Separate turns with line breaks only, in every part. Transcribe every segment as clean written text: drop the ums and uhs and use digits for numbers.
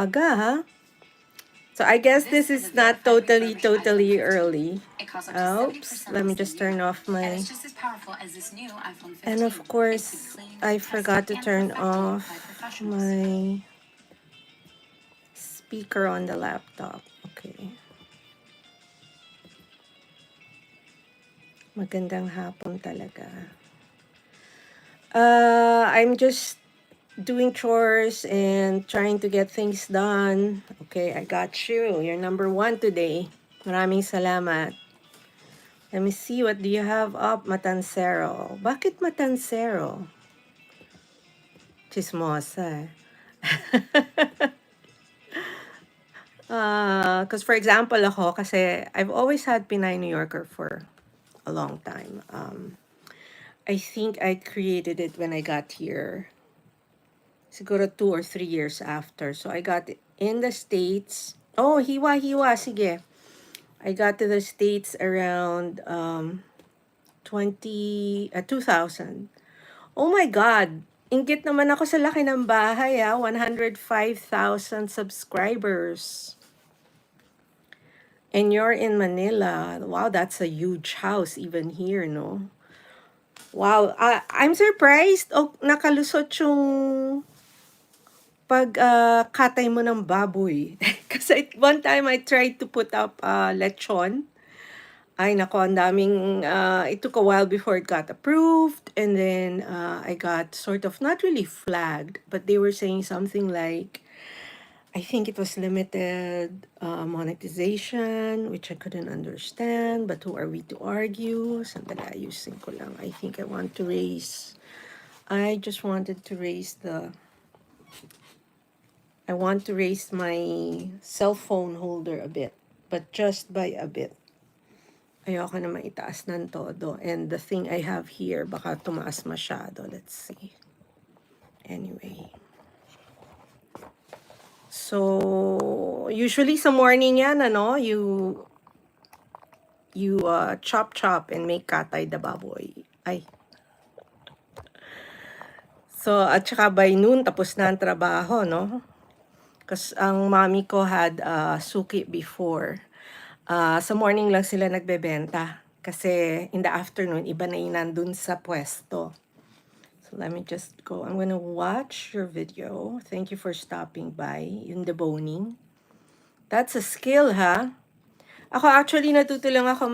Aga, ha? So I guess this is not totally early. Oops, let me just turn off my... And of course, I forgot to turn off my speaker on the laptop. Okay. Magandang hapon talaga. I'm just doing chores and trying to get things done. Okay, I got you. You're number one today. Maraming salamat. Let me see, what do you have up, Matansero? Bakit Matansero? Chismosa. Because for example ako, kasi I've always had Pinay New Yorker for a long time. I think I created it when I got here. Siguro 2 or 3 years after. So I got it in the States. Oh, hiwa, sige. I got to the States around 2000. Oh my God! Inggit naman ako sa laki ng bahay, 105,000 subscribers. And you're in Manila. Wow, that's a huge house even here, no? Wow, I'm surprised. Oh, nakalusot yung katay mo ng baboy. Kasi one time I tried to put up lechon. Ay nako, ang daming, it took a while before it got approved. And then I got sort of not really flagged, but they were saying something like, I think it was limited monetization, which I couldn't understand, but who are we to argue? Sandali, ayusin ko lang. I think I just wanted to raise I want to raise my cell phone holder a bit, but just by a bit. Ayoko na maitaas ng todo. And the thing I have here, baka tumaas masyado. Let's see. Anyway. So, usually sa morning yan, ano, you chop and make katay da baboy. Ay. So, at saka by noon, tapos na ang trabaho, no? Kasi ang mommy ko had suki before. Sa morning lang sila nagbebenta. Kasi in the afternoon, iba na yung nandun sa pwesto. So let me just go. I'm gonna watch your video. Thank you for stopping by. Yung deboning. That's a skill, ha? Ako actually natuto lang ako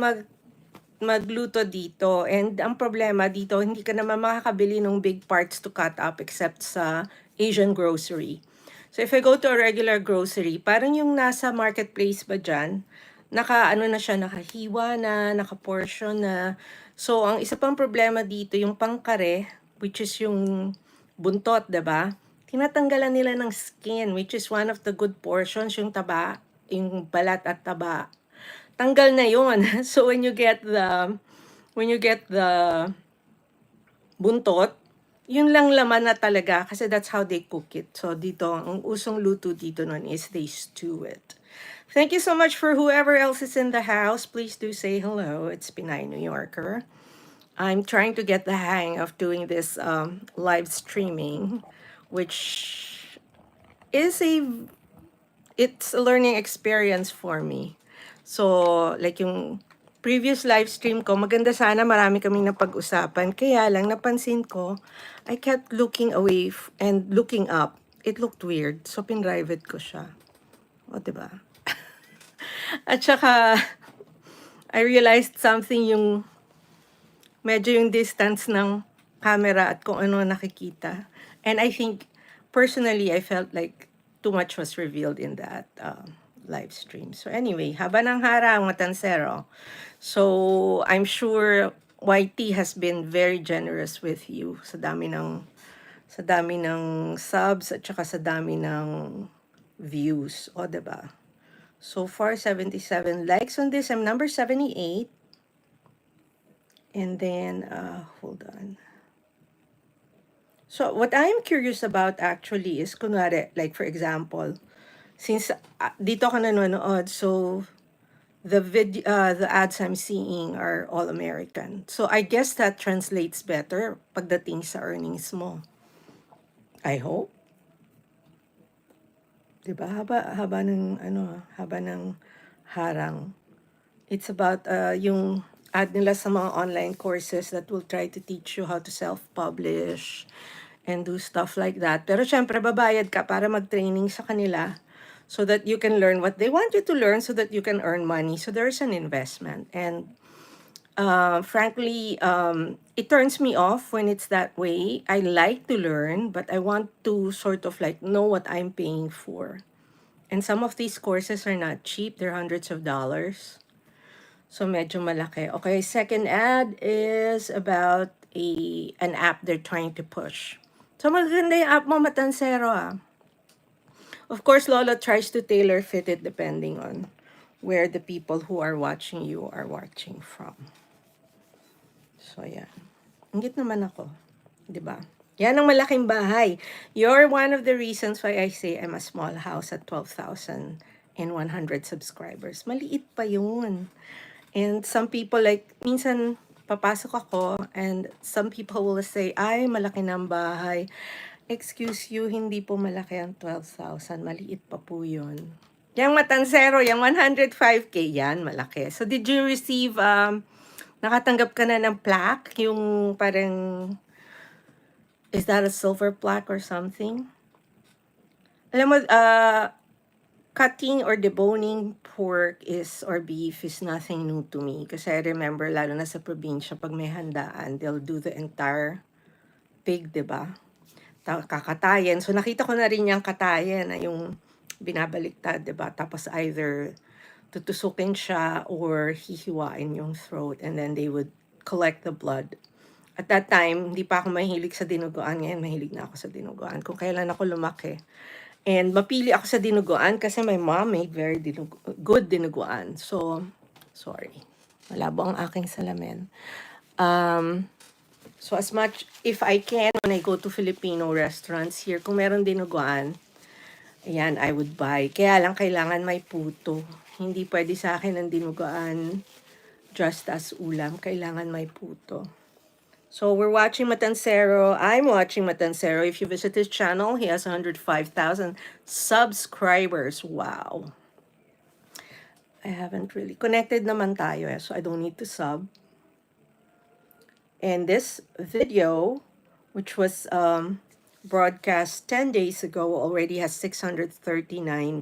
magluto dito. And ang problema dito, hindi ka naman makakabili ng big parts to cut up except sa Asian grocery. So if I go to a regular grocery, parang yung nasa marketplace ba dyan, na siya, nakahiwa na, naka-portion na. So ang isa pang problema dito, yung pangkare, which is yung buntot, 'di ba? Tinatanggalan nila ng skin, which is one of the good portions, yung taba, yung balat at taba. Tanggal na yun. So when you get the buntot, yun lang laman na talaga kasi that's how they cook it. So dito, ang usong luto dito nun is they stew it. Thank you so much for whoever else is in the house. Please do say hello. It's Pinay New Yorker. I'm trying to get the hang of doing this live streaming, which is it's a learning experience for me. So, like yung previous live stream ko, maganda sana, marami kaming napag-usapan. Kaya lang, napansin ko, I kept looking away and looking up. It looked weird. So, pinrivate ko siya. O, diba? At saka, I realized something, yung medyo yung distance ng camera at kung ano nakikita. And I think, personally, I felt like too much was revealed in that live stream. So anyway, haba ng harang, Matansero. So I'm sure YT has been very generous with you sa dami ng subs at saka sa dami ng views. O, diba? So far, 77 likes on this. I'm number 78. And then, hold on. So what I'm curious about actually is, kunwari, like for example, since dito ka nanonood, so the ads I'm seeing are all American. So I guess that translates better pagdating sa earnings mo. I hope. 'Di ba? Haba ng ano, haba ng harang. It's about yung ad nila sa mga online courses that will try to teach you how to self-publish and do stuff like that. Pero syempre, babayad ka para mag-training sa kanila so that you can learn what they want you to learn so that you can earn money. So there's an investment. And frankly, it turns me off when it's that way. I like to learn, but I want to sort of like know what I'm paying for. And some of these courses are not cheap. They're hundreds of dollars. So medyo malaki. Okay, second ad is about an app they're trying to push. So maganda yung app mo, Matansero ah. Of course, Lola tries to tailor fit it depending on where the people who are watching you are watching from. So yan. Ingit naman ako. 'Di ba? Yan ang malaking bahay. You're one of the reasons why I say I'm a small house at 12,100 subscribers. Maliit pa yun. And some people like, minsan papasok ako and some people will say, ay, malaki ng bahay. Excuse you, hindi po malaki ang 12,000. Maliit pa po yun. Yang Matansero, yung 105K, yan, malaki. So did you receive, nakatanggap ka na ng plaque? Yung parang, is that a silver plaque or something? Alam mo, cutting or deboning pork or beef is nothing new to me. Kasi I remember, lalo na sa probinsya, pag may handaan, they'll do the entire pig, diba? Kakatayin. So nakita ko na rin yung katayin na yung binabaliktad, diba? Tapos either tutusukin siya or hihiwain yung throat and then they would collect the blood. At that time, hindi pa ako mahilig sa dinuguan. Ngayon, mahilig na ako sa dinuguan. Kung kailan ako lumaki. And mapili ako sa dinuguan kasi my mom made very good dinuguan. So, sorry. Malabo ang aking salamin. So as much, if I can, when I go to Filipino restaurants here, kung meron dinuguan, ayan, I would buy. Kaya lang kailangan may puto. Hindi pwede sa akin ang dinuguan just as ulam. Kailangan may puto. So we're watching Matansero. I'm watching Matansero. If you visit his channel, he has 105,000 subscribers. Wow. I haven't really connected naman tayo so I don't need to sub. And this video, which was broadcast 10 days ago, already has 639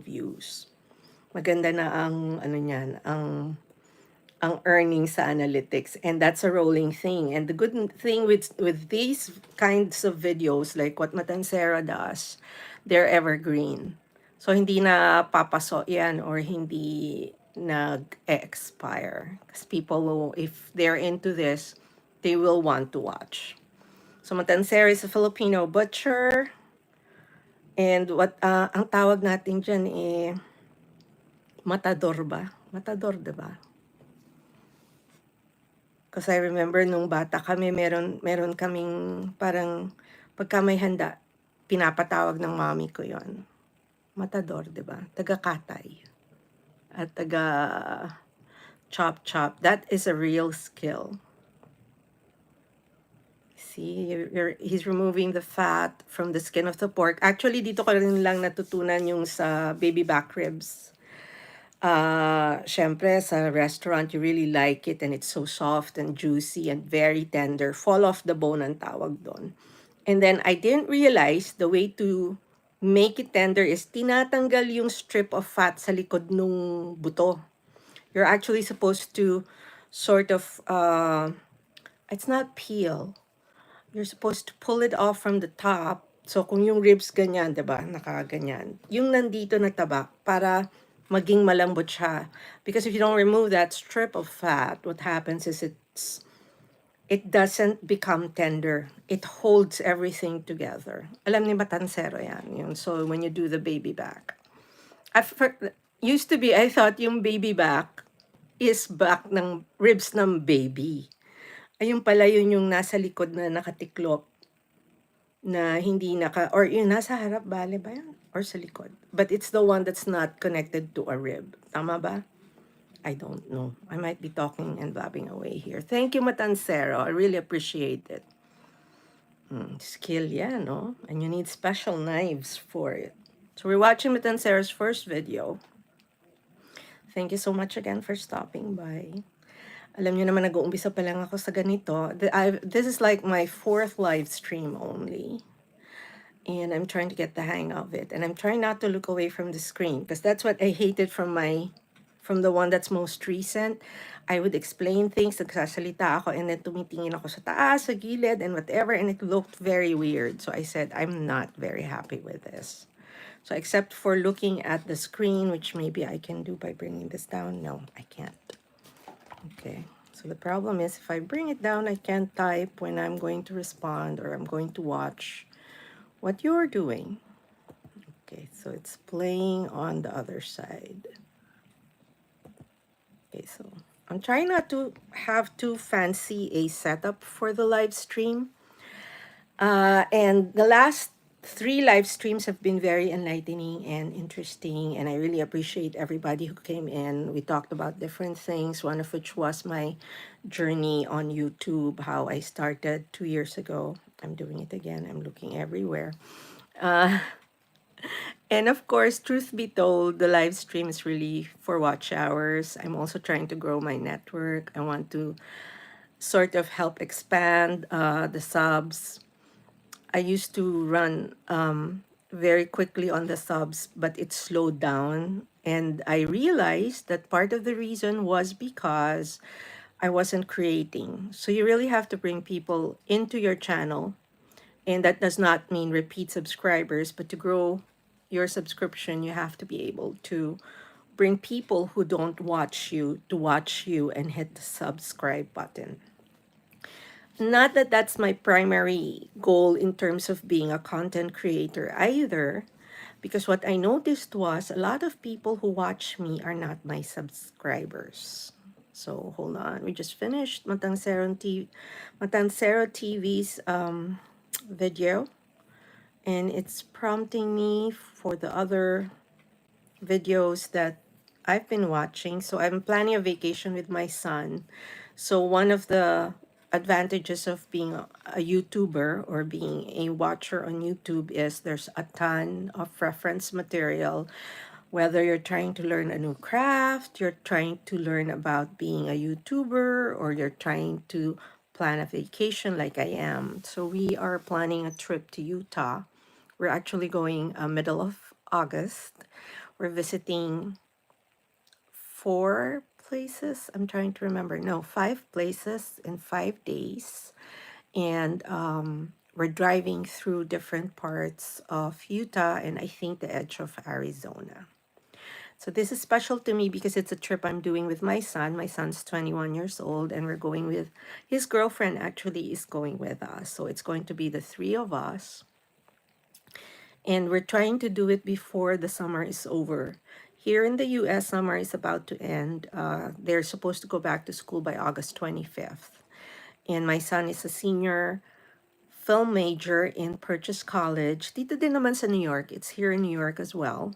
views. Maganda na ang ano niyan, ang earnings sa analytics, and that's a rolling thing. And the good thing with these kinds of videos, like what Matansera does, they're evergreen. So hindi na papaso yan or hindi nag-expire. Because people will, if they're into this, they will want to watch. So Matansera is a Filipino butcher. And what ang tawag natin dyan matador ba? Matador, diba? Because I remember nung bata kami, meron kaming parang pagka may handa, pinapatawag ng mommy ko yon. Matador, di ba? Taga-katay. At taga-chop-chop. That is a real skill. See, he's removing the fat from the skin of the pork. Actually, dito ko rin lang natutunan yung sa baby back ribs. Syempre, sa restaurant, you really like it and it's so soft and juicy and very tender. Fall off the bone ang tawag doon. And then, I didn't realize the way to make it tender is tinatanggal yung strip of fat sa likod nung buto. You're actually supposed to sort of, it's not peel. You're supposed to pull it off from the top. So, kung yung ribs ganyan, diba? Nakaganyan. Yung nandito na taba, para maging malambot siya. Because if you don't remove that strip of fat, what happens is it doesn't become tender. It holds everything together. Alam ni Matansero yan. Yun. So when you do the baby back. Used to be, I thought yung baby back is back ng ribs ng baby. Ayun pala yun yung nasa likod na nakatiklop na hindi or yun nasa harap, bale ba yan? Or sa likod. But it's the one that's not connected to a rib. Tama ba? I don't know. I might be talking and blabbing away here. Thank you, Matansero. I really appreciate it. Skill yan, no? And you need special knives for it. So we're watching Matancera's first video. Thank you so much again for stopping by. Alam niyo naman, nag-uumpisa pa lang ako sa ganito. This is like my fourth live stream only. And I'm trying to get the hang of it. And I'm trying not to look away from the screen because that's what I hated from the one that's most recent. I would explain things, nagsasalita ako, and then tumitingin ako sa taas, sa gilid, and whatever, and it looked very weird. So I said, I'm not very happy with this. So except for looking at the screen, which maybe I can do by bringing this down, no, I can't. Okay, so the problem is if I bring it down, I can't type when I'm going to respond or I'm going to watch what you're doing. Okay, so it's playing on the other side. Okay, so I'm trying not to have too fancy a setup for the live stream. And the last 3 live streams have been very enlightening and interesting, and I really appreciate everybody who came in. We talked about different things, one of which was my journey on YouTube, how I started 2 years ago. I'm doing it again, I'm looking everywhere. And of course, truth be told, the live stream is really for watch hours. I'm also trying to grow my network. I want to sort of help expand the subs. I used to run very quickly on the subs, but it slowed down. And I realized that part of the reason was because I wasn't creating. So you really have to bring people into your channel. And that does not mean repeat subscribers, but to grow your subscription, you have to be able to bring people who don't watch you to watch you and hit the subscribe button. Not that that's my primary goal in terms of being a content creator either, because what I noticed was a lot of people who watch me are not my subscribers. So hold on, we just finished Matancero TV's video, and it's prompting me for the other videos that I've been watching. So I'm planning a vacation with my son. So one of the advantages of being a YouTuber or being a watcher on YouTube is there's a ton of reference material. Whether you're trying to learn a new craft, you're trying to learn about being a YouTuber, or you're trying to plan a vacation like I am. So we are planning a trip to Utah. We're actually going middle of August. We're visiting 4 places. I'm trying to remember. No, 5 places in 5 days. And we're driving through different parts of Utah and I think the edge of Arizona. So this is special to me because it's a trip I'm doing with my son. My son's 21 years old and we're going with his girlfriend actually is going with us. So it's going to be the 3 of us. And we're trying to do it before the summer is over. Here in the US, summer is about to end. They're supposed to go back to school by August 25th. And my son is a senior film major in Purchase College. Dito din naman sa New York. It's here in New York as well.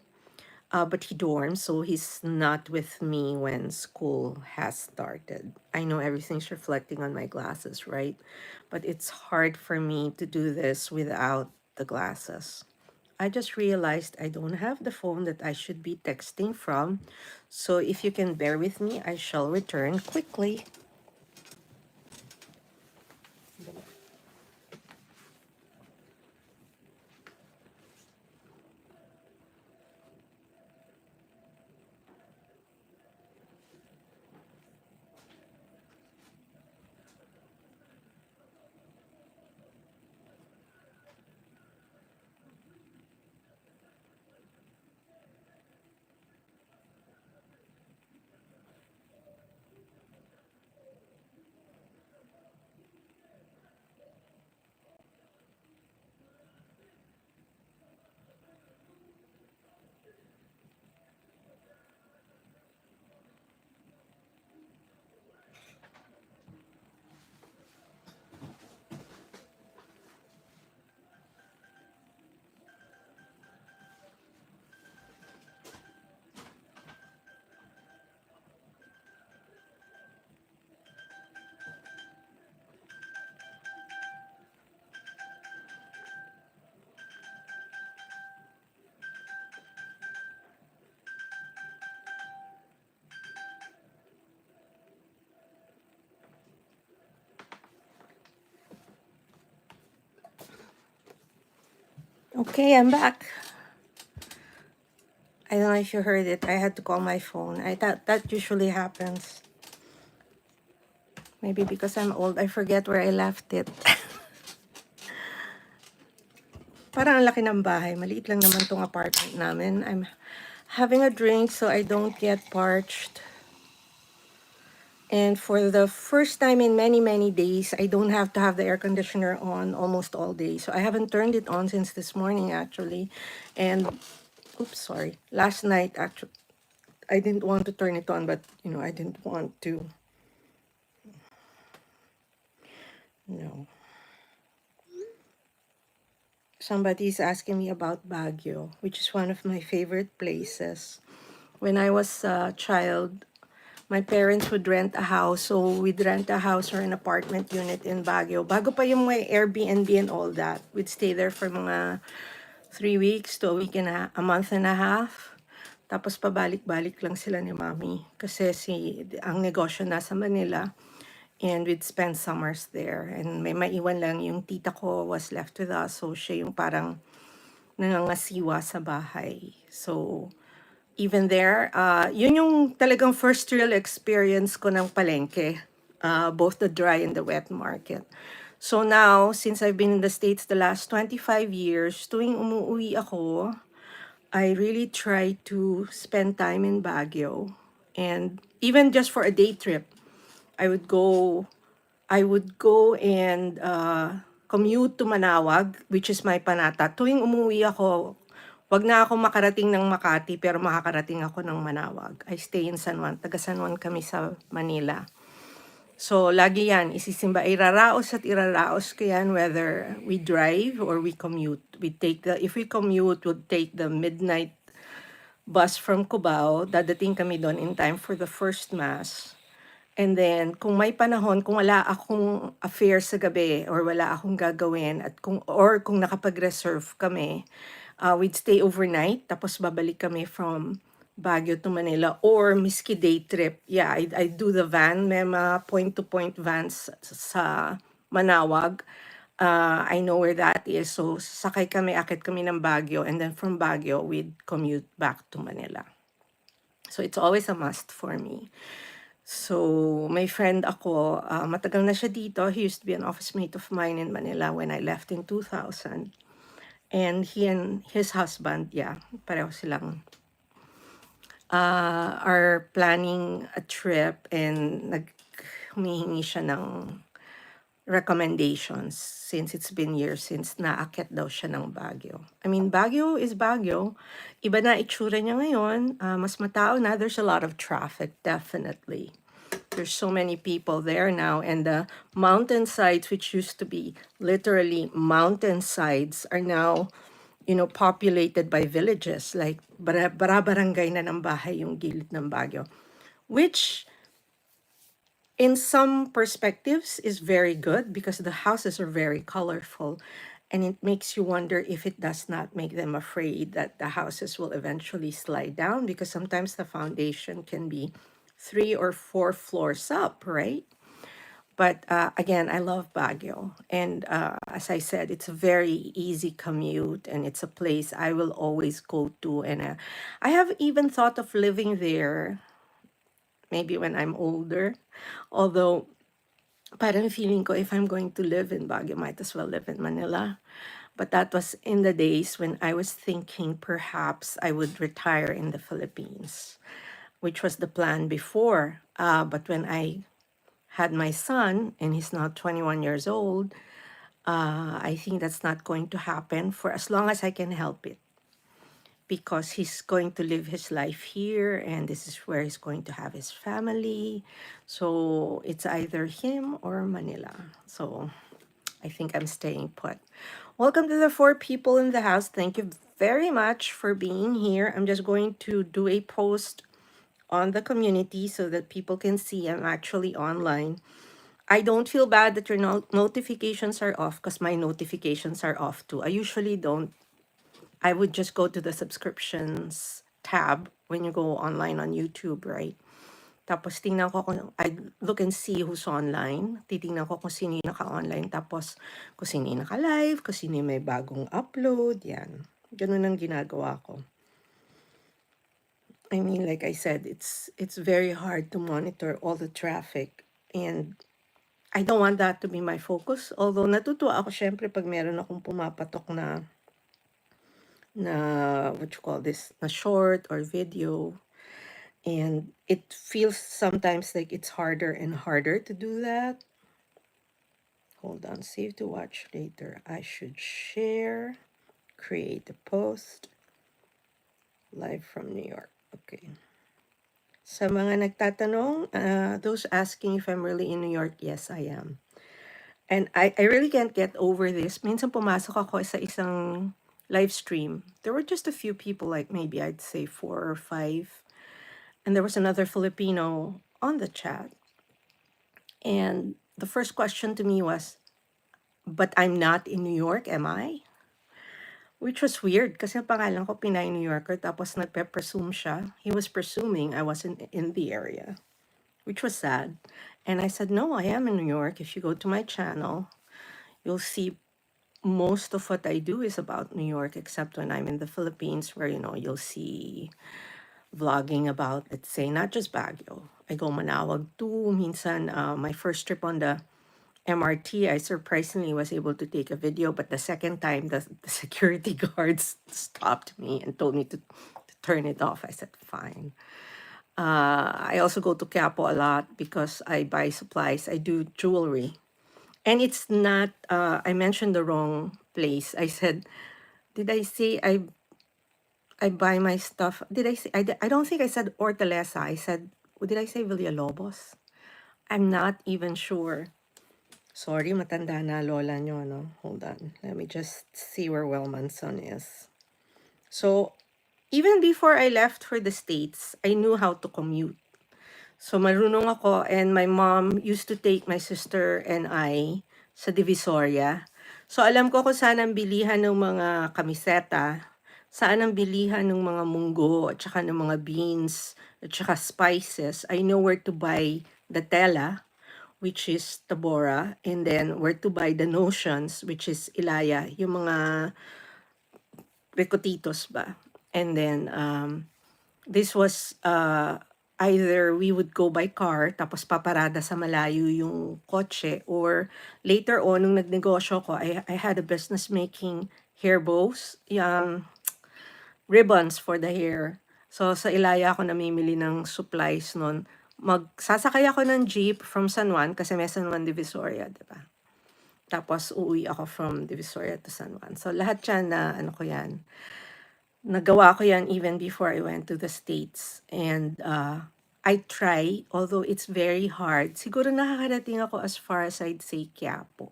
But he dorms, so he's not with me when school has started. I know everything's reflecting on my glasses, right? But it's hard for me to do this without the glasses. I just realized I don't have the phone that I should be texting from. So if you can bear with me, I shall return quickly. Okay, I'm back. I don't know if you heard it. I had to call my phone. I thought that usually happens. Maybe because I'm old, I forget where I left it. Parang ang laki ng bahay. Maliit lang naman tong apartment namin. I'm having a drink so I don't get parched. And for the first time in many, many days, I don't have to have the air conditioner on almost all day. So I haven't turned it on since this morning, actually. And, oops, sorry. Last night, actually, I didn't want to turn it on, but, I didn't want to, no. Somebody's asking me about Baguio, which is one of my favorite places. When I was a child, my parents would rent a house. So we'd rent a house or an apartment unit in Baguio. Bago pa yung may Airbnb and all that. We'd stay there for mga 3 weeks to a month and a half. Tapos pabalik-balik lang sila ni Mami. Kasi ang negosyo nasa Manila. And we'd spend summers there. And may maiwan lang yung tita ko was left with us. So siya yung parang nangangasiwa sa bahay. So, even there, yun yung talagang first real experience ko ng palengke, both the dry and the wet market. So now, since I've been in the States the last 25 years, tuwing umuwi ako, I really try to spend time in Baguio. And even just for a day trip, I would go I would go and commute to Manawag, which is my panata. Tuwing umuwi ako, wag na ako makarating ng Makati, pero makakarating ako ng Manawag. I stay in San Juan. Taga San Juan kami sa Manila. So, lagi yan, isisimba. Iraraos ko yan, whether we drive or we commute. If we commute, we'll take the midnight bus from Cubao. Dadating kami doon in time for the first mass. And then, kung may panahon, kung wala akong affair sa gabi or wala akong gagawin kung nakapag-reserve kami, we'd stay overnight tapos babalik kami from Baguio to Manila or miski day trip. Yeah, I do the van, may mga point-to-point vans sa Manawag. I know where that is. So, sakay kami, akit kami ng Baguio, and then from Baguio, we'd commute back to Manila. So, it's always a must for me. So, may friend ako, matagal na siya dito. He used to be an office mate of mine in Manila when I left in 2000. And he and his husband, yeah, pareho silang are planning a trip, and humihingi siya ng recommendations since it's been years since naakit daw siya ng Baguio. I mean, Baguio is Baguio. Iba na itsura niya ngayon. Mas matao na. There's a lot of traffic, definitely. There's so many people there now, and the mountainsides, which used to be literally mountainsides, are now, populated by villages. Like, bara-barangay na ng bahay yung gilid ng Baguio, which in some perspectives is very good because the houses are very colorful, and it makes you wonder if it does not make them afraid that the houses will eventually slide down, because sometimes the foundation can be 3 or 4 floors up, right? But again, I love Baguio. And as I said, it's a very easy commute, and it's a place I will always go to. And I have even thought of living there maybe when I'm older. Although, parang feeling ko, if I'm going to live in Baguio, might as well live in Manila. But that was in the days when I was thinking perhaps I would retire in the Philippines, which was the plan before. But when I had my son, and he's now 21 years old, I think that's not going to happen for as long as I can help it, because he's going to live his life here, and this is where he's going to have his family. So it's either him or Manila. So I think I'm staying put. Welcome to the 4 people in the house. Thank you very much for being here. I'm just going to do a post on the community so that people can see I'm actually online. I don't feel bad that your notifications are off, because my notifications are off too. I usually don't. I would just go to the subscriptions tab when you go online on YouTube, right? Tapos tingnan ko kung I look and see who's online. Titingnan ko kung sino yung naka-online. Tapos kung sino yung naka-live, kung sino yung may bagong upload. Yan. Ganun ang ginagawa ko. I mean, like I said, it's very hard to monitor all the traffic. And I don't want that to be my focus. Although natutuwa ako syempre pag meron akong pumapatok na what you call this, na short or video. And it feels sometimes like it's harder and harder to do that. Hold on, save to watch later. I should share, create a post, live from New York. Okay. Sa mga nagtatanong, those asking if I'm really in New York, yes, I am. And I really can't get over this. Minsan pumasok ako sa isang live stream. There were just a few people, like maybe I'd say 4 or 5. And there was another Filipino on the chat. And the first question to me was, but I'm not in New York, am I? Which was weird kasi ang pangalan ko Pinay New Yorker tapos nagpe-presume siya. He was presuming I wasn't in the area, which was sad. And I said, no, I am in New York. If you go to my channel, you'll see most of what I do is about New York, except when I'm in the Philippines, where, you'll see vlogging about, let's say, not just Baguio. I go Manawag too. Minsan, my first trip on the MRT, I surprisingly was able to take a video, but the second time, the security guards stopped me and told me to turn it off. I said, fine. I also go to Quiapo a lot because I buy supplies. I do jewelry. And it's not, I mentioned the wrong place. I said, did I say I buy my stuff? Did I say, I don't think I said Hortaleza. I said, did I say Villalobos? I'm not even sure. Sorry, matanda na lola nyo, no? Hold on. Let me just see where Wellmanson is. So, even before I left for the States, I knew how to commute. So, marunong ako, and my mom used to take my sister and I sa Divisoria. So, alam ko kung saan ang bilihan ng mga kamiseta, saan ang bilihan ng mga munggo, at saka ng mga beans, at saka spices. I know where to buy the tela, which is Tabora, and then where to buy the notions, which is Ilaya, yung mga ricotitos ba. And then, this was either we would go by car, tapos paparada sa malayo yung kotse, or later on, nung nagnegosyo ko, I had a business making hair bows, ribbons for the hair. So, sa Ilaya ako namimili ng supplies nun. Magsasakay ako ng jeep from San Juan, kasi may San Juan Divisoria, di ba? Tapos, uuwi ako from Divisoria to San Juan. So, lahat yan na, ko yan. Nagawa ko yan even before I went to the States. And I try, although it's very hard. Siguro nakakarating ako as far as I'd say Quiapo.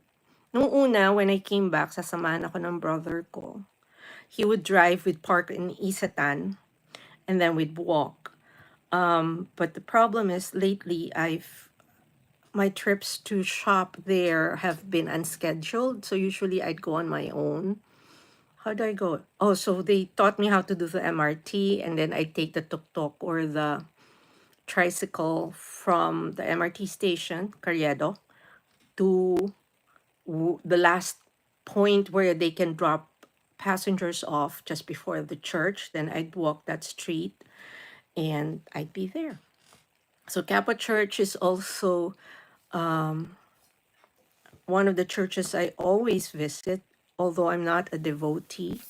Nung una, when I came back, sasamahan ako ng brother ko. He would drive with park in Isatan, and then we'd walk. But the problem is lately my trips to shop there have been unscheduled. So usually I'd go on my own. How do I go? Oh, so they taught me how to do the MRT, and then I take the tuk-tuk or the tricycle from the MRT station, Carriedo, to the last point where they can drop passengers off just before the church. Then I'd walk that street and I'd be there. So Kappa Church is also one of the churches I always visit, although I'm not a devotee.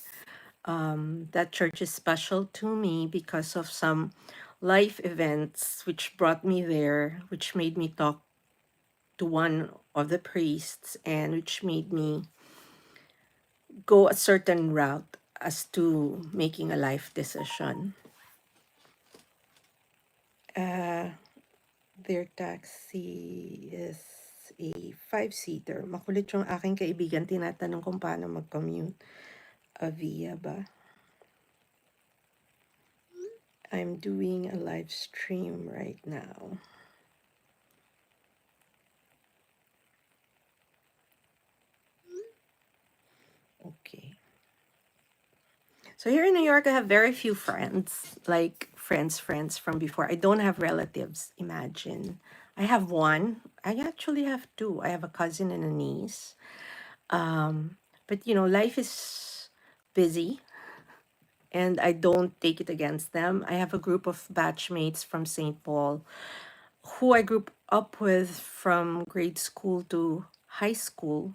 That church is special to me because of some life events which brought me there, which made me talk to one of the priests, and which made me go a certain route as to making a life decision. Their taxi is a 5-seater. Makulit yung aking kaibigan, tinatanong kung paano mag-commute. Avia ba? I'm doing a live stream right now. Okay. So here in New York, I have very few friends, like friends from before. I don't have relatives, imagine. I have one. I actually have two. I have a cousin and a niece. Um, but life is busy and I don't take it against them. I have a group of batchmates from St. Paul who I grew up with from grade school to high school.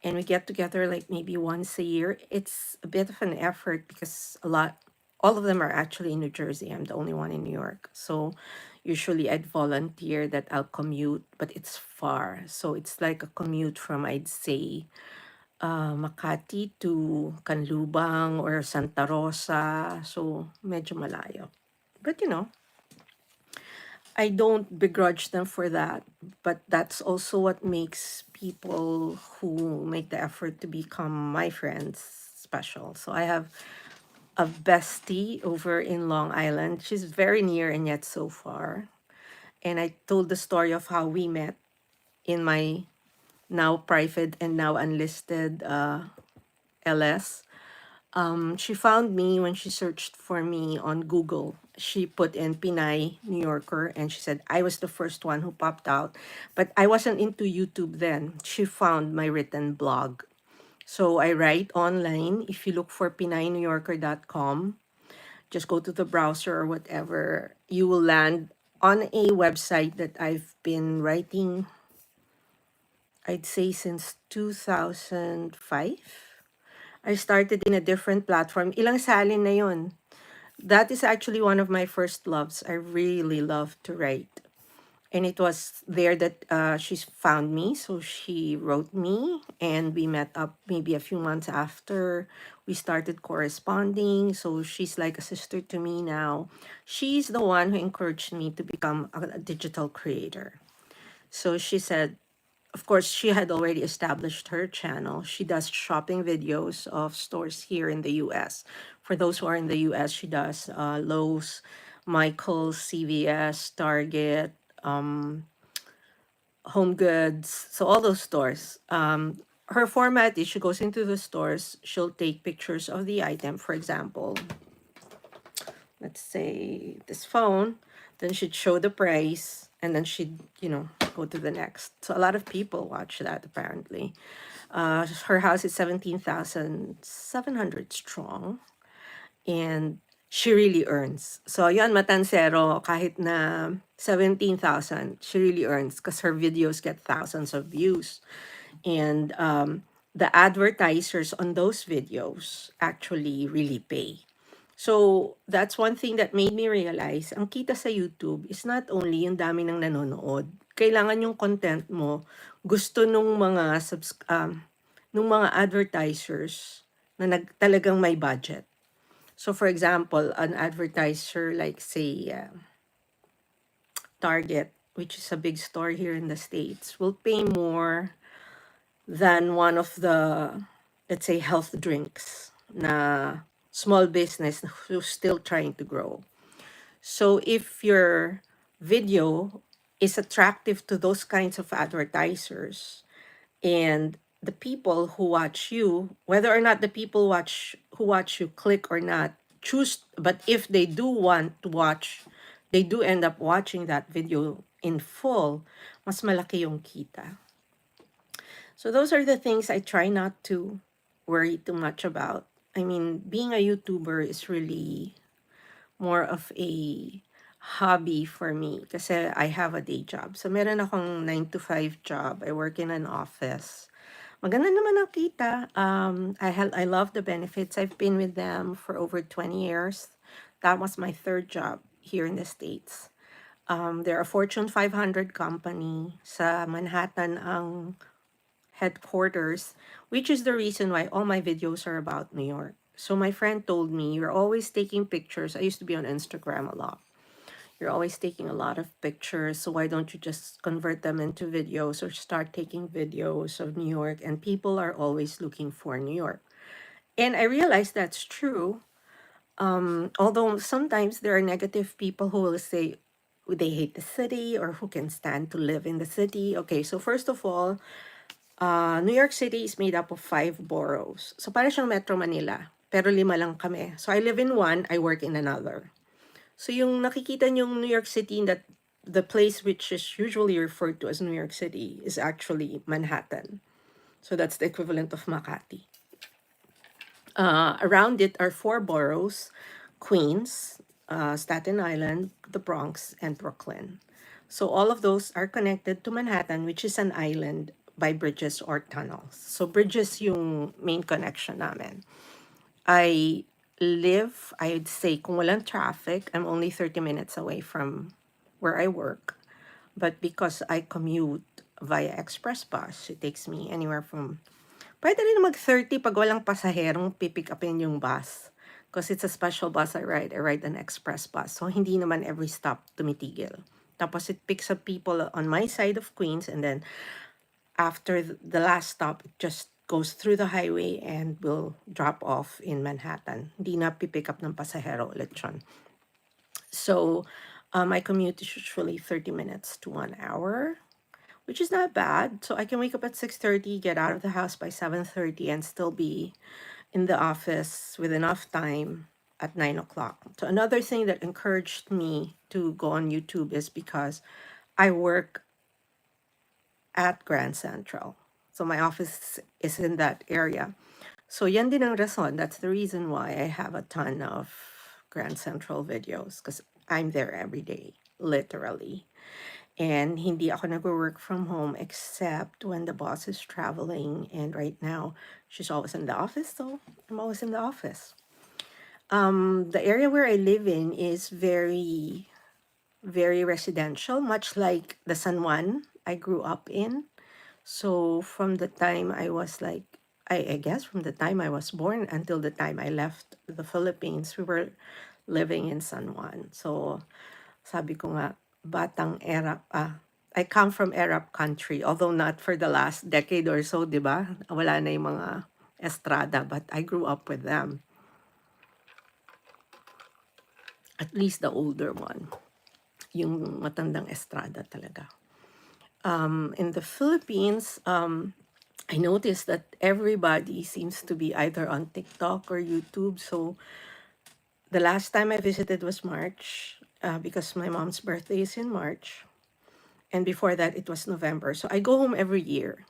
And we get together like maybe once a year. It's a bit of an effort because all of them are actually in New Jersey. I'm the only one in New York. So usually I'd volunteer that I'll commute, but it's far. So it's like a commute from, I'd say, Makati to Canlubang or Santa Rosa. So medyo malayo. But I don't begrudge them for that, but that's also what makes people who make the effort to become my friends special. So I have a bestie over in Long Island. She's very near and yet so far. And I told the story of how we met in my now private and now unlisted LS. She found me when she searched for me on Google. She put in Pinay, New Yorker, and she said I was the first one who popped out. But I wasn't into YouTube then. She found my written blog. So I write online. If you look for PinayNewYorker.com, just go to the browser or whatever, you will land on a website that I've been writing, I'd say, since 2005. I started in a different platform. Ilang salin na yun. That is actually one of my first loves. I really love to write. And it was there that she found me. So she wrote me, and we met up maybe a few months after we started corresponding. So she's like a sister to me now. She's the one who encouraged me to become a digital creator. So she said, of course, she had already established her channel. She does shopping videos of stores here in the US. For those who are in the US, she does Lowe's, Michael's, CVS, Target, Home Goods, so all those stores. Her format is she goes into the stores, she'll take pictures of the item. For example, let's say this phone, then she'd show the price, and then she'd, go to the next. So a lot of people watch that apparently. Her house is 17,700 strong, and she really earns. So yun, matansero, kahit na 17,000, she really earns because her videos get thousands of views. And the advertisers on those videos actually really pay. So that's one thing that made me realize, ang kita sa YouTube is not only yung dami ng nanonood. Kailangan yung content mo gusto nung mga advertisers na talagang may budget. So for example, an advertiser like say Target, which is a big store here in the States, will pay more than one of the, let's say, health drinks na small business who's still trying to grow. So if your video is attractive to those kinds of advertisers, and the people who watch you, whether or not the people who watch you click or not, choose, but if they do want to watch, they do end up watching that video in full, mas malaki yung kita. So those are the things I try not to worry too much about. I mean, being a YouTuber is really more of a hobby for me kasi I have a day job. So meron akong 9 to 5 job. I work in an office. Maganda naman ang kita. I love the benefits. I've been with them for over 20 years. That was my third job here in the States. They're a Fortune 500 company. Sa Manhattan ang headquarters, which is the reason why all my videos are about New York. So my friend told me, you're always taking pictures. I used to be on Instagram a lot. You're always taking a lot of pictures, so why don't you just convert them into videos or start taking videos of New York? And people are always looking for New York. And I realize that's true. Although sometimes there are negative people who will say they hate the city or who can stand to live in the city. Okay, so first of all, New York City is made up of 5 boroughs. So para siyang Metro Manila, pero 5 lang kami. So I live in one, I work in another. So yung nakikita niyong New York City, that the place which is usually referred to as New York City is actually Manhattan. So that's the equivalent of Makati. Around it are four boroughs: Queens, Staten Island, the Bronx, and Brooklyn. So all of those are connected to Manhattan, which is an island, by bridges or tunnels. So bridges yung main connection namin. I I'd say, kung walang traffic, I'm only 30 minutes away from where I work. But because I commute via express bus, it takes me anywhere from, pwede rin mag-30 pag walang pasaherong pipick upin yung bus. Because it's a special bus I ride. I ride an express bus. So hindi naman every stop tumitigil. Tapos it picks up people on my side of Queens, and then after the last stop, it just goes through the highway and will drop off in Manhattan. Hindi na pipick up ng pasahero ulit yun. So my commute is usually 30 minutes to 1 hour, which is not bad. So I can wake up at 6:30, get out of the house by 7:30, and still be in the office with enough time at 9 o'clock. So another thing that encouraged me to go on YouTube is because I work at Grand Central. So my office is in that area. So yan din ang rason. That's the reason why I have a ton of Grand Central videos, because I'm there every day, literally. And hindi ako nag-work from home except when the boss is traveling. And right now, she's always in the office, so I'm always in the office. The area where I live in is very, very residential, much like the San Juan I grew up in. So from the time I was like, I guess from the time I was born until the time I left the Philippines, we were living in San Juan. So sabi ko nga, batang Arab, I come from Arab country, although not for the last decade or so, di ba? Wala na yung mga Estrada, but I grew up with them. At least the older one, yung matandang Estrada talaga. In the Philippines, I noticed that everybody seems to be either on TikTok or YouTube. So the last time I visited was March, because my mom's birthday is in March. And before that, it was November. So I go home every year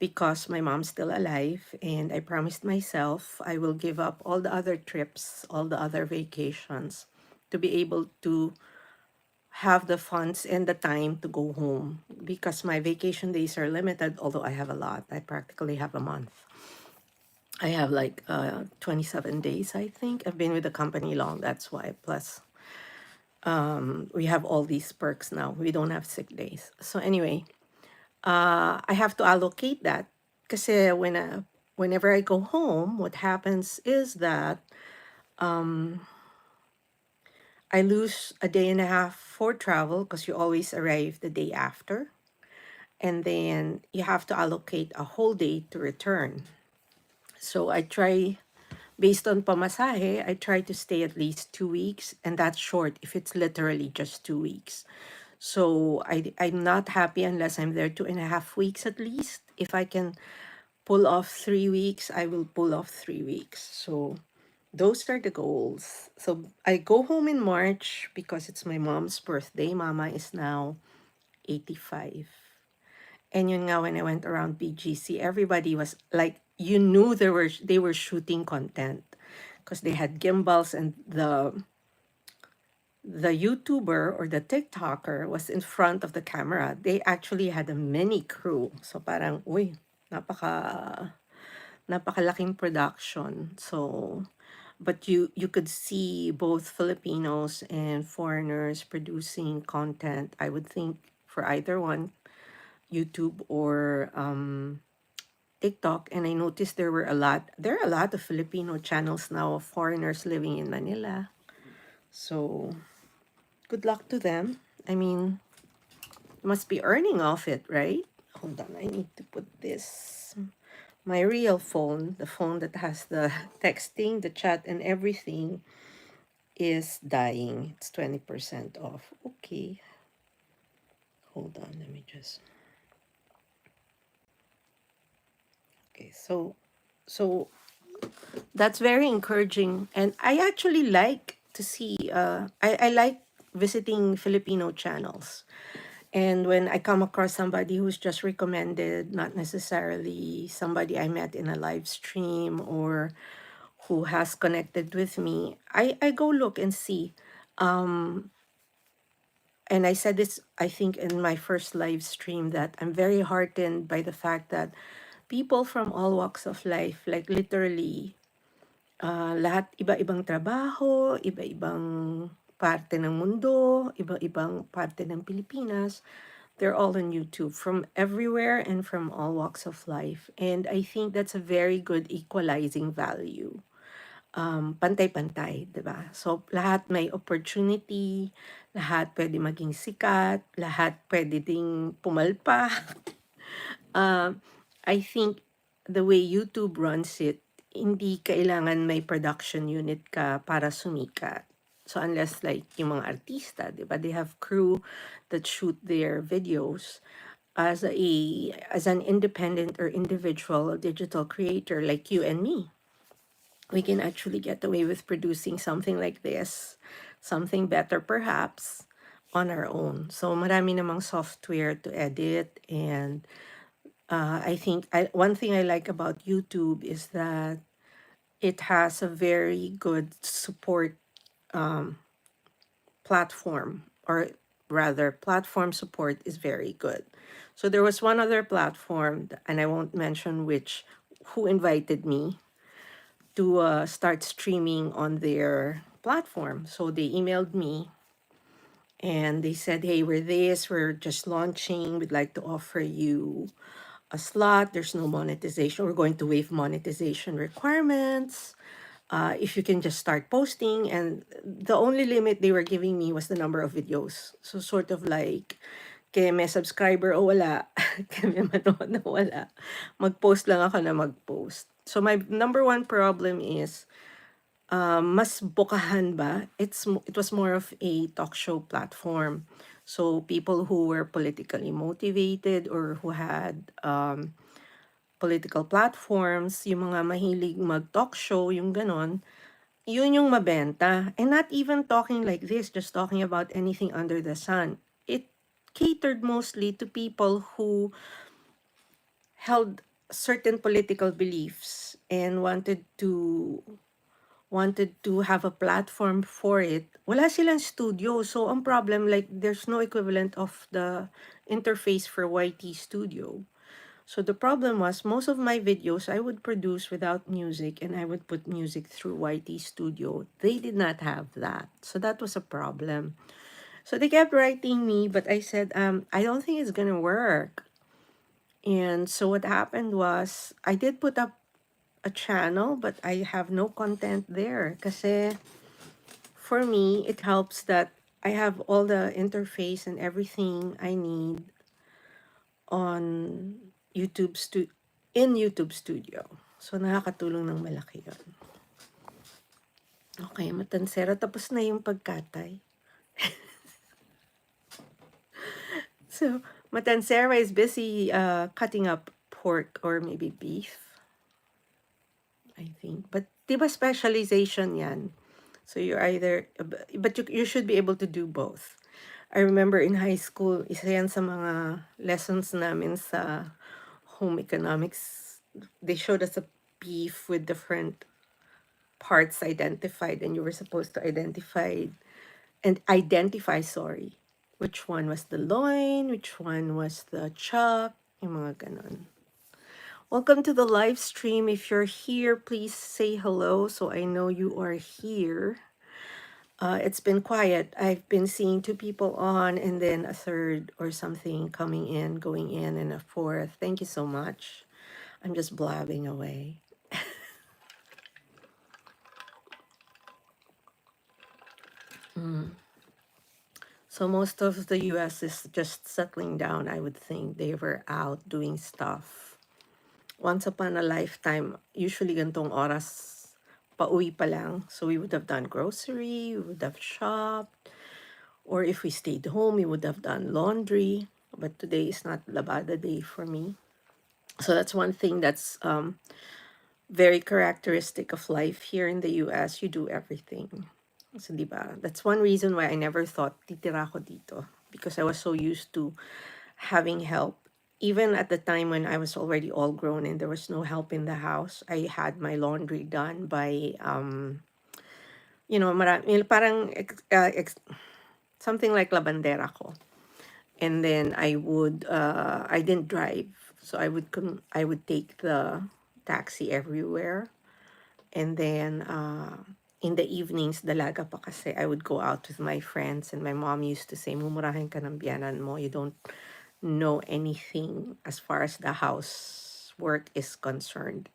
because my mom's still alive. And I promised myself I will give up all the other trips, all the other vacations, to be able to have the funds and the time to go home, because my vacation days are limited, although I have a lot. I practically have a month. I have like 27 days, I think. I've been with the company long, that's why. Plus, we have all these perks now. We don't have sick days. So anyway, I have to allocate that. Kasi whenever I go home, what happens is that I lose a day and a half for travel, because you always arrive the day after. And then you have to allocate a whole day to return. So I try, based on pamasahe, I try to stay at least 2 weeks, and that's short if it's literally just 2 weeks. So I'm not happy unless I'm there 2.5 weeks at least. If I can pull off 3 weeks, I will pull off 3 weeks. So those are the goals. So I go home in March because it's my mom's birthday. Mama is now 85. And yun nga, when I went around BGC, everybody was like, you knew they were shooting content, because they had gimbals, and the YouTuber or the TikToker was in front of the camera. They actually had a mini crew. So parang, uy, napakalaking production. So, but you could see both Filipinos and foreigners producing content. I would think for either one, YouTube or TikTok. And I noticed there are a lot of Filipino channels now of foreigners living in Manila. So good luck to them. I mean, must be earning off it, right? Hold on, I need to put this. My real phone, the phone that has the texting, the chat, and everything, is dying. It's 20% off. Okay. Hold on, let me just. Okay, so that's very encouraging, and I actually like to see. I like visiting Filipino channels. And when I come across somebody who's just recommended, not necessarily somebody I met in a live stream or who has connected with me, I go look and see. Um, and I said this, I think, in my first live stream, that I'm very heartened by the fact that people from all walks of life, like literally, lahat iba-ibang trabaho, iba-ibang parte ng mundo, iba-ibang parte ng Pilipinas, they're all on YouTube from everywhere and from all walks of life. And I think that's a very good equalizing value. Pantay-pantay, 'di ba? So, lahat may opportunity, lahat pwede maging sikat, lahat pwede ding pumalpak. I think the way YouTube runs it, hindi kailangan may production unit ka para sumikat. So unless like yung mga artista, 'di ba? They have crew that shoot their videos. As an independent or individual digital creator like you and me, we can actually get away with producing something like this, something better perhaps, on our own. So marami namang software to edit, and I think one thing I like about YouTube is that it has a very good support platform, or rather, platform support is very good. So there was one other platform, and I won't mention which, who invited me to start streaming on their platform. So they emailed me and they said, "Hey, we're just launching. We'd like to offer you a slot. There's no monetization. We're going to waive monetization requirements. If you can just start posting." And the only limit they were giving me was the number of videos. So sort of like, kaya may subscriber o wala, kaya may manood na wala, mag-post lang ako na mag-post. So my number one problem is, mas bukahan ba? It was more of a talk show platform. So people who were politically motivated or who had political platforms, yung mga mahilig mag-talk show, yung ganon, yun yung mabenta. And not even talking like this, just talking about anything under the sun. It catered mostly to people who held certain political beliefs and wanted to have a platform for it. Wala silang studio. So ang problem, like, there's no equivalent of the interface for YT Studio. So the problem was, most of my videos I would produce without music, and I would put music through YT Studio. They did not have that. So that was a problem. So they kept writing me, but I said, I don't think it's gonna work. And so what happened was, I did put up a channel, but I have no content there. Kasi for me, it helps that I have all the interface and everything I need on in YouTube Studio. So nakakatulong ng malaki yun. Okay, matansera. Tapos na yung pagkatay. So, Matansera is busy cutting up pork or maybe beef, I think. But diba specialization yan? So you're either, but you should be able to do both. I remember in high school, isa yan sa mga lessons namin sa home economics. They showed us a beef with different parts identified, and you were supposed to identify, sorry, which one was the loin, which one was the chuck, yung mga ganon. Welcome to the live stream. If you're here, please say hello so I know you are here. It's been quiet. I've been seeing two people on and then a third or something coming in, going in, and a fourth. Thank you so much. I'm just blabbing away. So most of the US is just settling down, I would think. They were out doing stuff. Once upon a lifetime, usually gantong oras, pauwi pa lang. So we would have done grocery, we would have shopped, or if we stayed home, we would have done laundry. But today is not labada day for me. So that's one thing that's very characteristic of life here in the US. You do everything. So, di ba? That's one reason why I never thought titira ko dito. Because I was so used to having help. Even at the time when I was already all grown and there was no help in the house, I had my laundry done by, parang something like labandera ko. And then I didn't drive. So I would take the taxi everywhere. And then in the evenings, dalaga pa kasi, I would go out with my friends and my mom used to say, mumurahin ka ng biyanan mo. You don't know anything as far as the housework is concerned.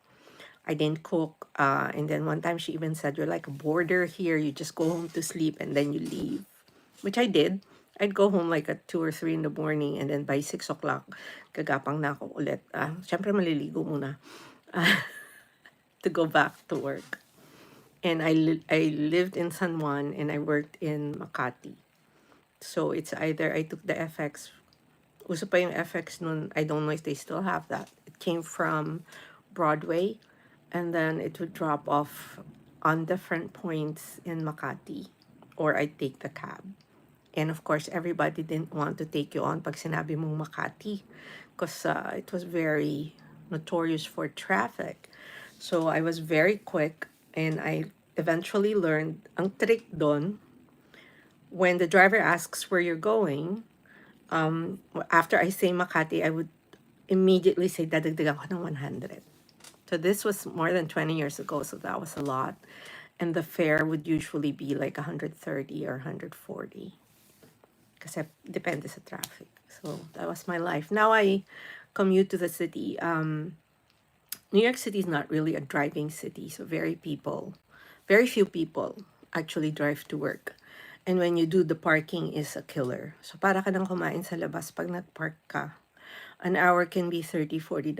I didn't cook. And then one time she even said, you're like a boarder here. You just go home to sleep and then you leave, which I did. I'd go home like at 2 or 3 in the morning and then by 6 o'clock, gagapang na ako ulit. Siyempre maliligo muna to go back to work. And I lived in San Juan and I worked in Makati. So it's either I took the FX. Uso pa yung FX nun. I don't know if they still have that. It came from Broadway and then it would drop off on different points in Makati or I'd take the cab. And of course, everybody didn't want to take you on pag sinabi mong Makati because it was very notorious for traffic. So I was very quick and I eventually learned ang trick doon when the driver asks where you're going, after I say Makati, I would immediately say dadagdagan ko ng 100. So this was more than 20 years ago, so that was a lot. And the fare would usually be like 130 or 140. Kasi depende sa traffic. So that was my life. Now I commute to the city. New York City is not really a driving city, so very few people actually drive to work. And when you do, the parking is a killer. So para ka nang kumain sa labas pag nag-park ka. An hour can be $30, $40.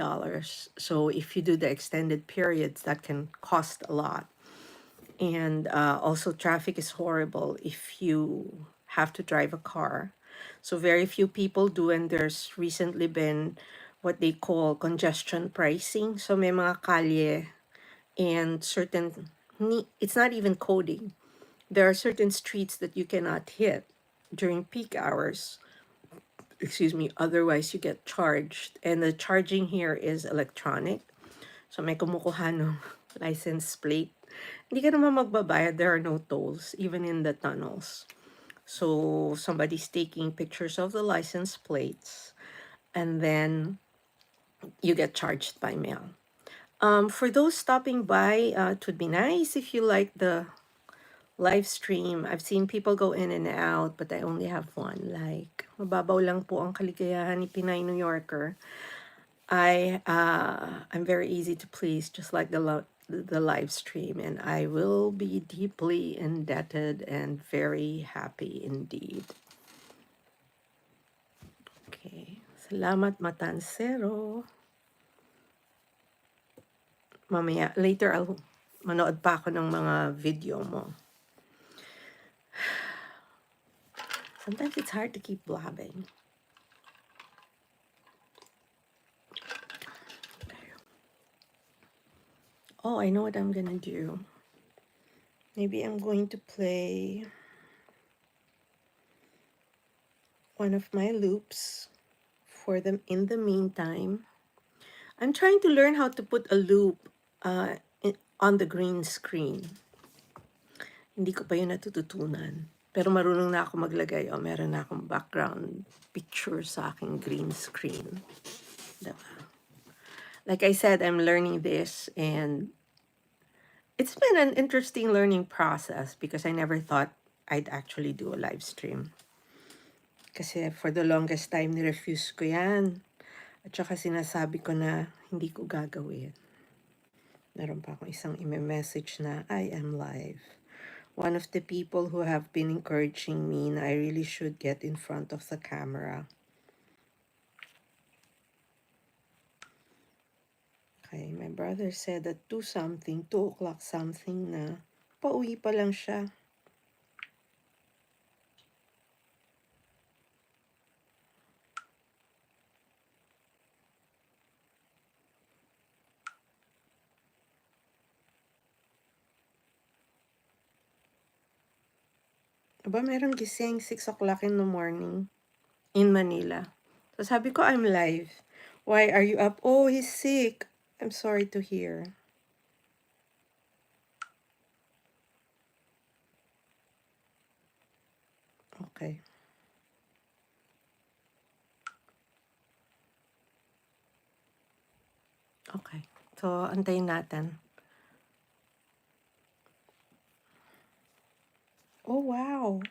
So if you do the extended periods, that can cost a lot. And also traffic is horrible if you have to drive a car. So very few people do, and there's recently been what they call congestion pricing. So may mga kalye and it's not even coding. There are certain streets that you cannot hit during peak hours. Excuse me, otherwise you get charged. And the charging here is electronic. So may kumukuha ng license plate. Hindi ka naman magbabayad. There are no tolls, even in the tunnels. So somebody's taking pictures of the license plates and then you get charged by mail. For those stopping by, it would be nice if you like the live stream. I've seen people go in and out, but I only have one. Like, mababaw lang po ang kaligayahan ni Pinay New Yorker. I'm very easy to please, just like the live stream, and I will be deeply indebted and very happy indeed. Okay, salamat Matansero. Mamaya, later I'll manood pa ako ng mga video mo. Sometimes it's hard to keep blabbing. Oh, I know what I'm gonna do. Maybe I'm going to play one of my loops for them in the meantime. I'm trying to learn how to put a loop on the green screen. Hindi ko pa yun natututunan. Pero marunong na ako maglagay. Meron na akong background picture sa aking green screen. Diba? Like I said, I'm learning this and it's been an interesting learning process because I never thought I'd actually do a live stream. Kasi for the longest time, nirefuse ko yan. At saka sinasabi ko na hindi ko gagawin. Meron pa akong isang ime-message na I am live. One of the people who have been encouraging me na I really should get in front of the camera. Okay, my brother said that 2 o'clock something na pauwi pa lang siya. Aba, merong gising 6 o'clock in the morning in Manila. So sabi ko, I'm live. Why are you up? Oh, he's sick. I'm sorry to hear. Okay. Okay. So, antayin natin. Oh, wow.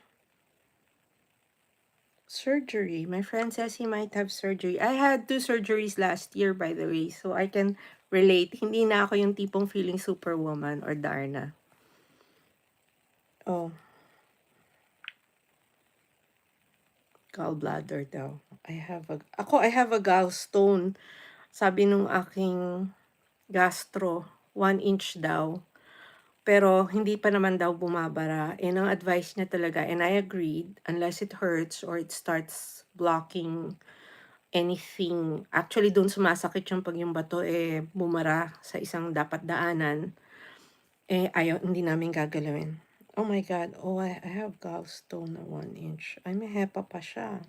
Surgery. My friend says he might have surgery. I had 2 surgeries last year, by the way. So, I can relate. Hindi na ako yung tipong feeling superwoman or Darna. Oh, gallbladder daw. I have a gallstone. Sabi nung aking gastro, 1 inch daw. Pero hindi pa naman daw bumabara. Ang advice niya talaga, and I agreed, unless it hurts or it starts blocking anything. Actually, doon sumasakit yung pag yung bato bumara sa isang dapat daanan. Ayaw, hindi namin gagalawin. Oh my God. Oh, I have gallstone na 1 inch. Ay, may hepa pa siya.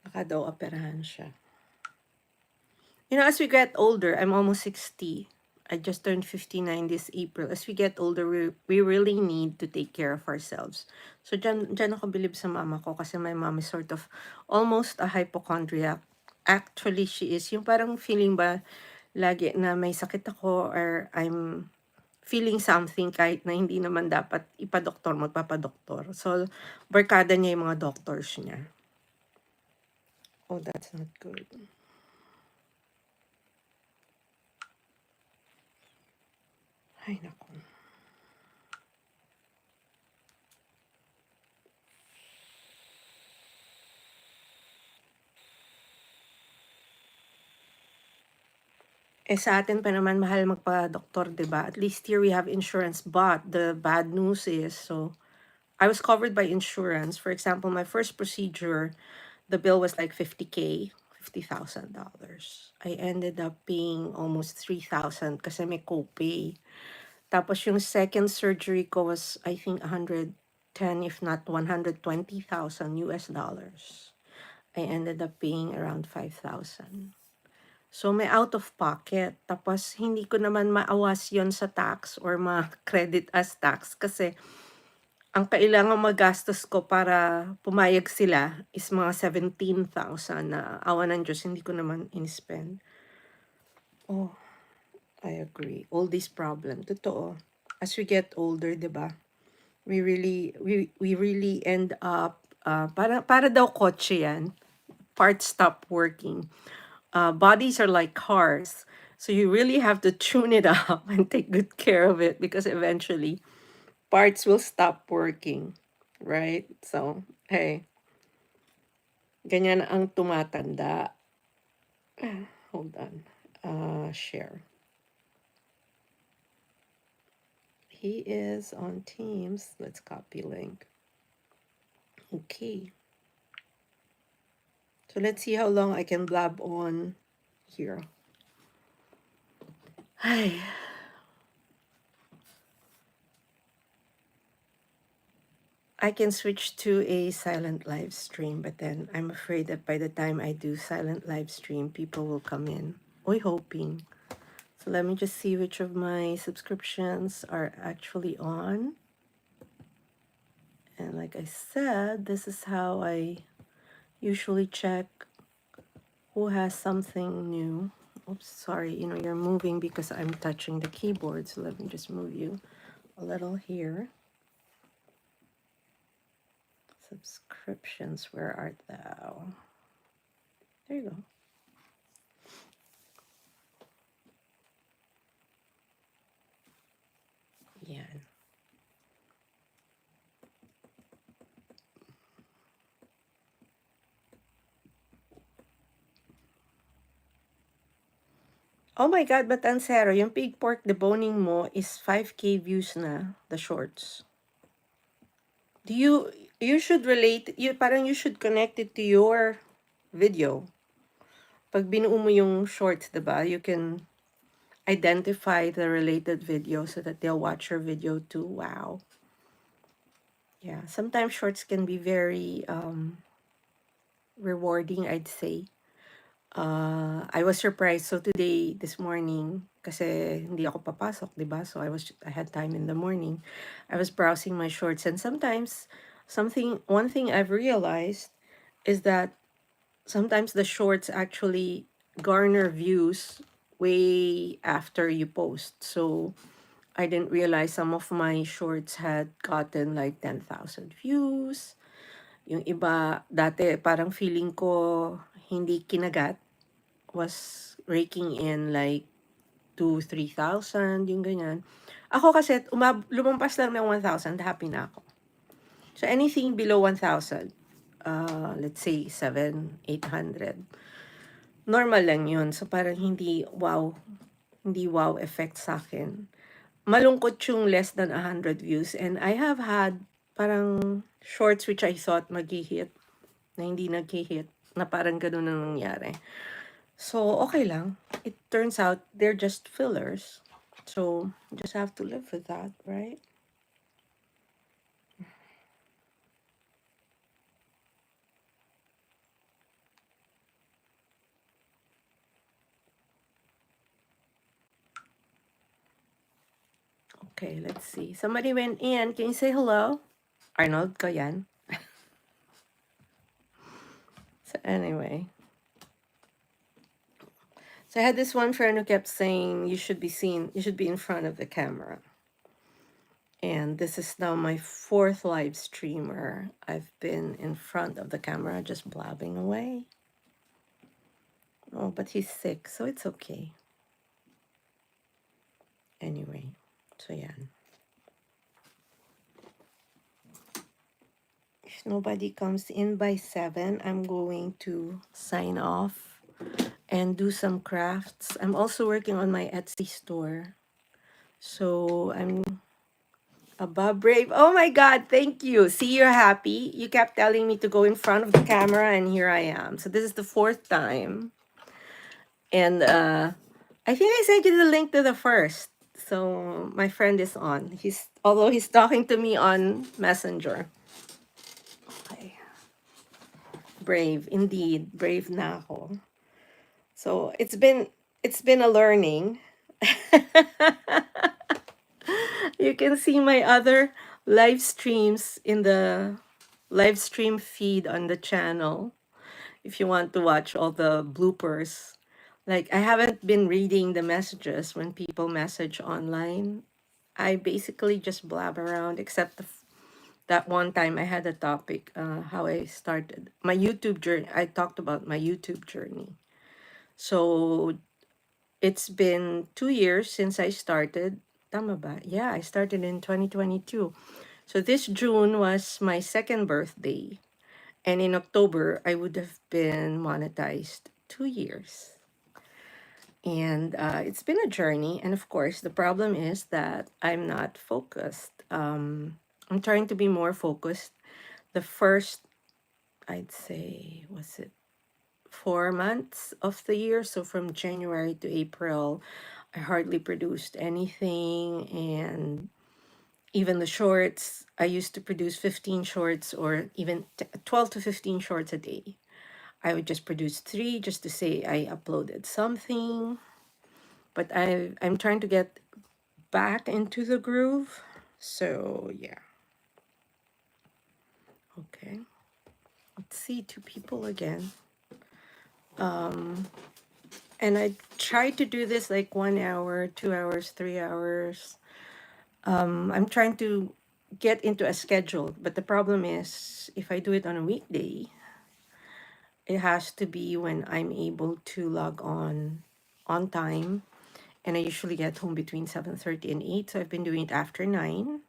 Baka daw operahan siya. You know, as we get older, I'm almost 60. I just turned 59 this April. As we get older, we really need to take care of ourselves. So, dyan ako bilib sa mama ko kasi my mom is sort of almost a hypochondriac. Actually, she is. Yung parang feeling ba lagi na may sakit ako or I'm feeling something kahit na hindi naman dapat ipadoktor, magpapadoktor. So, barkada niya yung mga doctors niya. Oh, that's not good. Ay, naku. Sa atin pa naman mahal magpa-doktor, 'di ba? At least here we have insurance, but the bad news is, so I was covered by insurance. For example, my first procedure, the bill was like 50K, $50,000. I ended up paying almost 3,000 kasi may copay. Tapos yung second surgery ko was, I think, 110, if not 120,000 US dollars. I ended up paying around 5,000. So, may out of pocket. Tapos, hindi ko naman maawas yon sa tax or ma-credit as tax kasi ang kailangan magastos ko para pumayag sila is mga 17,000 na awa ng Diyos, hindi ko naman in-spend. Oh, I agree. All this problem. Totoo. As we get older, di ba? We really end up, para daw kotse yan. Parts stop working. Bodies are like cars. So you really have to tune it up and take good care of it because eventually parts will stop working. Right? So, hey, ganyan ang tumatanda. Hold on. Share. He is on Teams. Let's copy link. Okay. So let's see how long I can blab on here. Hi. I can switch to a silent live stream, but then I'm afraid that by the time I do silent live stream, people will come in. Oy, hoping. So let me just see which of my subscriptions are actually on. And like I said, this is how I usually check who has something new. Oops, sorry, you're moving because I'm touching the keyboard. So let me just move you a little here. Subscriptions, where art thou? There you go. Yan. Oh my God, Batancero, yung pig pork deboning mo is 5K views na, the shorts. You should relate, parang you should connect it to your video. Pag binuo mo yung shorts, diba? You can identify the related video so that they'll watch your video too. Wow. Yeah, sometimes shorts can be very rewarding, I'd say. I was surprised. So today, this morning, kasi hindi ako papasok, 'di ba? So I had time in the morning. I was browsing my shorts, and sometimes one thing I've realized is that sometimes the shorts actually garner views way after you post. So I didn't realize some of my shorts had gotten like 10,000 views. Yung iba, dati parang feeling ko hindi kinagat, was raking in like 2, 3,000, yung ganyan. Ako kasi, lumampas lang ng 1,000, happy na ako. So anything below 1,000, let's say 7, 800, normal lang yun. So parang hindi wow effect sa akin. Malungkot yung less than 100 views. And I have had parang shorts which I thought mag-hit, na hindi nag-hit, na parang ganun ang nangyari. So, okay lang. It turns out they're just fillers. So, you just have to live with that, right? Okay, let's see. Somebody went in. Can you say hello? Arnold, ko yan. So, anyway. So, I had this one friend who kept saying, you should be in front of the camera. And this is now my 4th live stream where I've been in front of the camera just blabbing away. Oh, but he's sick, so it's okay. Anyway, so yeah. If nobody comes in by 7, I'm going to sign off and do some crafts. I'm also working on my Etsy store. So I'm above brave. Oh my God, thank you. See, you're happy. You kept telling me to go in front of the camera, and here I am. So this is the 4th time. And I think I sent you the link to the first. So my friend is on. Although he's talking to me on Messenger. Okay. Brave, indeed. Brave na ako. So it's been a learning. You can see my other live streams in the live stream feed on the channel if you want to watch all the bloopers. Like, I haven't been reading the messages when people message online. I basically just blab around, except that one time I had a topic, how I started my YouTube journey. I talked about my YouTube journey. So it's been 2 years since I started. Tama ba? Yeah, I started in 2022. So this June was my 2nd birthday. And in October, I would have been monetized 2 years. And it's been a journey. And of course, the problem is that I'm not focused. I'm trying to be more focused. The first, I'd say, was it 4 months of the year? So from January to April, I hardly produced anything. And even the shorts, I used to produce 15 shorts or even 12 to 15 shorts a day. I would just produce 3 just to say I uploaded something. But I'm trying to get back into the groove. So yeah. Okay. Let's see, 2 people again. And I tried to do this like 1 hour, 2 hours, 3 hours. I'm trying to get into a schedule, but the problem is if I do it on a weekday, it has to be when I'm able to log on time. And I usually get home between 7:30 and 8, so I've been doing it after 9.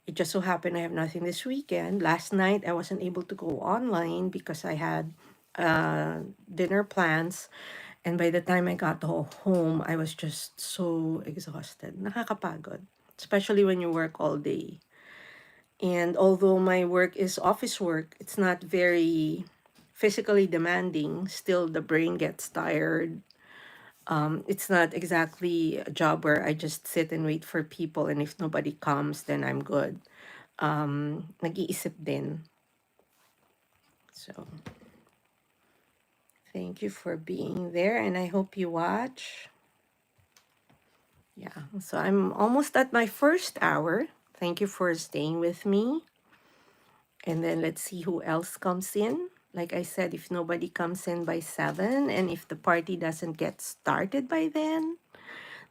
It just so happened I have nothing this weekend. Last night, I wasn't able to go online because I had dinner plans. And by the time I got home, I was just so exhausted. Nakakapagod, especially when you work all day. And although my work is office work, it's not very physically demanding. Still, the brain gets tired. It's not exactly a job where I just sit and wait for people, and if nobody comes, then I'm good. Nag-iisip din. So, thank you for being there, and I hope you watch. Yeah, so I'm almost at my first hour. Thank you for staying with me. And then let's see who else comes in. Like I said, if nobody comes in by 7, and if the party doesn't get started by then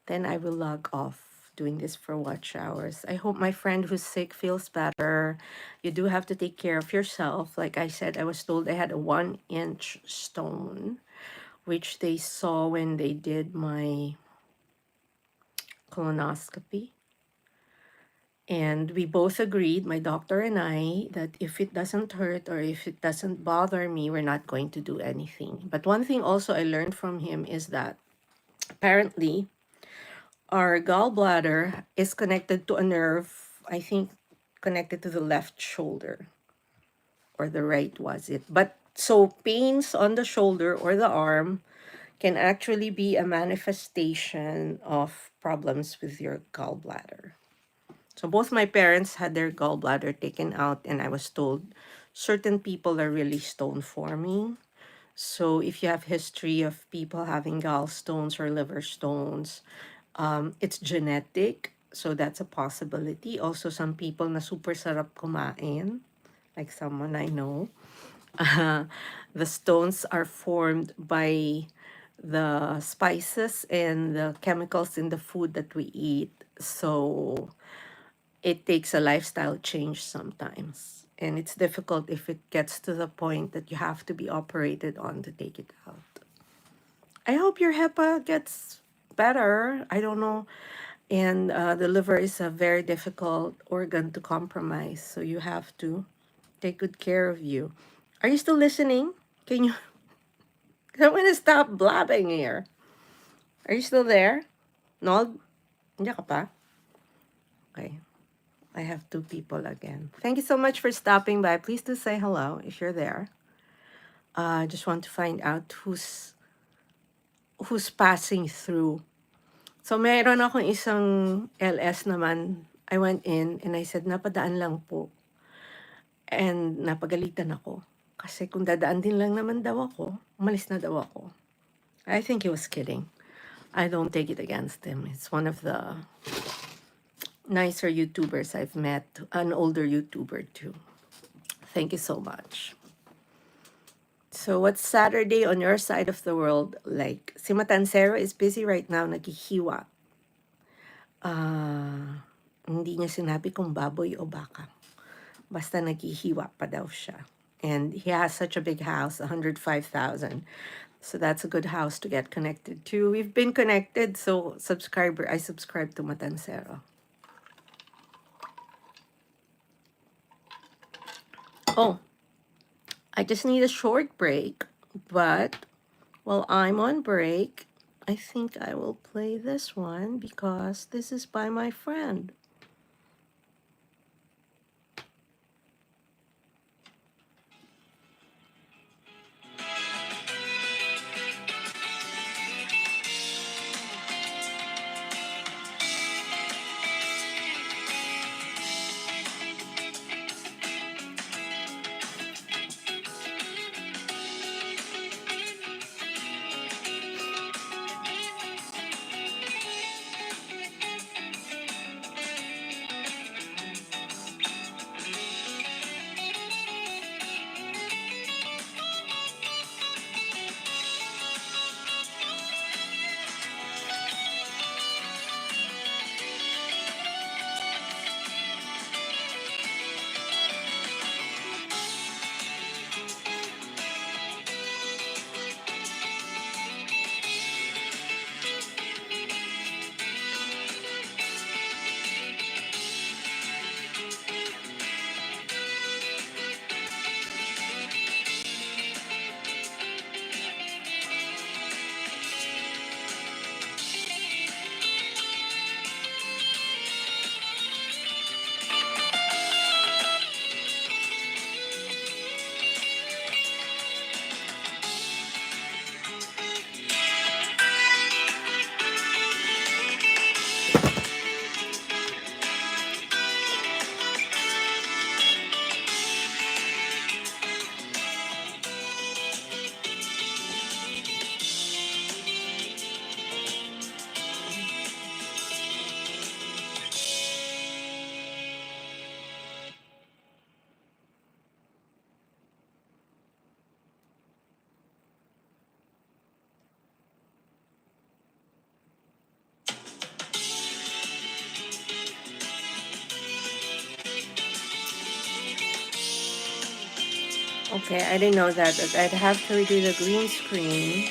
I will log off doing this for watch hours. I hope my friend who's sick feels better. You do have to take care of yourself. Like I said, I was told I had a 1-inch stone, which they saw when they did my colonoscopy. And we both agreed, my doctor and I, that if it doesn't hurt or if it doesn't bother me, we're not going to do anything. But one thing also I learned from him is that apparently our gallbladder is connected to a nerve, I think connected to the left shoulder or the right, was it? But so pains on the shoulder or the arm can actually be a manifestation of problems with your gallbladder. So both my parents had their gallbladder taken out, and I was told certain people are really stone forming. So if you have history of people having gallstones or liver stones, it's genetic. So that's a possibility. Also, some people na super sarap kumain, like someone I know. The stones are formed by the spices and the chemicals in the food that we eat. So it takes a lifestyle change sometimes. And it's difficult if it gets to the point that you have to be operated on to take it out. I hope your HEPA gets better. I don't know. And the liver is a very difficult organ to compromise. So you have to take good care of you. Are you still listening? Can you? I'm going to stop blabbing here. Are you still there? No? Hindi ka pa? Okay. I have two people again. Thank you so much for stopping by. Please do say hello if you're there. I just want to find out who's passing through. So mayroon akong isang LS naman. I went in and I said, napadaan lang po. And napagalitan ako. Kasi kung dadaan din lang naman daw ako, umalis na daw ako. I think he was kidding. I don't take it against him. It's one of the nicer YouTubers I've met, an older YouTuber too. Thank you so much. So what's Saturday on your side of the world like? Si Matancero is busy right now, naghihiwa. Hindi niya sinabi kung baboy o baka. Basta naghihiwa pa daw siya. And he has such a big house, 105,000. So that's a good house to get connected to. We've been connected, so I subscribe to Matancero. Oh, I just need a short break, but while I'm on break, I think I will play this one because this is by my friend. Okay, I didn't know that. I'd have to redo the green screen.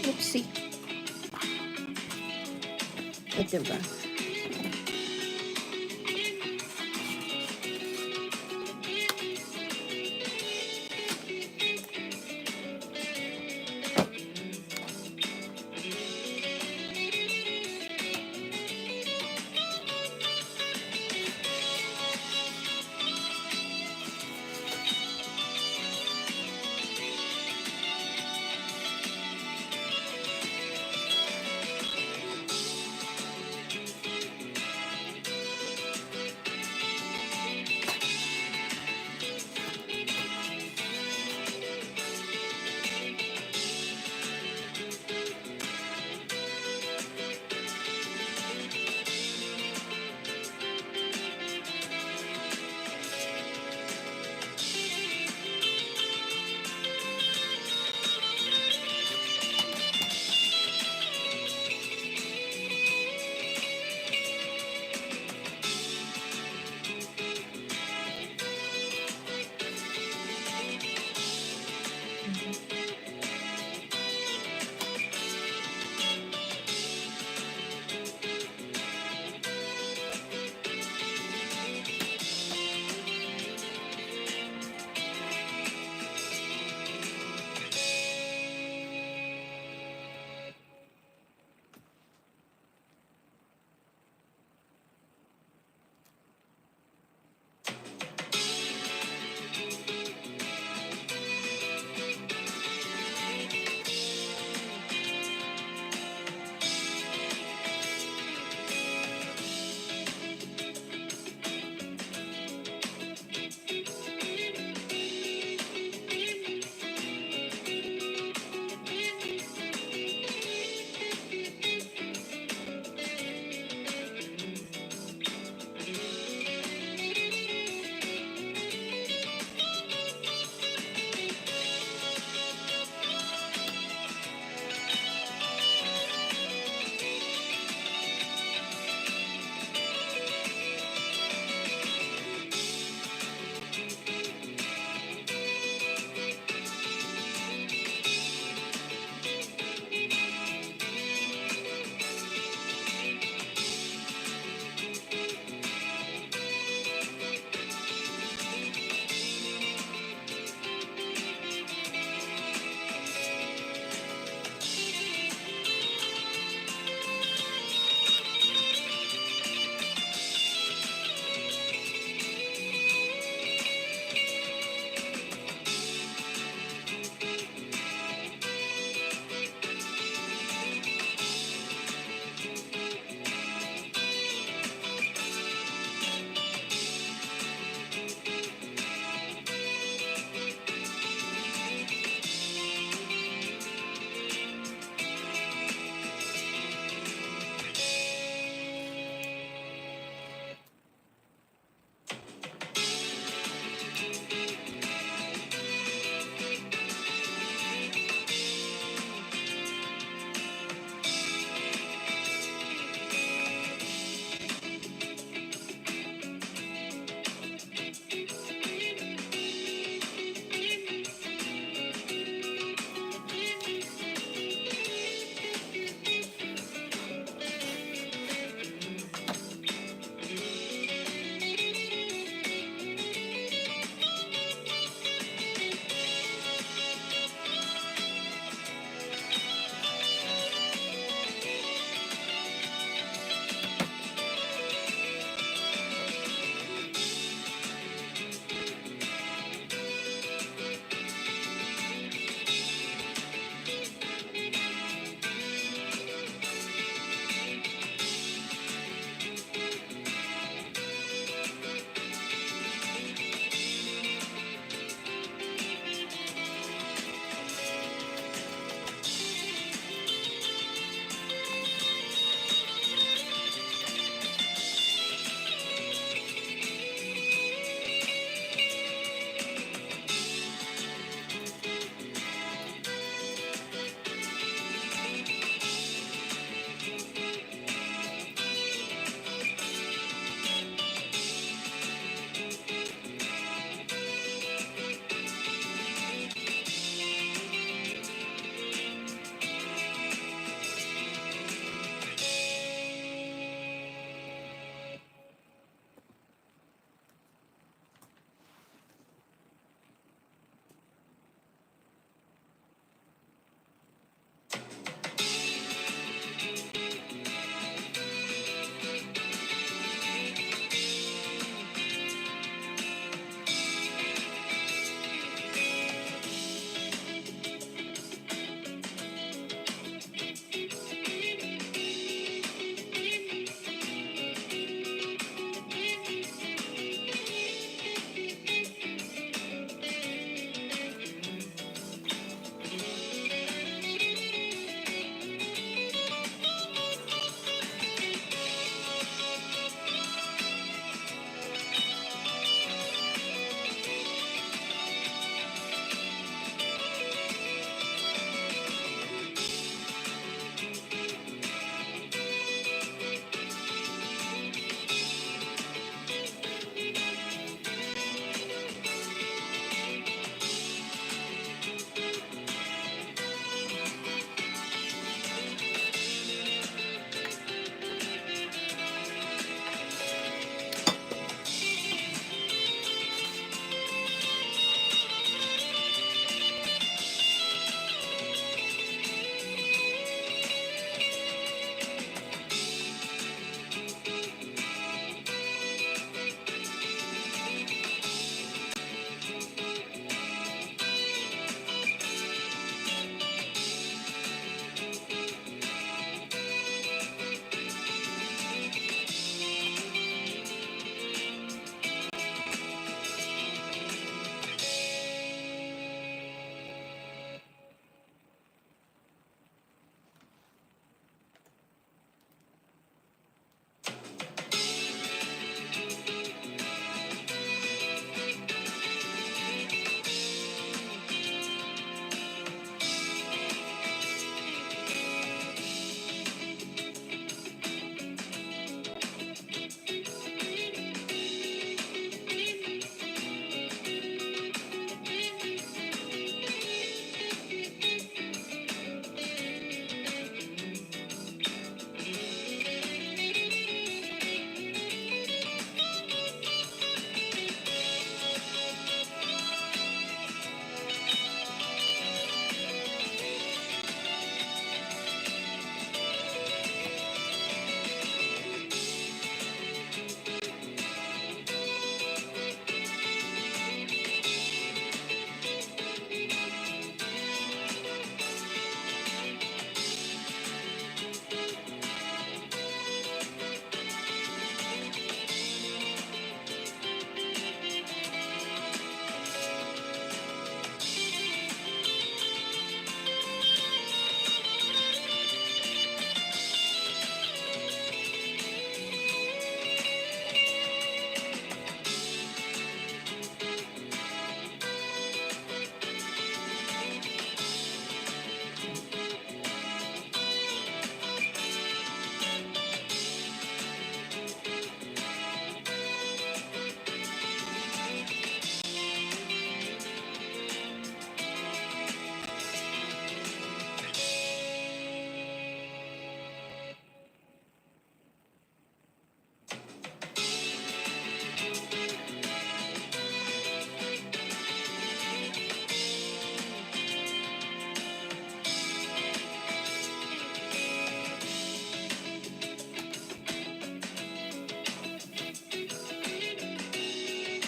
Oopsie. Ito ba?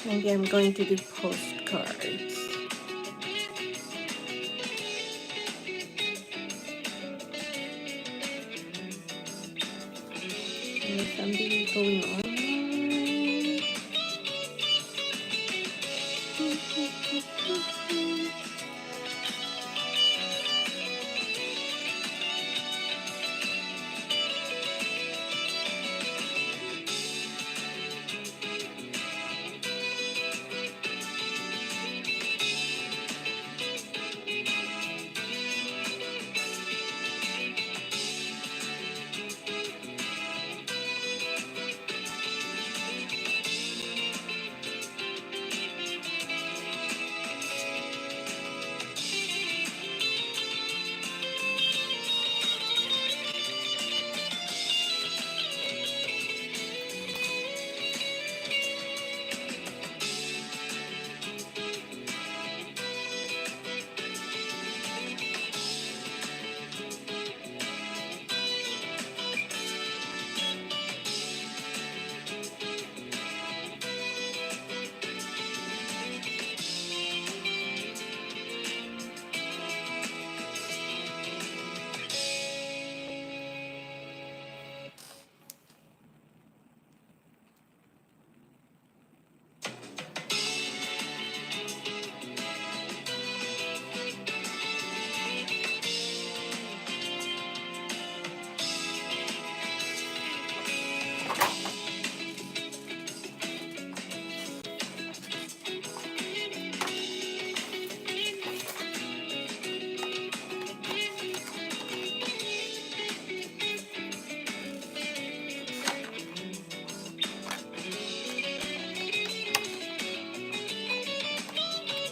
Maybe I'm going to do postcards. There's something going on.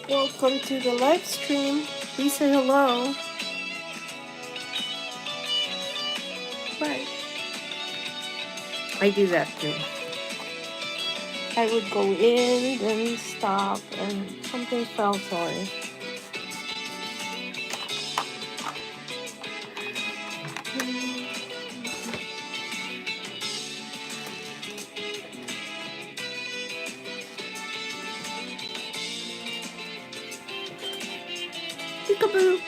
Welcome to the live stream. Please say hello. Right. I do that too. I would go in, then stop, and something fell, sorry. Peekaboo.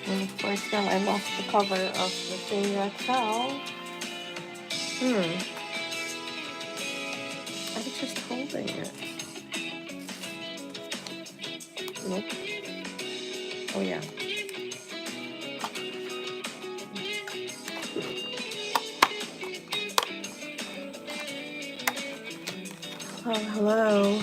And of course now I lost the cover of the thing that fell. I was just holding it. Nope. Oh yeah. Oh, hello.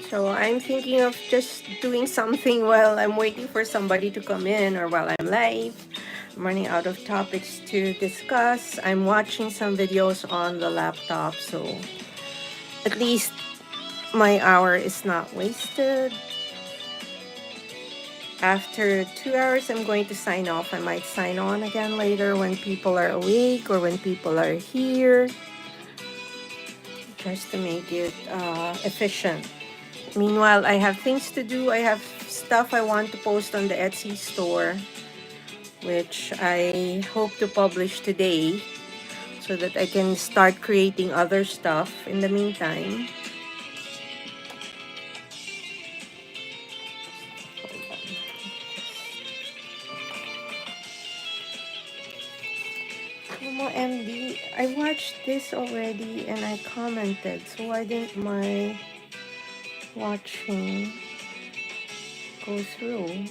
So I'm thinking of just doing something while I'm waiting for somebody to come in or while I'm live. I'm running out of topics to discuss. I'm watching some videos on the laptop, so at least my hour is not wasted. After 2 hours, I'm going to sign off. I might sign on again later when people are awake or when people are here, just to make it efficient. Meanwhile, I have things to do. I have stuff I want to post on the Etsy store, which I hope to publish today so that I can start creating other stuff in the meantime. Momo MD, I watched this already and I commented, so why didn't my watching go through?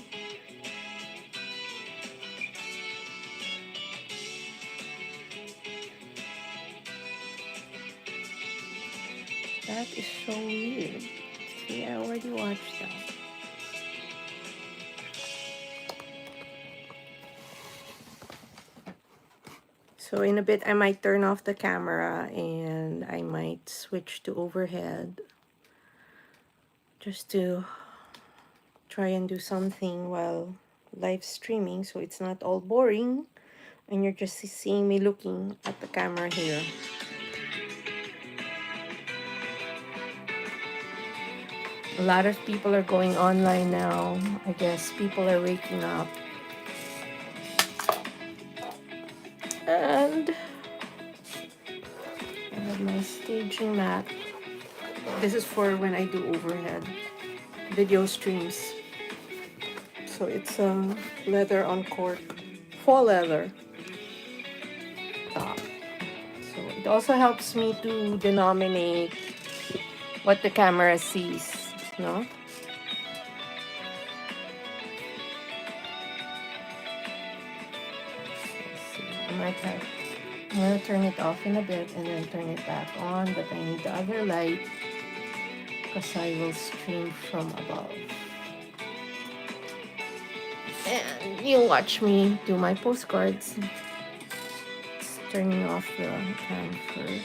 That is so weird. See, I already watched that. So in a bit, I might turn off the camera and I might switch to overhead just to try and do something while live streaming so it's not all boring and you're just seeing me looking at the camera here. A lot of people are going online now. I guess people are waking up. And I have my staging mat. This is for when I do overhead video streams. So it's leather on cork, faux leather top. So it also helps me to denominate what the camera sees, no? Let's see. I might have. I'm gonna turn it off in a bit and then turn it back on, but I need the other light because I will stream from above. And you'll watch me do my postcards. It's turning off the cam first.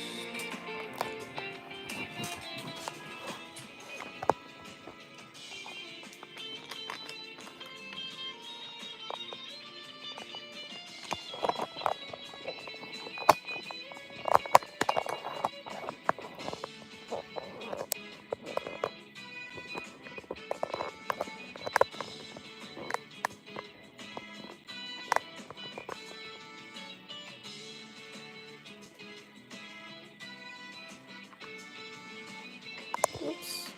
Oops,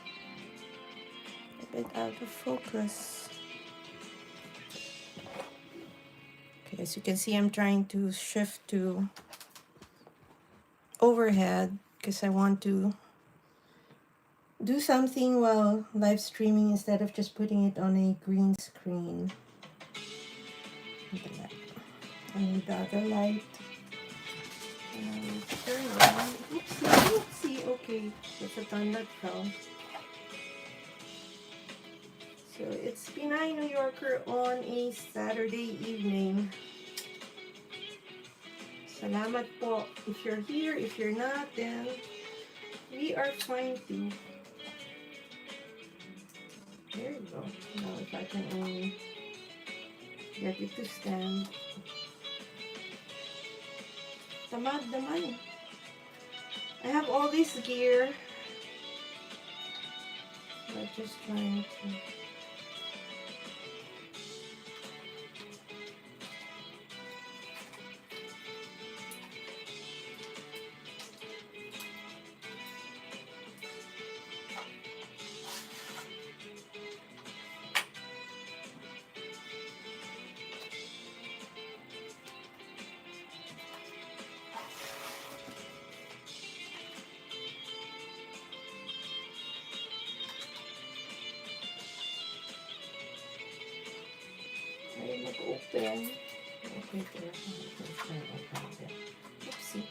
a bit out of focus. Okay, as you can see, I'm trying to shift to overhead because I want to do something while live streaming instead of just putting it on a green screen. I need the other light. And turn on. Oopsie, oopsie. Okay, that's a ton that fell. So it's Pinay New Yorker on a Saturday evening. Salamat po. If you're here, if you're not, then we are fine too. There you go. Now if I can only get it to stand. Tamad naman. I have all this gear. I'm just trying to... Ay, mag-open. Wait there. Let's try to open it. Oopsie.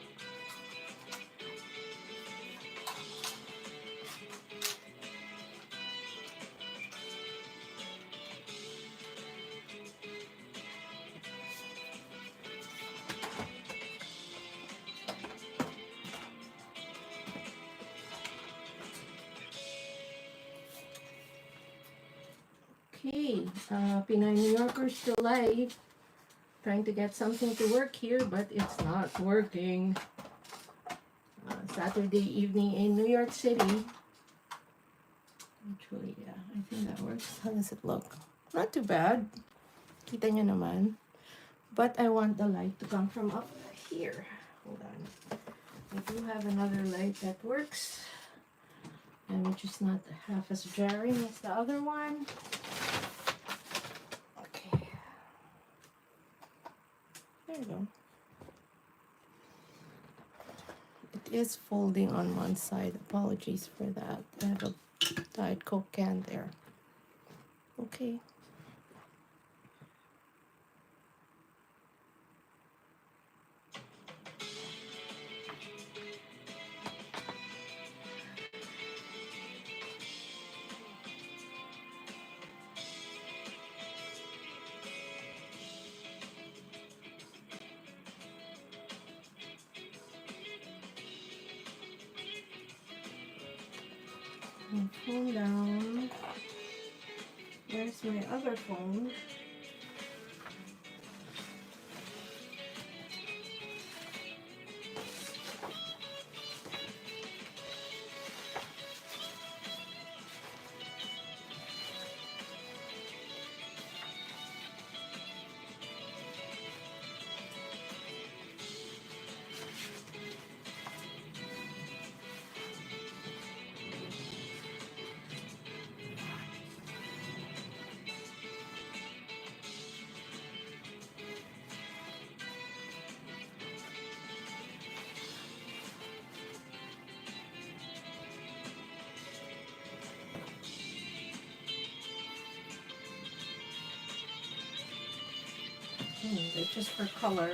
Okay, Pinoy New Yorkers delay. Trying to get something to work here, but it's not working. Saturday evening in New York City. Actually, yeah, I think that works. How does it look? Not too bad. Kita nyo naman. But I want the light to come from up here. Hold on. I do have another light that works, and which is not half as jarring as the other one. Okay. There you go. It is folding on one side. Apologies for that. I have a Diet Coke can there. Okay. My phone down. Where's my other phone? They're just for color.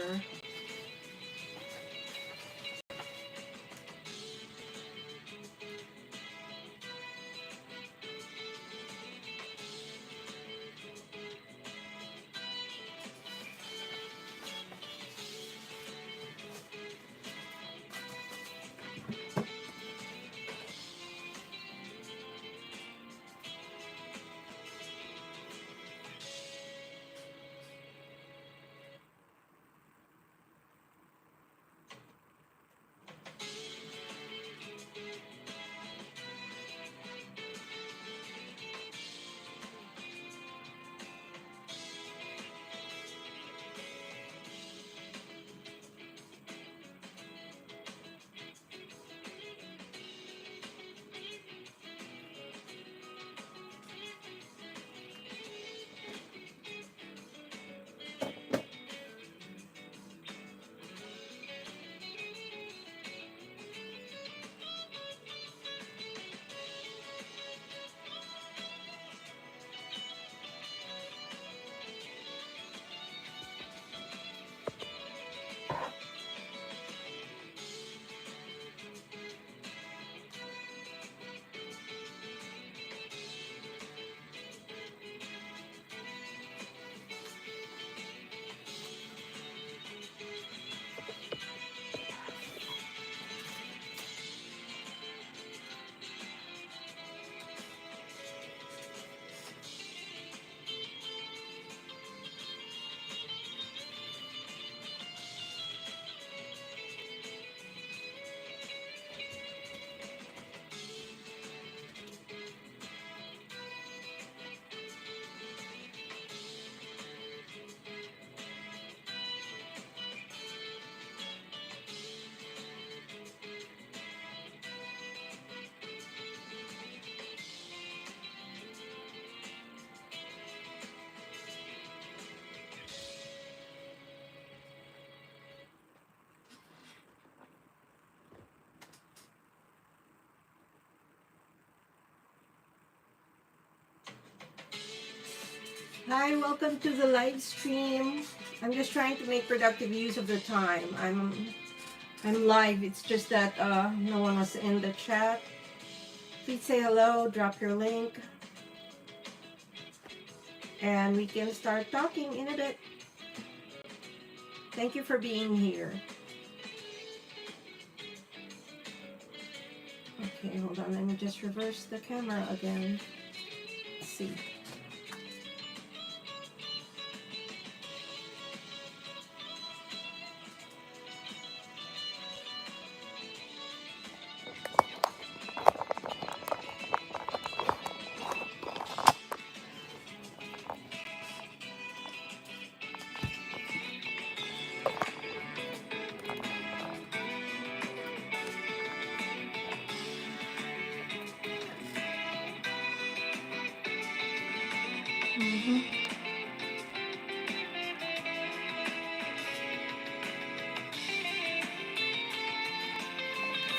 Hi, welcome to the live stream. I'm just trying to make productive use of the time. I'm live. It's just that no one was in the chat. Please say hello, drop your link, and we can start talking in a bit. Thank you for being here. Okay, hold on. Let me just reverse the camera again. Let's see.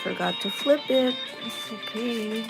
Forgot to flip it. It's okay.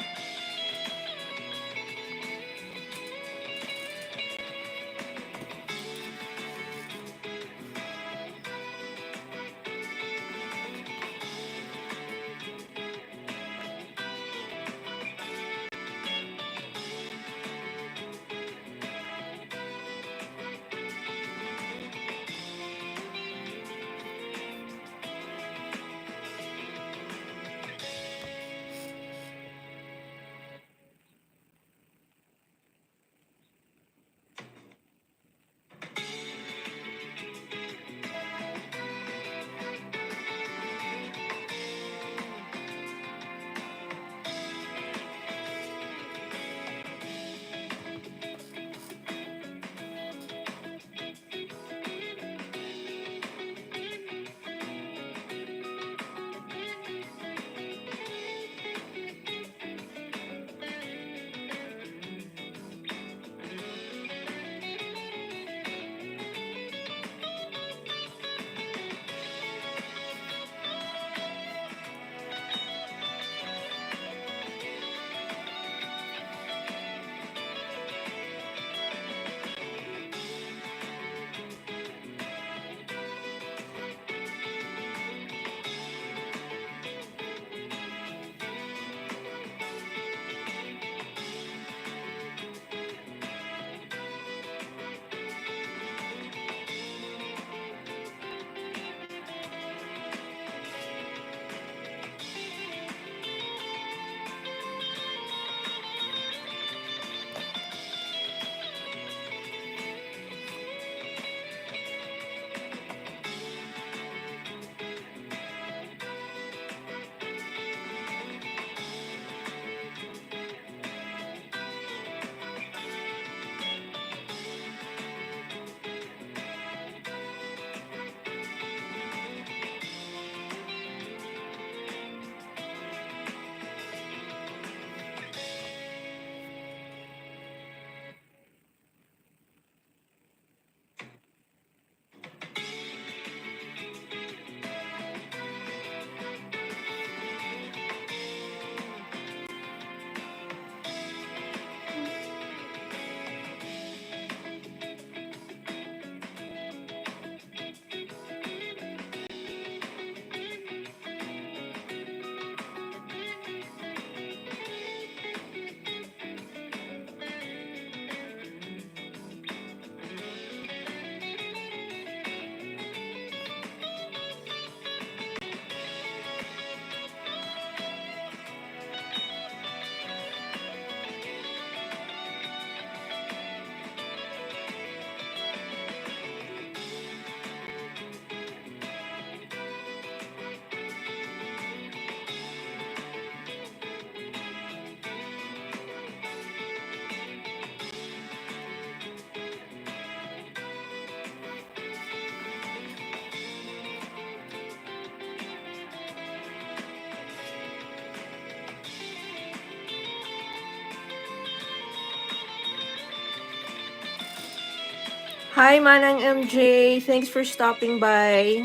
Hi, Manang MJ. Thanks for stopping by.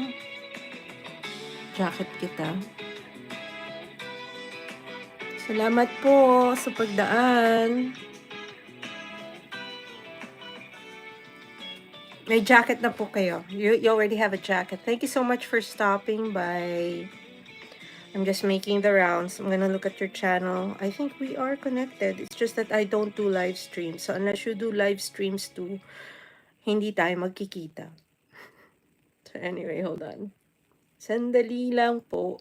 Jacket kita. Salamat po sa pagdaan. May jacket na po kayo. You already have a jacket. Thank you so much for stopping by. I'm just making the rounds. I'm gonna look at your channel. I think we are connected. It's just that I don't do live streams. So unless you do live streams too, hindi tayo magkikita. So anyway, hold on. Sandali lang po.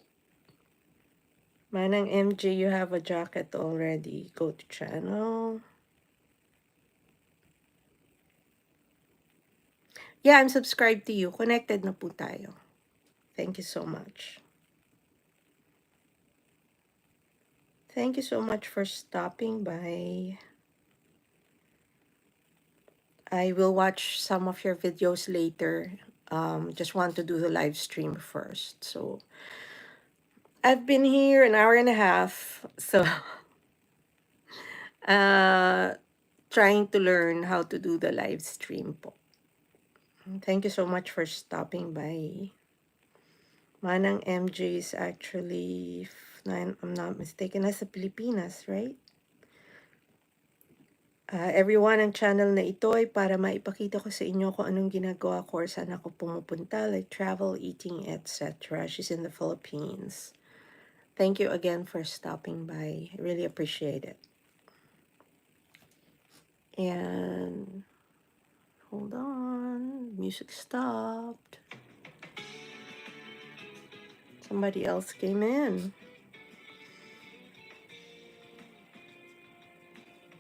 Manang MJ, you have a jacket already. Go to channel. Yeah, I'm subscribed to you. Connected na po tayo. Thank you so much. Thank you so much for stopping by. I will watch some of your videos later. Just want to do the live stream first. So I've been here an hour and a half. So trying to learn how to do the live stream po. Thank you so much for stopping by. Manang MJ is actually, if I'm not mistaken, nasa Pilipinas, right? Everyone, ang channel na ito ay para maipakita ko sa inyo kung anong ginagawa ko or saan ako pumupunta, like travel, eating, etc. She's in the Philippines. Thank you again for stopping by. I really appreciate it. And hold on, music stopped. Somebody else came in.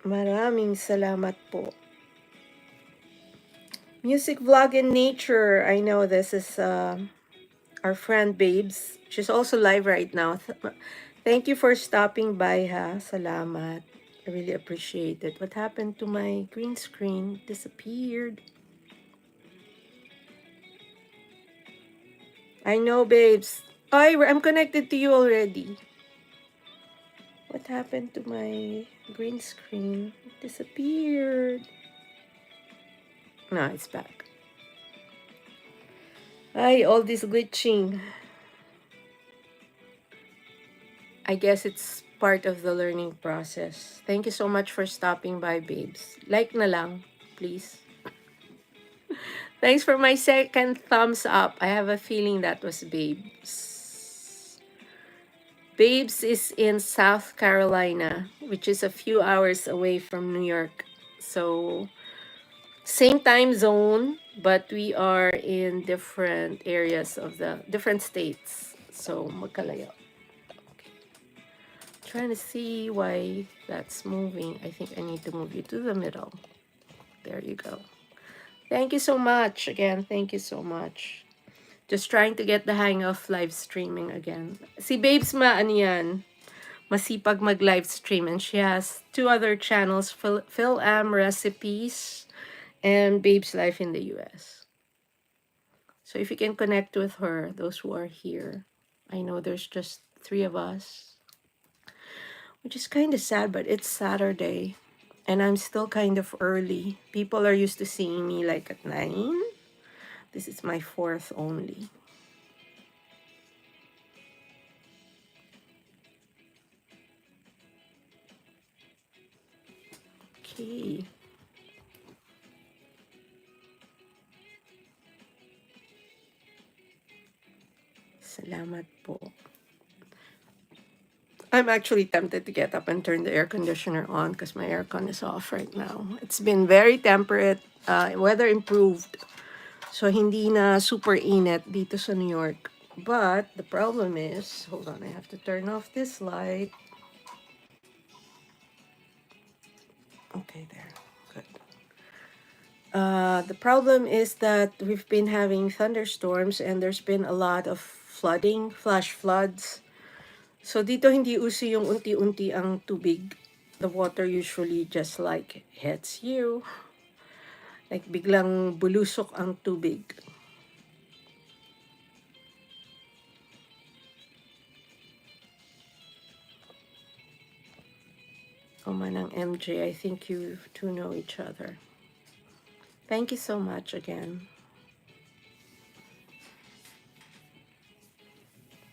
Maraming salamat po. Music vlog in nature. I know this is our friend Babes. She's also live right now. Thank you for stopping by, ha. Salamat. I really appreciate it. What happened to my green screen? Disappeared. I know, Babes. I'm connected to you already. What happened to my green screen? It disappeared. No, it's back. Ay, all this glitching. I guess it's part of the learning process. Thank you so much for stopping by, Babes. Like na lang, please. Thanks for my second thumbs up. I have a feeling that was Babes. Babes is in South Carolina, which is a few hours away from New York. So, same time zone, but we are in different areas of the different states. So, magkalayo. Okay. Trying to see why that's moving. I think I need to move you to the middle. There you go. Thank you so much. Again, thank you so much. Just trying to get the hang of live streaming again. Si Babes ano yan, masipag mag-live stream. And she has two other channels, Phil Am Recipes and Babes Life in the US. So if you can connect with her, those who are here. I know there's just 3 of us. Which is kind of sad, but it's Saturday. And I'm still kind of early. People are used to seeing me like at 9. This is my 4th only. Okay. Salamat po. I'm actually tempted to get up and turn the air conditioner on because my aircon is off right now. It's been very temperate. Weather improved. So, hindi na super init dito sa New York. But, the problem is, hold on, I have to turn off this light. Okay, there. Good. The problem is that we've been having thunderstorms and there's been a lot of flooding, flash floods. So, dito hindi uso yung unti-unti ang tubig. The water usually just like hits you. Like biglang bulusok ang tubig. Oh, Manang MJ, I think you two know each other. Thank you so much again.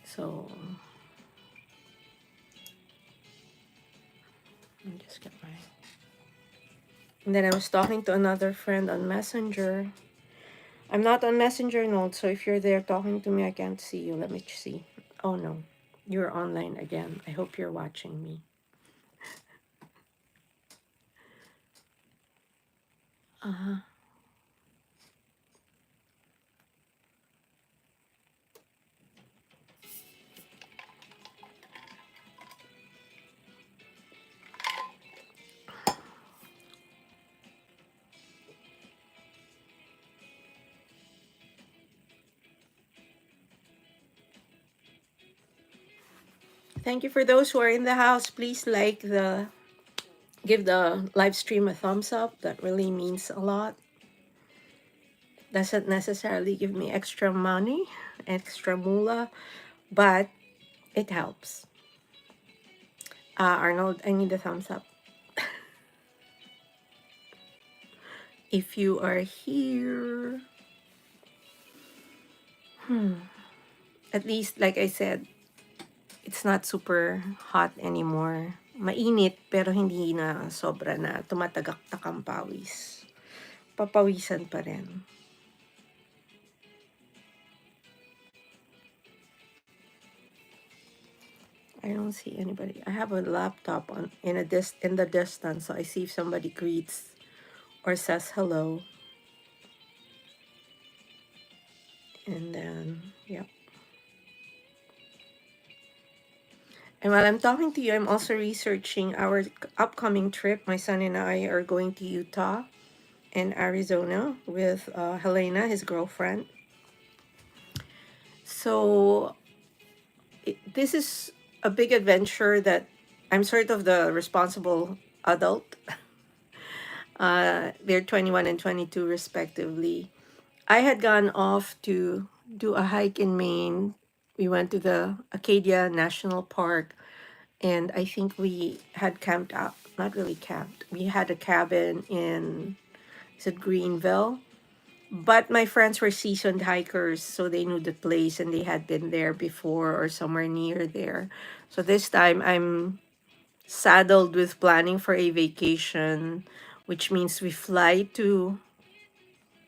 So, let me just get my... And then I was talking to another friend on Messenger. I'm not on Messenger Note, so if you're there talking to me, I can't see you. Let me see. Oh no, you're online again. I hope you're watching me. Uh-huh. Thank you for those who are in the house. Please give the live stream a thumbs up. That really means a lot. Doesn't necessarily give me extra money, extra moolah, but it helps. Arnold, I need a thumbs up. If you are here, at least, like I said, it's not super hot anymore. Mainit, pero hindi na sobra na tumatagaktak ang pawis. Papawisan pa rin. I don't see anybody. I have a laptop in the distance, so I see if somebody greets or says hello. And then, yeah. And while I'm talking to you, I'm also researching our upcoming trip. My son and I are going to Utah and Arizona with Helena, his girlfriend. So this is a big adventure that I'm sort of the responsible adult. They're 21 and 22 respectively. I had gone off to do a hike in Maine. We went to the Acadia National Park, and I think we had camped out. Not really camped. We had a cabin in, is it Greenville? But my friends were seasoned hikers, so they knew the place and they had been there before or somewhere near there. So this time I'm saddled with planning for a vacation, which means we fly to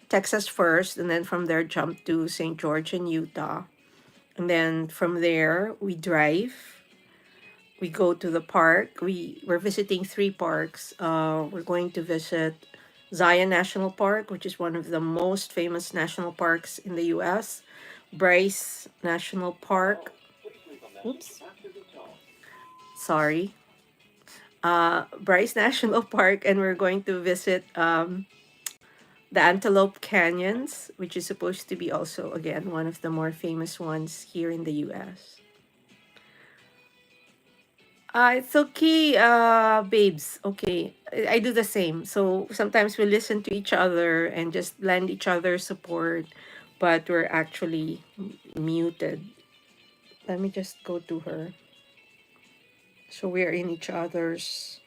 Texas first and then from there jump to St. George in Utah. And then from there we drive. We go to the park. We're visiting three parks. We're going to visit Zion National Park, which is one of the most famous national parks in the US. Bryce National Park. Oops, sorry. Bryce National Park, and we're going to visit the Antelope Canyons, which is supposed to be also, again, one of the more famous ones here in the US. It's okay, babes. Okay. I do the same. So sometimes we listen to each other and just lend each other support, but we're actually muted. Let me just go to her. So we're in each other's,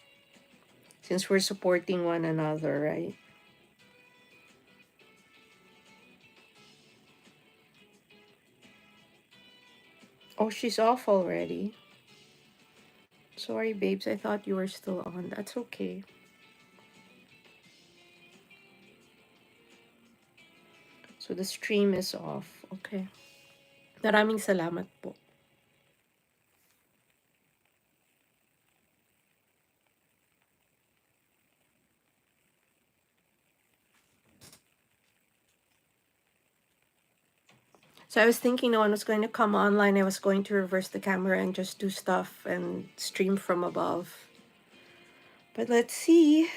since we're supporting one another, right? Oh, she's off already. Sorry, babes. I thought you were still on. That's okay. So the stream is off. Okay. Maraming salamat po. So I was thinking no one was going to come online. I was going to reverse the camera and just do stuff and stream from above. But let's see.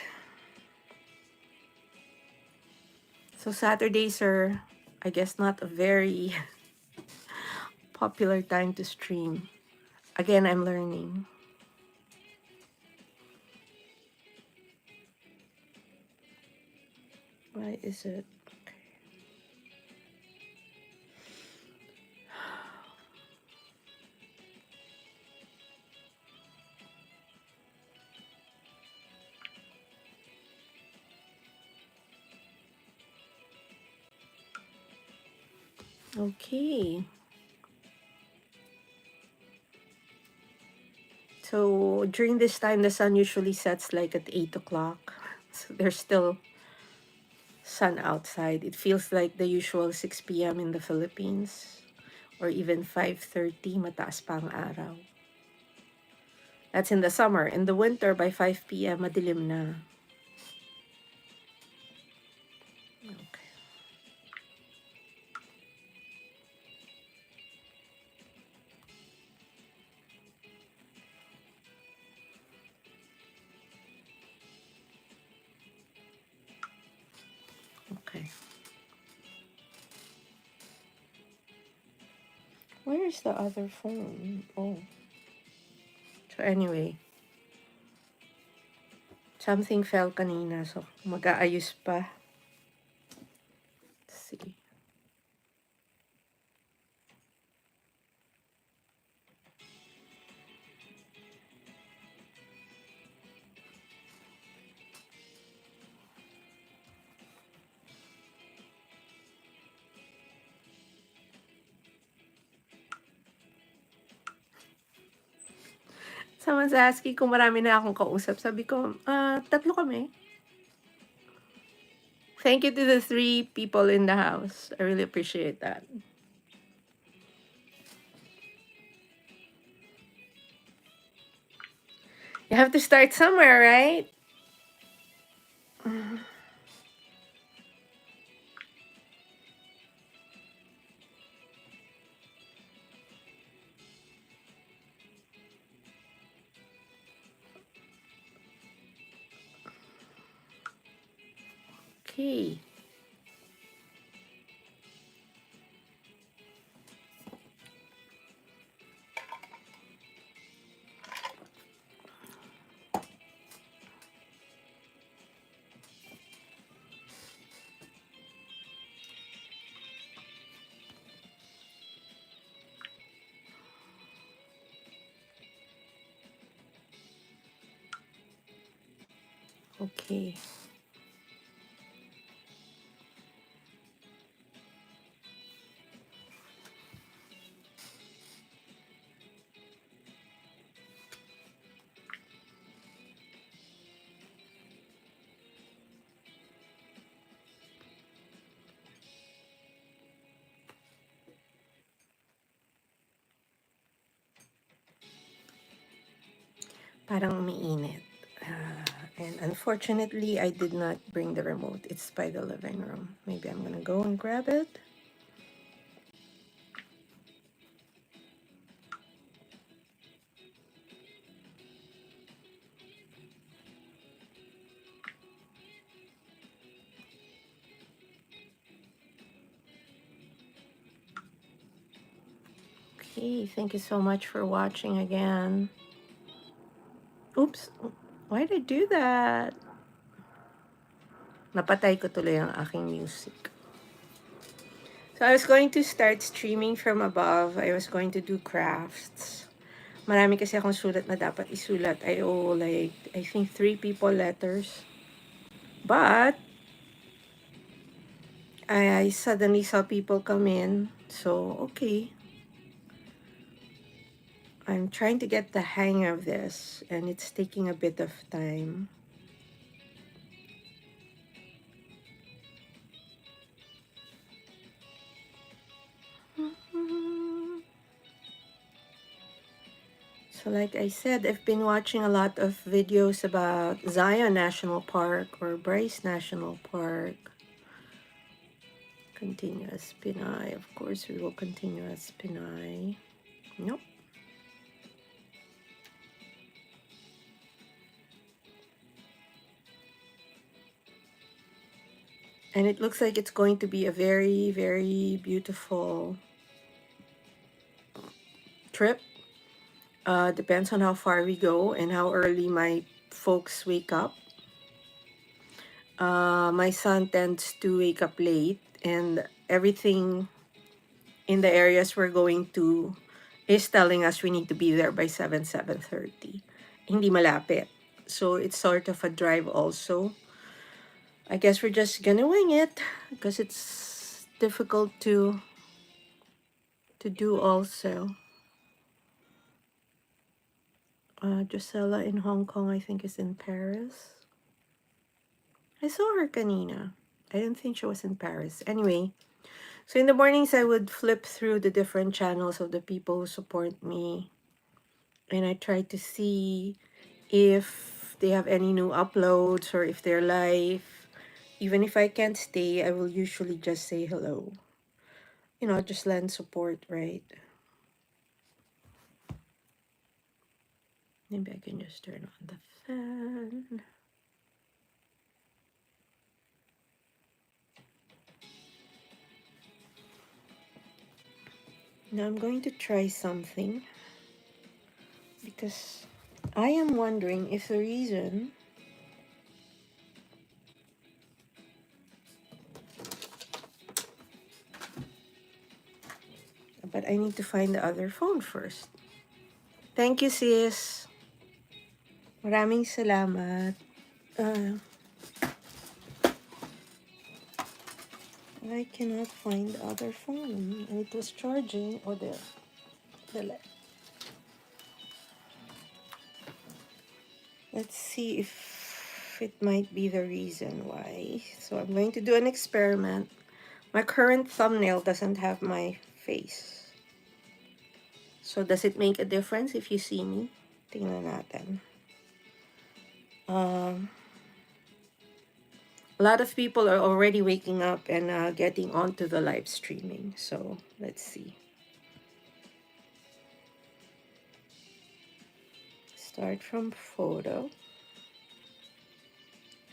So Saturdays are, I guess, not a very popular time to stream. Again, I'm learning. Why is it? Okay. So during this time, the sun usually sets like at 8 o'clock. So there's still sun outside. It feels like the usual 6 p.m. in the Philippines, or even 5:30, mataas pa ang araw. That's in the summer. In the winter, by 5 p.m., madilim na. Okay. Okay. Where's the other phone? Oh. So anyway, something fell kanina, so mag-aayos pa. Let's see. Someone's asking kung marami na akong kausap. Sabi ko, tatlo kami. Thank you to the 3 people in the house. I really appreciate that. You have to start somewhere, right? Okay. Okay. Parang umiinit. And unfortunately, I did not bring the remote. It's by the living room. Maybe I'm gonna go and grab it. Okay, thank you so much for watching again. Oops, why did I do that? Napatay ko tuloy ang aking music. So I was going to start streaming from above. I was going to do crafts. Marami kasi akong sulat na dapat isulat. I owe like, I think 3 people letters. But, I suddenly saw people come in. So, okay. I'm trying to get the hang of this, and it's taking a bit of time. So like I said, I've been watching a lot of videos about Zion National Park or Bryce National Park. Continue as Pinay. Of course, we will continue as Pinay. Nope. And it looks like it's going to be a very, very beautiful trip. Depends on how far we go and how early my folks wake up. My son tends to wake up late, and everything in the areas we're going to is telling us we need to be there by 7:30. Hindi malapit. So it's sort of a drive also. I guess we're just gonna wing it because it's difficult to do also. Gisela in Hong Kong, I think, is in Paris. I saw her kanina. I didn't think she was in Paris. Anyway, so in the mornings I would flip through the different channels of the people who support me, and I try to see if they have any new uploads or if they're live. Even if I can't stay, I will usually just say hello. You know, just lend support, right? Maybe I can just turn on the fan. Now I'm going to try something because I am wondering if the reason, but I need to find the other phone first. Thank you, sis. Maraming salamat. I cannot find the other phone. And it was charging. Oh, there. Let's see if it might be the reason why. So I'm going to do an experiment. My current thumbnail doesn't have my face. So does it make a difference if you see me? Tingnan natin. A lot of people are already waking up and getting onto the live streaming. So let's see. Start from photo.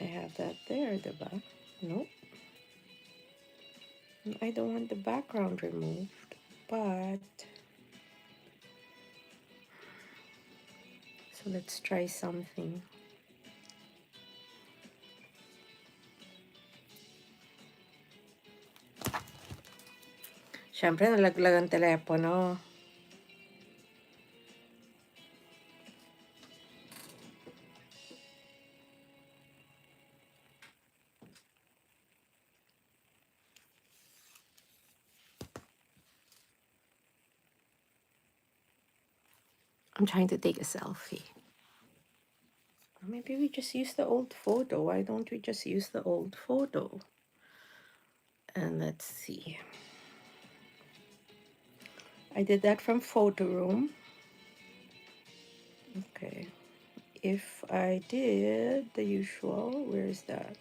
I have that there, diba? Nope. I don't want the background removed, but so let's try something. Siyempre, nalaglag ang telepono. I'm trying to take a selfie. Maybe we just use the old photo. Why don't we just use the old photo? And let's see. I did that from photo room. Okay. If I did the usual, where is that?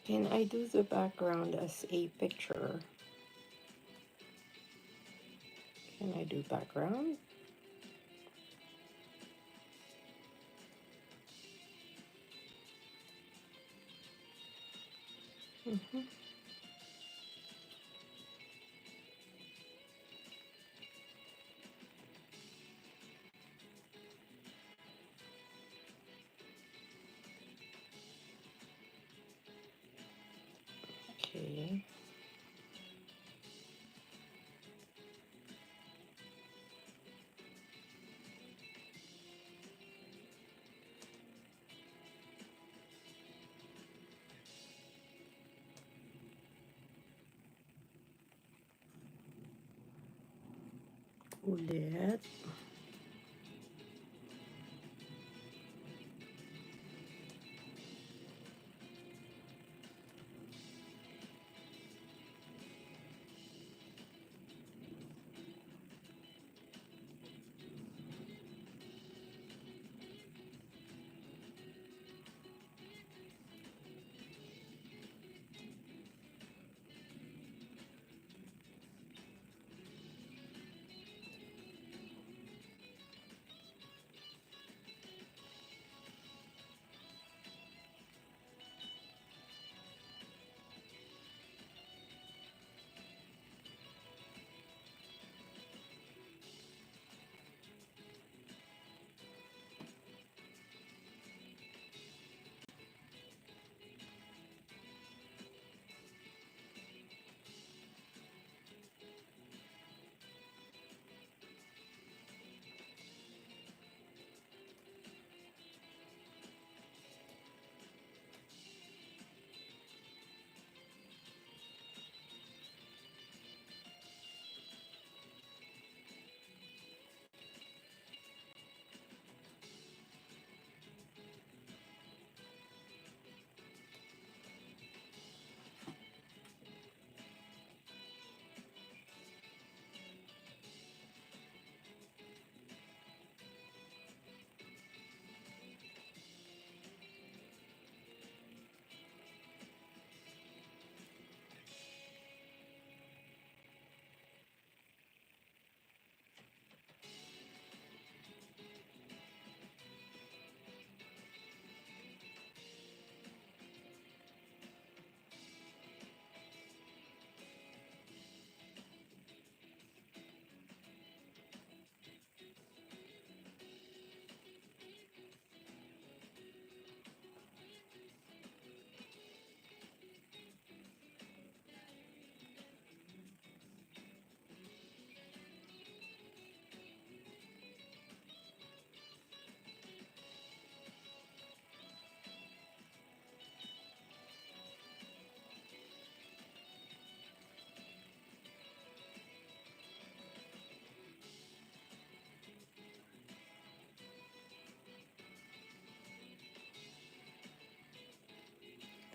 Can I do the background as a picture? Can I do background? Okay. Ulit.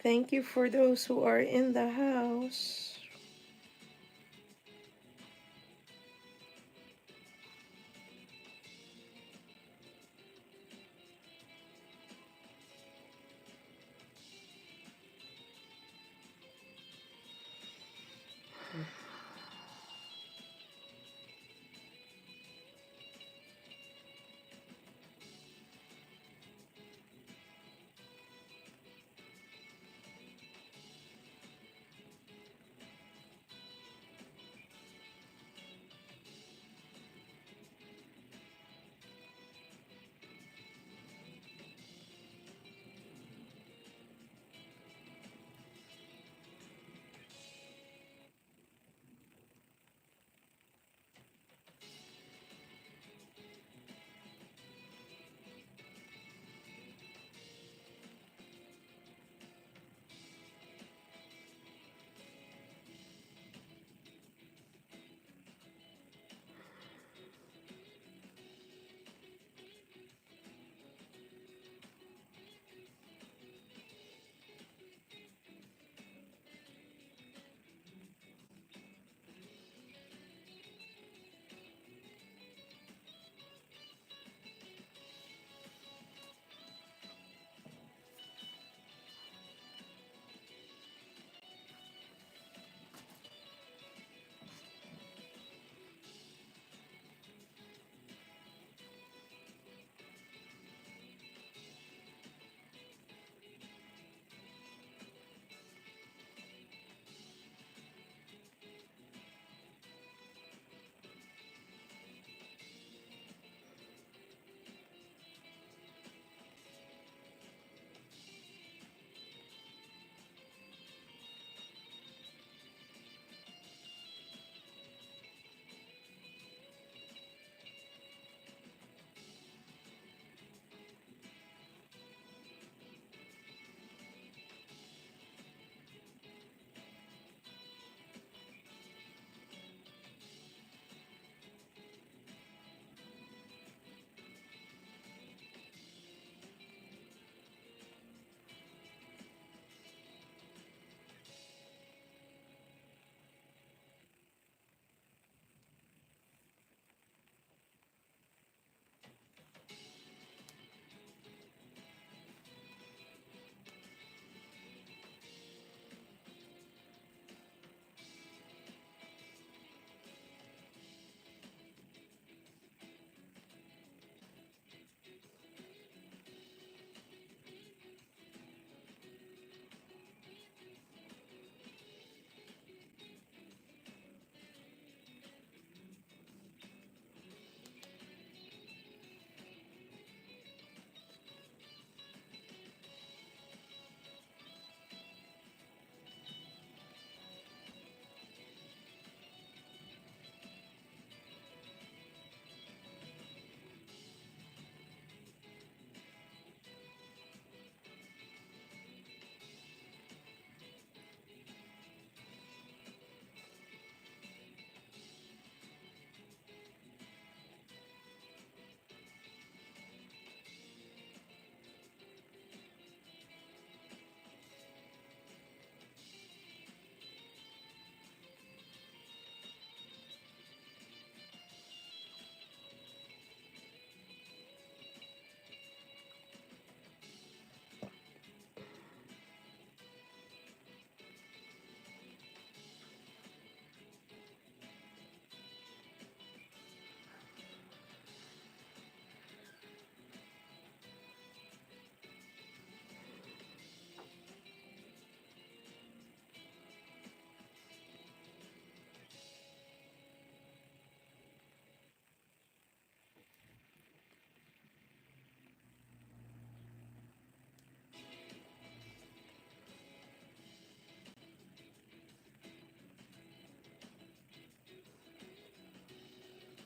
Thank you for those who are in the house.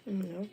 No.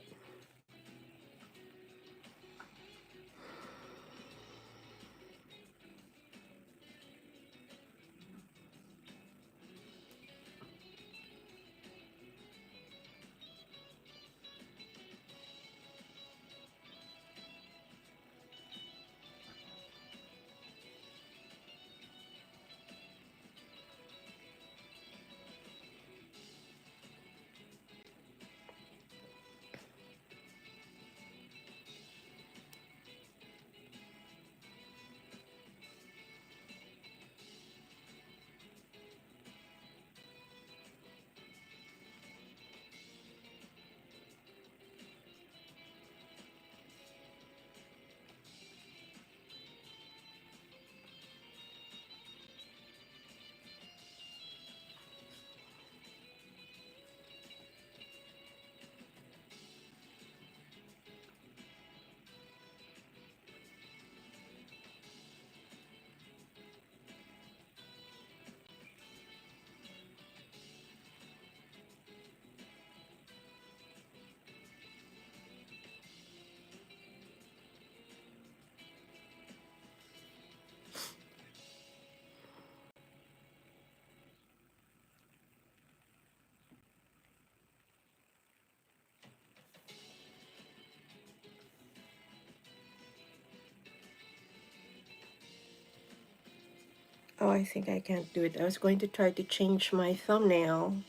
Oh, I think I can't do it. I was going to try to change my thumbnail,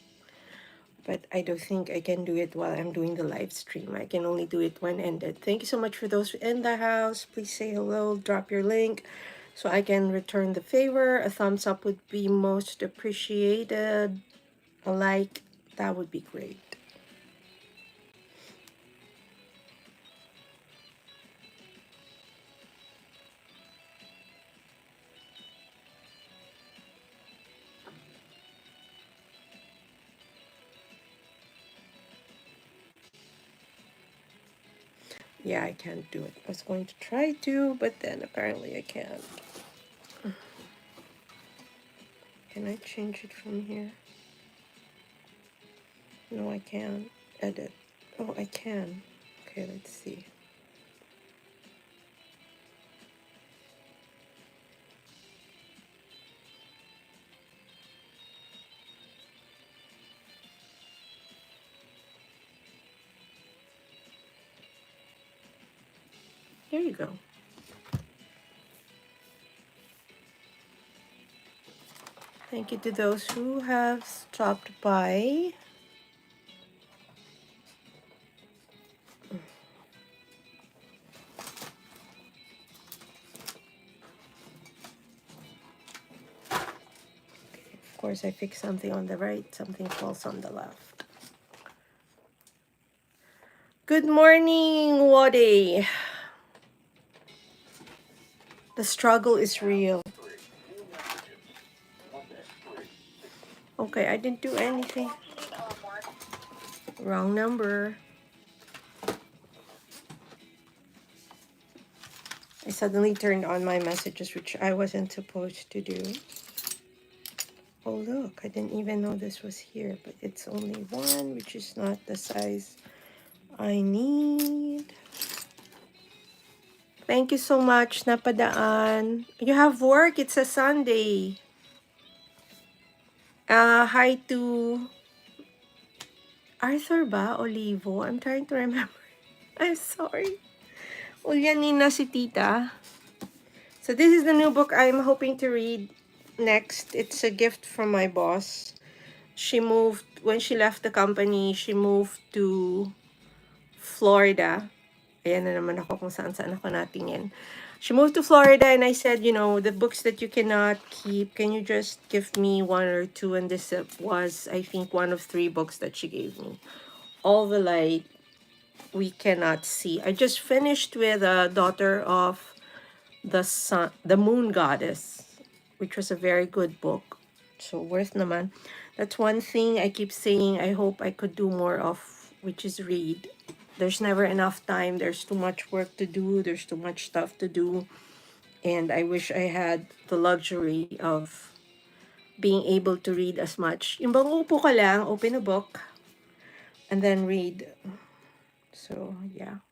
but I don't think I can do it while I'm doing the live stream. I can only do it when ended. Thank you so much for those in the house. Please say hello, drop your link so I can return the favor. A thumbs up would be most appreciated. A like, that would be great. Yeah, I can't do it. I was going to try to, but then apparently I can't. Can I change it from here? No, I can't. Edit. Oh, I can. Okay, let's see. There you go. Thank you to those who have stopped by. Of course, I fix something on the right, something falls on the left. Good morning, Wadi. The struggle is real. Okay, I didn't do anything. Wrong number. I suddenly turned on my messages, which I wasn't supposed to do. Oh, look, I didn't even know this was here, but it's only one, which is not the size I need. Thank you so much, Napadaan. You have work, it's a Sunday. Hi to Arthur ba? Olivo? I'm trying to remember. I'm sorry. Ulyanina si tita. So this is the new book I'm hoping to read next. It's a gift from my boss. She moved, when she left the company, she moved to Florida. Ayan na naman ako kung saan-saan ako natingin. She moved to Florida and I said, you know, the books that you cannot keep, can you just give me one or two? And this was, I think, one of 3 books that she gave me. All the Light We Cannot See. I just finished with Daughter of the Sun, the Moon Goddess, which was a very good book. So worth naman. That's one thing I keep saying I hope I could do more of, which is read. There's never enough time. There's too much work to do. There's too much stuff to do. And I wish I had the luxury of being able to read as much. Yung bang upo ka lang, open a book, and then read. So, yeah.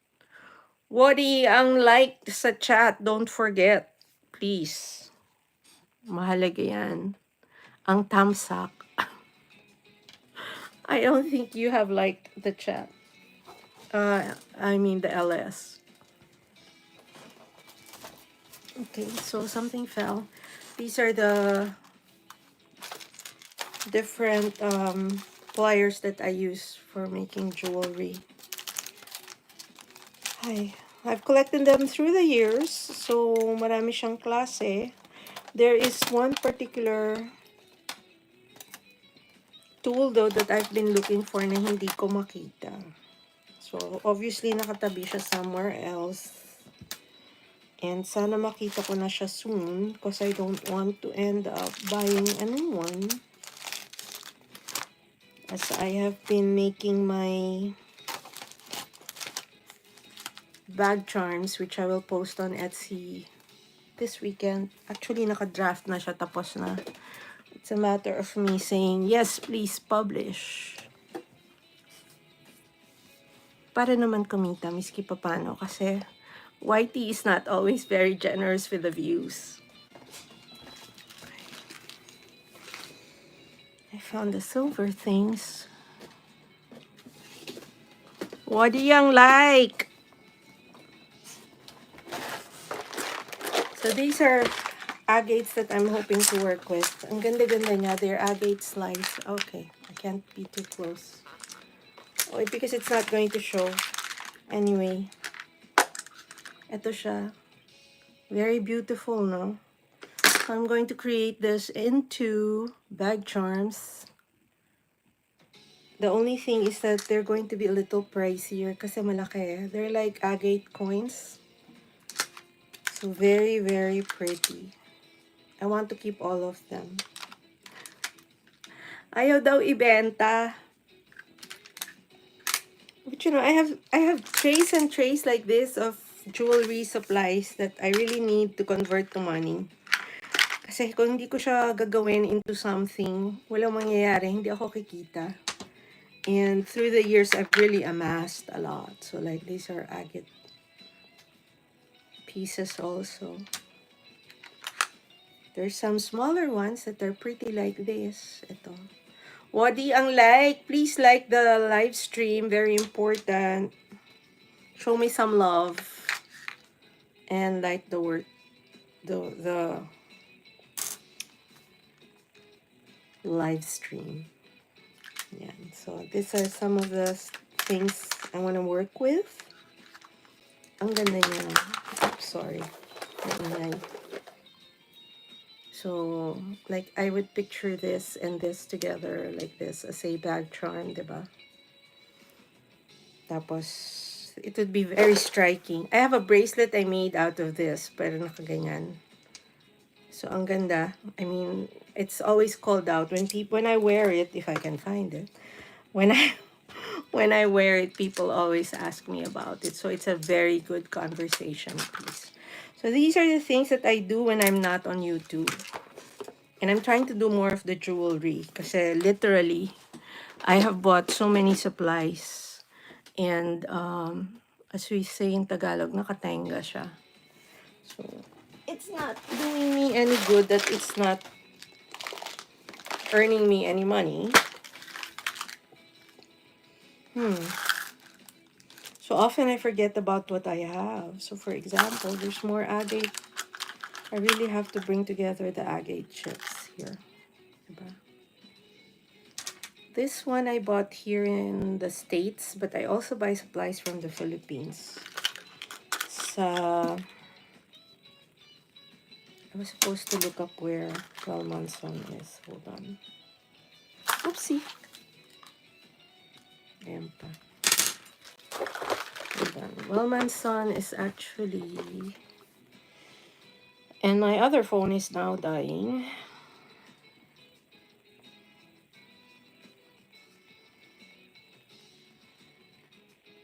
Wadi, ang like sa chat, don't forget. Please. Mahalaga yan. Ang tamsak. I don't think you have liked the chat. I mean the LS. Okay, so something fell. These are the different pliers that I use for making jewelry. Hi. I've collected them through the years, so marami siyang klase. There is one particular tool though that I've been looking for na hindi ko makita. So obviously nakatabi siya somewhere else. And sana makita ko na siya soon because I don't want to end up buying a new one. As I have been making my bag charms, which I will post on Etsy this weekend. Actually, naka-draft na siya, tapos na. It's a matter of me saying, yes, please publish. Para naman kumita, miski papano, kasi YT is not always very generous with the views. I found the silver things. What do you like? So these are agates that I'm hoping to work with. Ang ganda-ganda niya. They're agate slice. Okay, I can't be too close. Oh, because it's not going to show. Anyway, ito siya. Very beautiful, no? So I'm going to create this into bag charms. The only thing is that they're going to be a little pricier kasi malaki. They're like agate coins. So very, very pretty. I want to keep all of them. Ayaw daw ibenta. But you know, I have trays and trays like this of jewelry supplies that I really need to convert to money. Kasi kung hindi ko siya gagawin into something, walang mangyayari, hindi ako kikita. And through the years, I've really amassed a lot. So like these are agate pieces also. There's some smaller ones that are pretty like this. Ito. Wadi ang like. Please like the live stream. Very important. Show me some love. And like the word, the live stream. Yeah. So these are some of the things I want to work with. Ang ganda niya. Oops, sorry. Ayan. So, like, I would picture this and this together like this as a bag charm, diba? Tapos, it would be very striking. I have a bracelet I made out of this, pero nakaganyan. So, ang ganda. I mean, it's always called out when I wear it, if I can find it. When I when I wear it, people always ask me about it. So, it's a very good conversation piece. So, these are the things that I do when I'm not on YouTube. And I'm trying to do more of the jewelry. Kasi literally, I have bought so many supplies. And as we say in Tagalog, nakatenga siya. So, it's not doing me any good that it's not earning me any money. So often I forget about what I have. So for example, there's more agate. I really have to bring together the agate chips here. Diba? This one I bought here in the States, but I also buy supplies from the Philippines. I was supposed to look up where Wellmanson is. Hold on. Oopsie. Ayan pa. Hold on. Wellmanson is actually... And my other phone is now dying.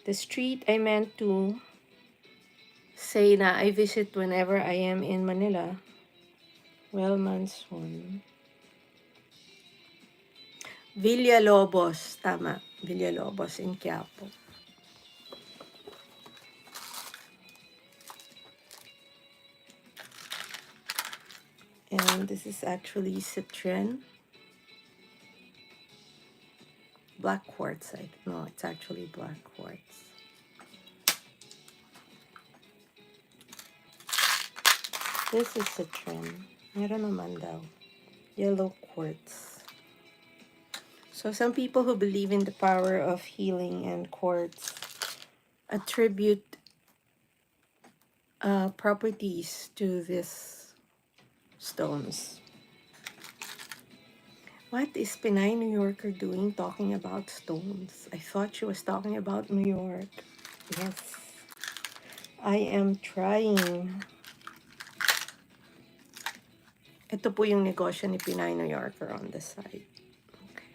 The street I meant to say na I visit whenever I am in Manila. Wellmanson. Villalobos. Tama. Villalobos in Quiapo. And this is actually Citrin. Black quartz. No, it's actually black quartz. This is Citrin. Meron naman daw. Yellow quartz. So some people who believe in the power of healing and quartz attribute properties to these stones. What is Pinay New Yorker doing talking about stones? I thought she was talking about New York. Yes, I am trying. Ito po yung negosyo ni Pinay New Yorker on the side. Okay.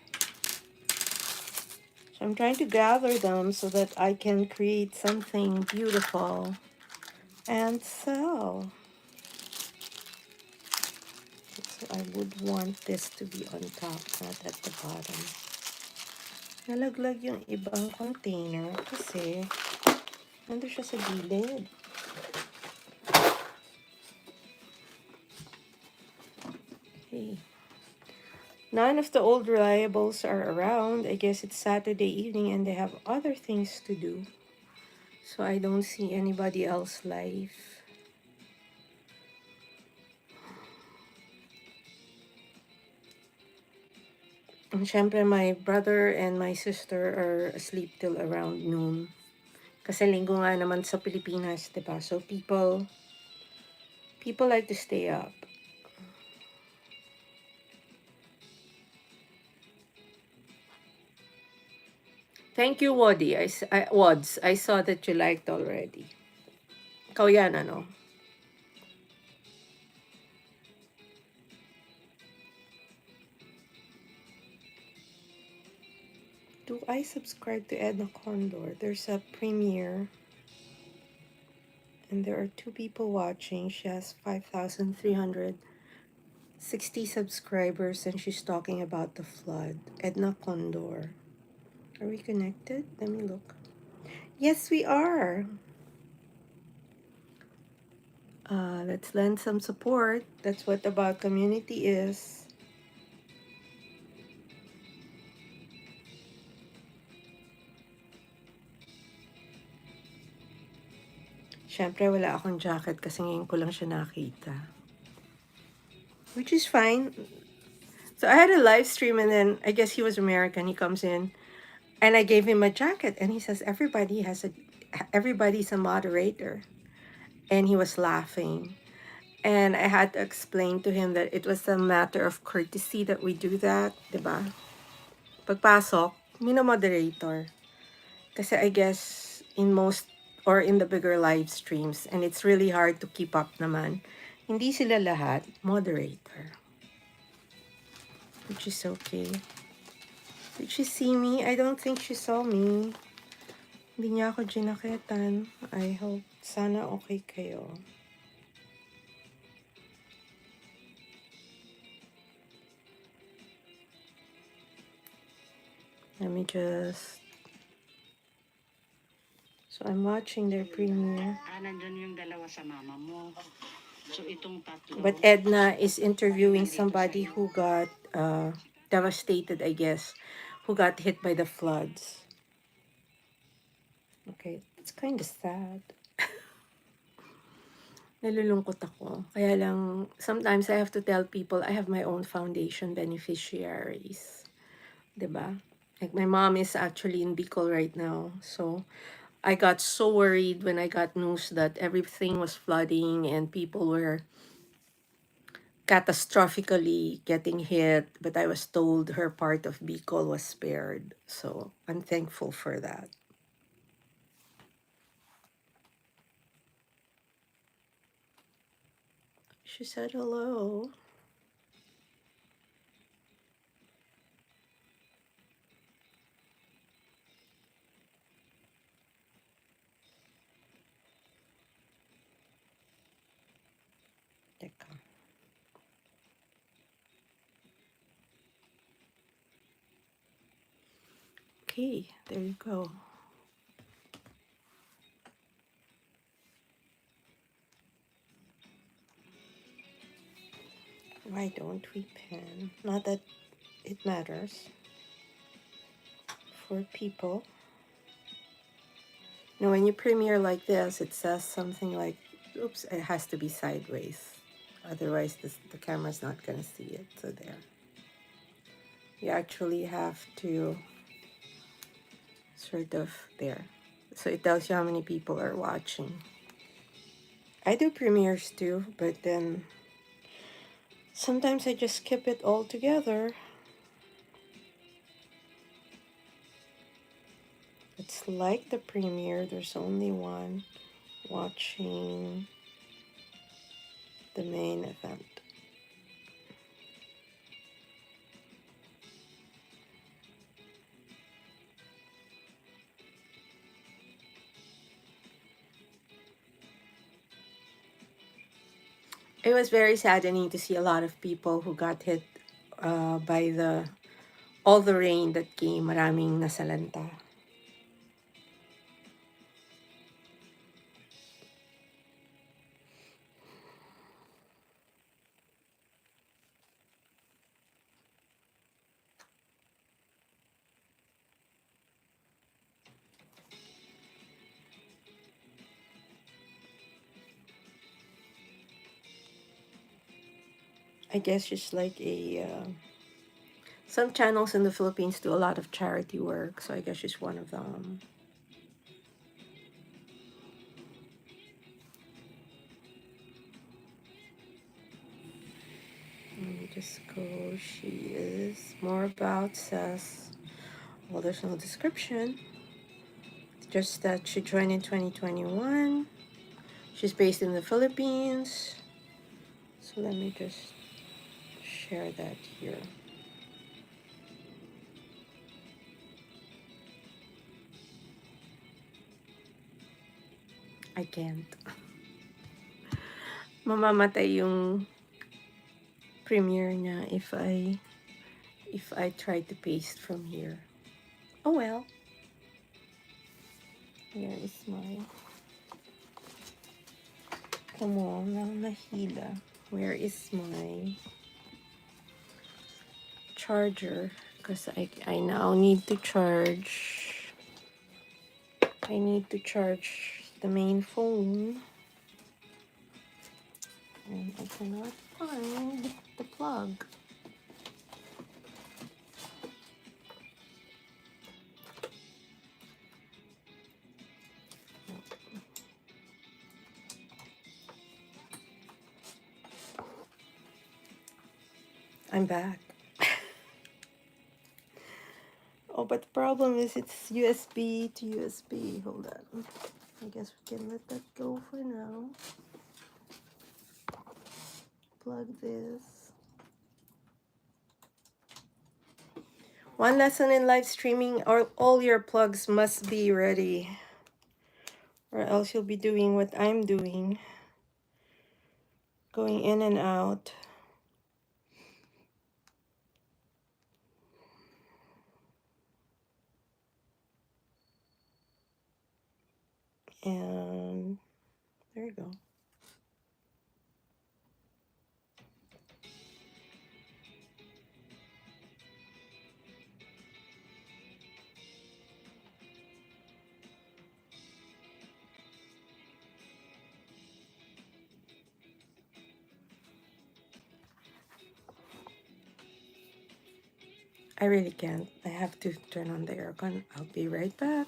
So I'm trying to gather them so that I can create something beautiful and sell. I would want this to be on top, not at the bottom. Nalaglag yung ibang container kasi nandun siya sa gilid. Okay. None of the old reliables are around. I guess it's Saturday evening and they have other things to do. So I don't see anybody else live. And syempre, my brother and my sister are asleep till around noon. Kasi linggo nga naman sa Pilipinas, diba? So people like to stay up. Thank you, Wadi. Wads. I saw that you liked already. Ikaw yan, ano? Do I subscribe to Edna Condor? There's a premiere, and there are 2 people watching. She has 5,360 subscribers, and she's talking about the flood. Edna Condor. Are we connected? Let me look. Yes, we are. Let's lend some support. That's what About Community is. Siyempre, wala akong jacket kasi ngayon ko lang siya nakita. Which is fine. So I had a live stream, and then I guess he was American. He comes in, and I gave him a jacket, and he says everybody's a moderator, and he was laughing. And I had to explain to him that it was a matter of courtesy that we do that, diba? Pagpasok, moderator. Kasi I guess in most or in the bigger live streams, and it's really hard to keep up naman, hindi sila lahat moderator. Which is okay. Did she see me? I don't think she saw me. Hindi niya ako ginaketan. I hope. Sana okay kayo. Let me just... So I'm watching their premiere.
Nandun yung dalawa sa mama mo. So itong tatlo.
But Edna is interviewing somebody who got devastated, I guess, who got hit by the floods. Okay, it's kind of sad. Nalulungkot ako. Kaya lang, sometimes I have to tell people I have my own foundation beneficiaries. Diba? Like my mom is actually in Bicol right now. So I got so worried when I got news that everything was flooding and people were catastrophically getting hit. But I was told her part of Bicol was spared. So I'm thankful for that. She said hello. Teka. Okay, there you go. Why don't we pin? Not that it matters for people. Now, when you premiere like this, it says something like, oops, it has to be sideways. Otherwise, the camera's not going to see it. So there. You actually have to sort of there. So it tells you how many people are watching. I do premieres too, but then sometimes I just skip it all together. It's like the premiere, there's only one watching the main event. It was very saddening to see a lot of people who got hit by all the rain that came. Maraming nasalanta. I guess just like a Some channels in the Philippines do a lot of charity work, so I guess she's one of them. Let me just go. She is more about says, well, there's no description. Just that she joined in 2021. She's based in the Philippines. So let me just share that here. I can't. Mamamatay yung premiere niya if I try to paste from here. Oh well. Here is my... Come on, nahila. Where is my charger? Because I now need to charge. I need to charge the main phone. And I cannot find the plug. I'm back. Oh, but the problem is it's USB to USB. Hold on. I guess we can let that go for now. Plug this. One lesson in live streaming, all your plugs must be ready, or else you'll be doing what I'm doing, going in and out. And there you go. I really can't. I have to turn on the aircon. I'll be right back.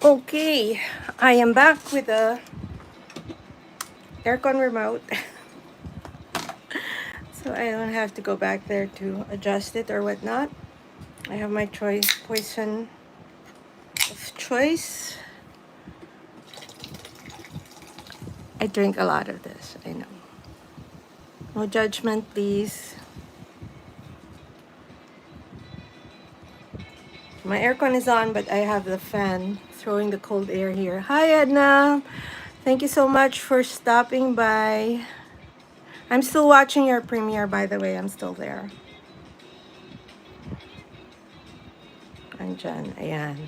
Okay, I am back with the aircon remote. So I don't have to go back there to adjust it or whatnot. I have my poison of choice. I drink a lot of this, I know. No judgment, please. My aircon is on, but I have the fan throwing the cold air here. Hi, Edna. Thank you so much for stopping by. I'm still watching your premiere, by the way. I'm still there. Andyan, ayan.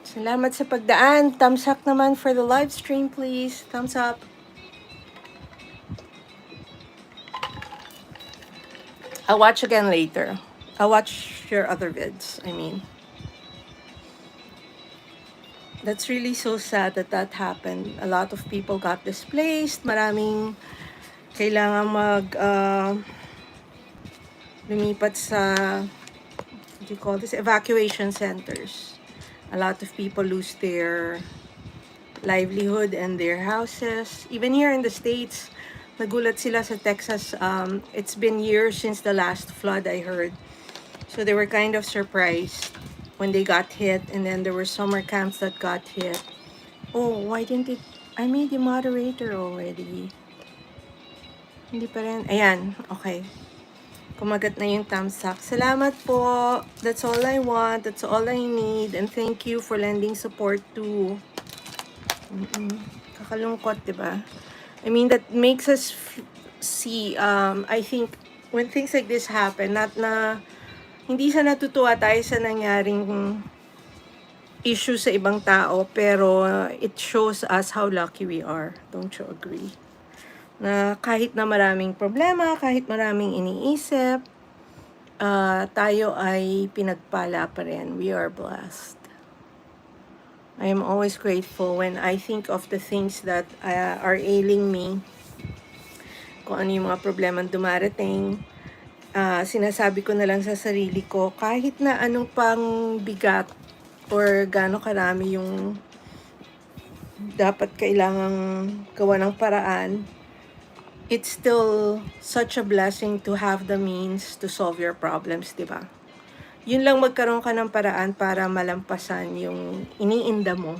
Salamat sa pagdaan. Thumbs up naman for the live stream, please. Thumbs up. I'll watch again later. I'll watch your other vids, I mean. That's really so sad that happened. A lot of people got displaced. Maraming kailangan lumipat sa, what do you call this, evacuation centers. A lot of people lose their livelihood and their houses. Even here in the States, nagulat sila sa Texas. It's been years since the last flood, I heard. So they were kind of surprised when they got hit, and then there were summer camps that got hit. Oh, why didn't it? I made you moderator already. Hindi pa rin. Ayan, okay. Kumagat na yung thumbs up. Salamat po. That's all I want. That's all I need. And thank you for lending support too. Kakalungkot, diba? I mean, that makes us see, I think, when things like this happen, not na, hindi sa natutuwa tayo sa nangyaring issue sa ibang tao, pero it shows us how lucky we are. Don't you agree? Na kahit na maraming problema, kahit maraming iniisip, tayo ay pinagpala pa rin. We are blessed. I am always grateful when I think of the things that are ailing me. Kung ano yung mga problema dumarating, sinasabi ko na lang sa sarili ko, kahit na anong pang bigat or gaano karami yung dapat kailangang gawa ng paraan, it's still such a blessing to have the means to solve your problems, di ba? Yun lang, magkaroon ka ng paraan para malampasan yung iniinda mo.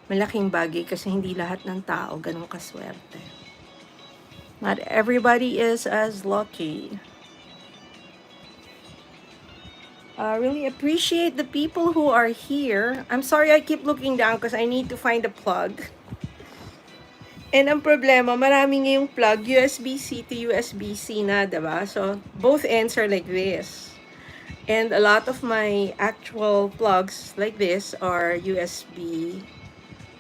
Malaking bagay kasi hindi lahat ng tao ganun kaswerte. Not everybody is as lucky. Really appreciate the people who are here. I'm sorry I keep looking down because I need to find a plug. And ang problema, marami ngayong plug, USB-C to USB-C na, diba? So, both ends are like this. And a lot of my actual plugs like this are USB,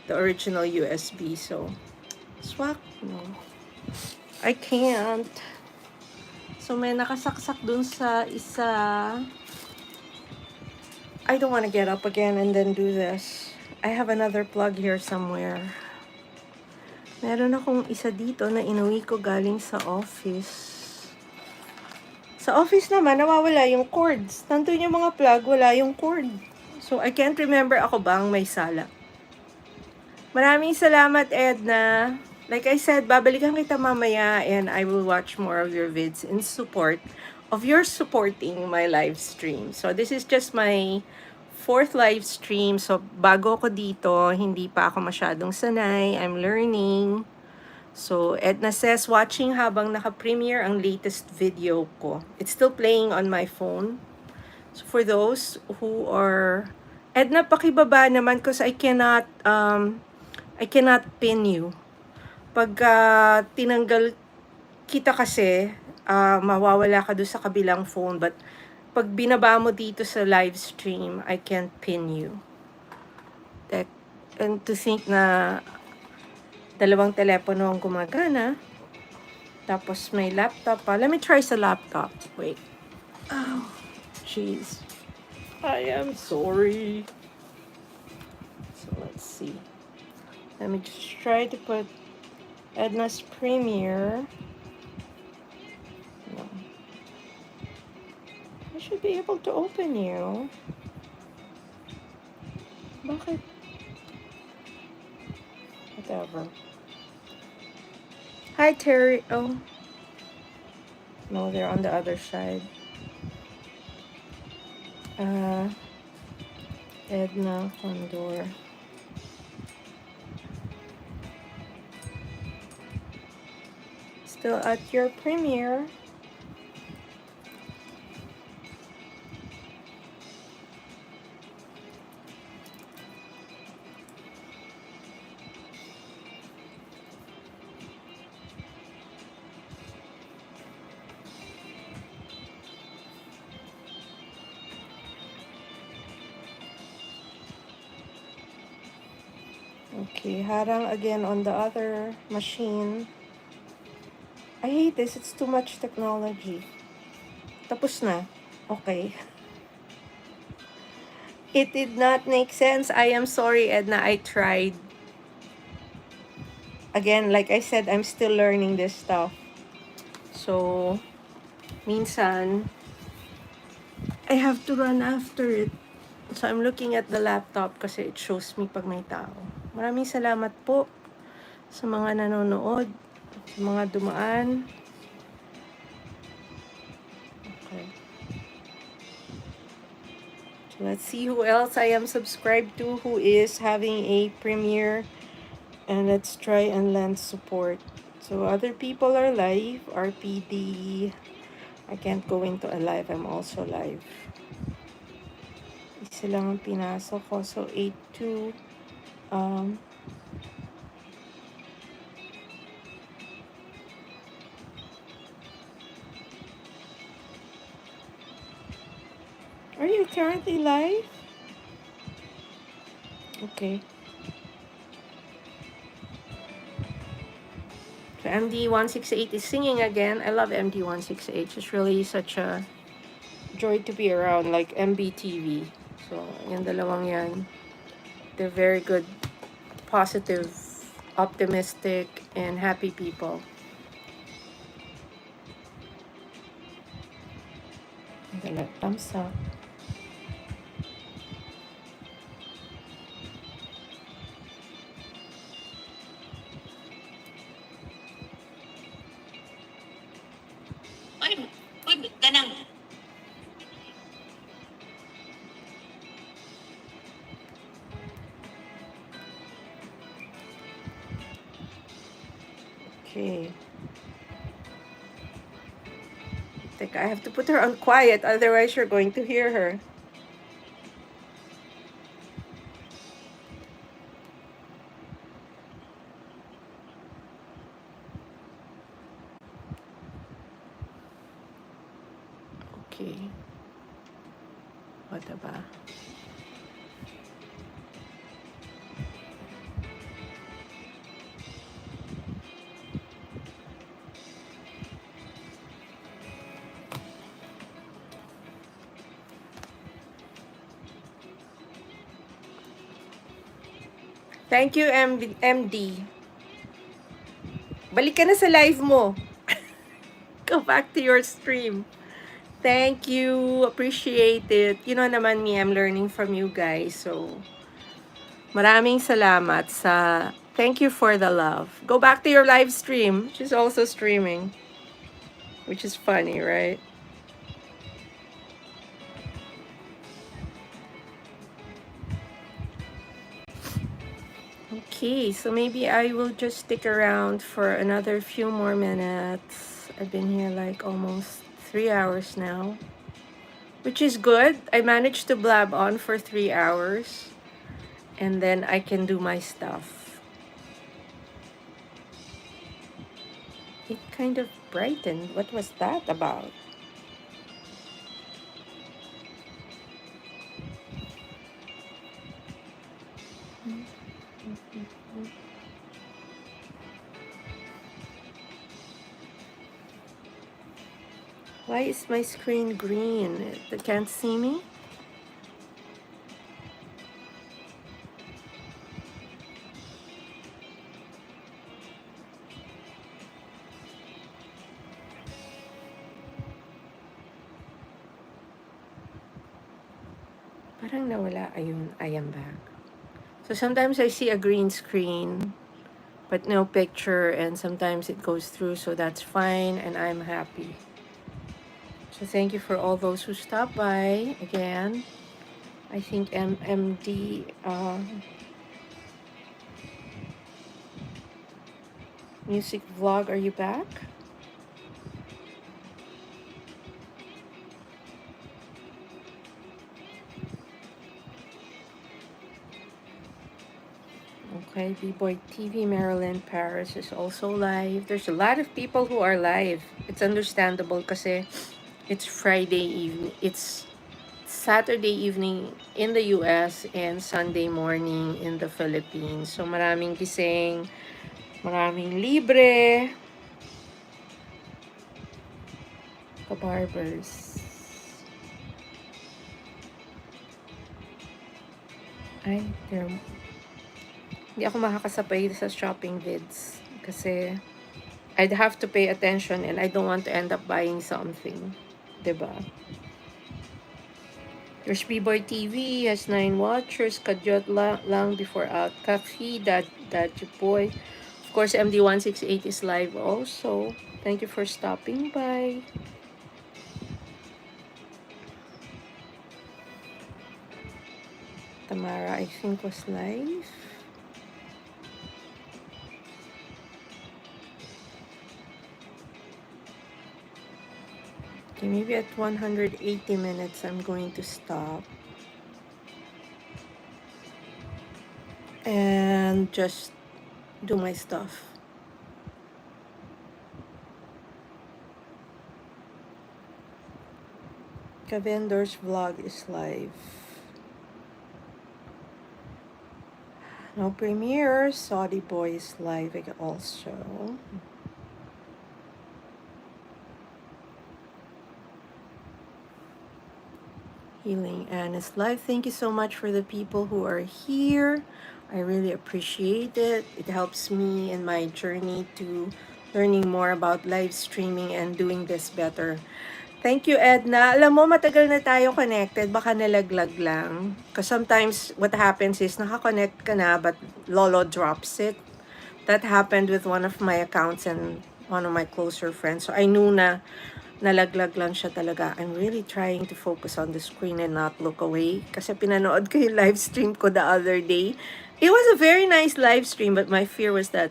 the original USB. So, swak, no. I can't. So, may nakasaksak dun sa isa. I don't want to get up again and then do this. I have another plug here somewhere. Meron akong isa dito na inuwi ko galing sa office. Sa office naman, nawawala yung cords. Nandun yung mga plug, wala yung cord. So, I can't remember ako bang may sala. Maraming salamat, Edna. Like I said, babalikan kita mamaya and I will watch more of your vids in support of your supporting my live stream. So, this is just my 4th live stream. So, bago ako dito, hindi pa ako masyadong sanay. I'm learning. So, Edna says, watching habang naka-premiere ang latest video ko. It's still playing on my phone. So, for those who are... Edna, pakibaba naman because I cannot pin you. Pag tinanggal kita kasi, mawawala ka doon sa kabilang phone. But, pag binaba mo dito sa live stream, I can't pin you. And to think na dalawang telepono ang gumagana. Tapos may laptop pa. Let me try sa laptop. Wait. Oh, jeez. I am sorry. So let's see. Let me just try to put Edna's Premiere. No. I should be able to open you. Bakit? Whatever. Hi, Terry. Oh. No, they're on the other side. Edna Condor. Still at your premiere. Okay, harang again on the other machine. I hate this. It's too much technology. Tapos na. Okay. It did not make sense. I am sorry, Edna. I tried. Again, like I said, I'm still learning this stuff. So, minsan, I have to run after it. So, I'm looking at the laptop kasi it shows me pag may tao. Maraming salamat po sa mga nanonood, sa mga dumaan. Okay. So let's see who else I am subscribed to who is having a premiere. And let's try and lend support. So other people are live. RPD. I can't go into a live. I'm also live. Isa lang ang pinasok ko. So 82. Are you currently live? Okay. So MD168 is singing again. I love MD168. It's really such a joy to be around, like MBTV. So, yung dalawang yan, they're very good, positive, optimistic, and happy people. Thumbs up. Okay. Think I have to put her on quiet, otherwise you're going to hear her. Okay. What about? Thank you, MD. Balik ka na sa live mo. Go back to your stream. Thank you. Appreciate it. You know naman me, I'm learning from you guys. So, maraming salamat sa... Thank you for the love. Go back to your live stream. She's also streaming. Which is funny, right? Okay, so maybe I will just stick around for another few more minutes. I've been here like almost 3 hours now, which is good. I managed to blab on for 3 hours, and then I can do my stuff. It kind of brightened. What was that about? Why is my screen green? They can't see me? Parang nawala. Ayun, I am back. So sometimes I see a green screen, but no picture, and sometimes it goes through, so that's fine, and I'm happy. So thank you for all those who stopped by again. I think MMD music vlog, are you back? Okay, B-Boy TV Maryland Paris is also live. There's a lot of people who are live. It's understandable kasi it's Friday evening. It's Saturday evening in the US and Sunday morning in the Philippines. So maraming gising, maraming libre. Kabarbers. Ay, hindi ako makakasabay sa shopping vids kasi I'd have to pay attention and I don't want to end up buying something. Diba? There's B-Boy TV, has 9 watchers, Kadyot lang before out. Kafi, that boy. Of course, MD168 is live also. Thank you for stopping by. Tamara, I think, was live. Okay, maybe at 180 minutes, I'm going to stop. And just do my stuff. Kavendor's vlog is live. No premiere. Saudi Boy is live also. Healing Anne is live. Thank you so much for the people who are here. I really appreciate it. It helps me in my journey to learning more about live streaming and doing this better. Thank you, Edna. Alam mo, matagal na tayo connected. Baka nalaglag lang. Because sometimes what happens is nakakonect ka na but Lolo drops it. That happened with one of my accounts and one of my closer friends. So I knew na nalaglag lang siya talaga. I'm really trying to focus on the screen and not look away. Kasi pinanood ko yung live stream ko the other day. It was a very nice live stream, but my fear was that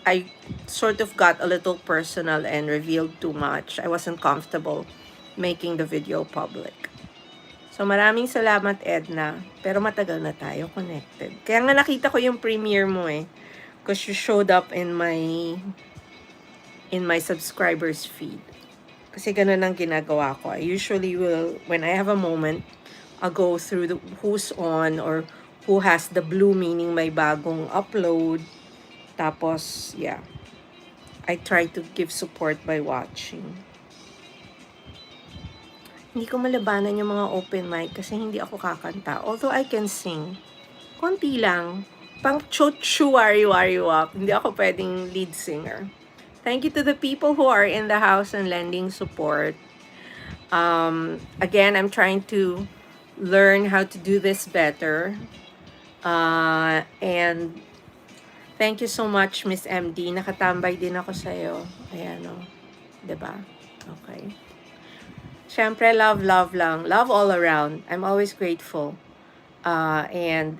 I sort of got a little personal and revealed too much. I wasn't comfortable making the video public. So maraming salamat, Edna. Pero matagal na tayo connected. Kaya nga nakita ko yung premiere mo eh. Because you showed up in my subscribers feed. Kasi ganun ang ginagawa ko. I usually will, when I have a moment, I'll go through the who's on or who has the blue, meaning may bagong upload. Tapos, yeah. I try to give support by watching. Hindi ko malabanan yung mga open mic kasi hindi ako kakanta. Although I can sing. Konti lang. Pang chochu wari-wari-wap. Hindi ako pwedeng lead singer. Thank you to the people who are in the house and lending support. Again, I'm trying to learn how to do this better. And thank you so much, Miss MD. Nakatambay din ako sa'yo. Ayan o. Diba? Okay. Siyempre, love lang. Love all around. I'm always grateful. And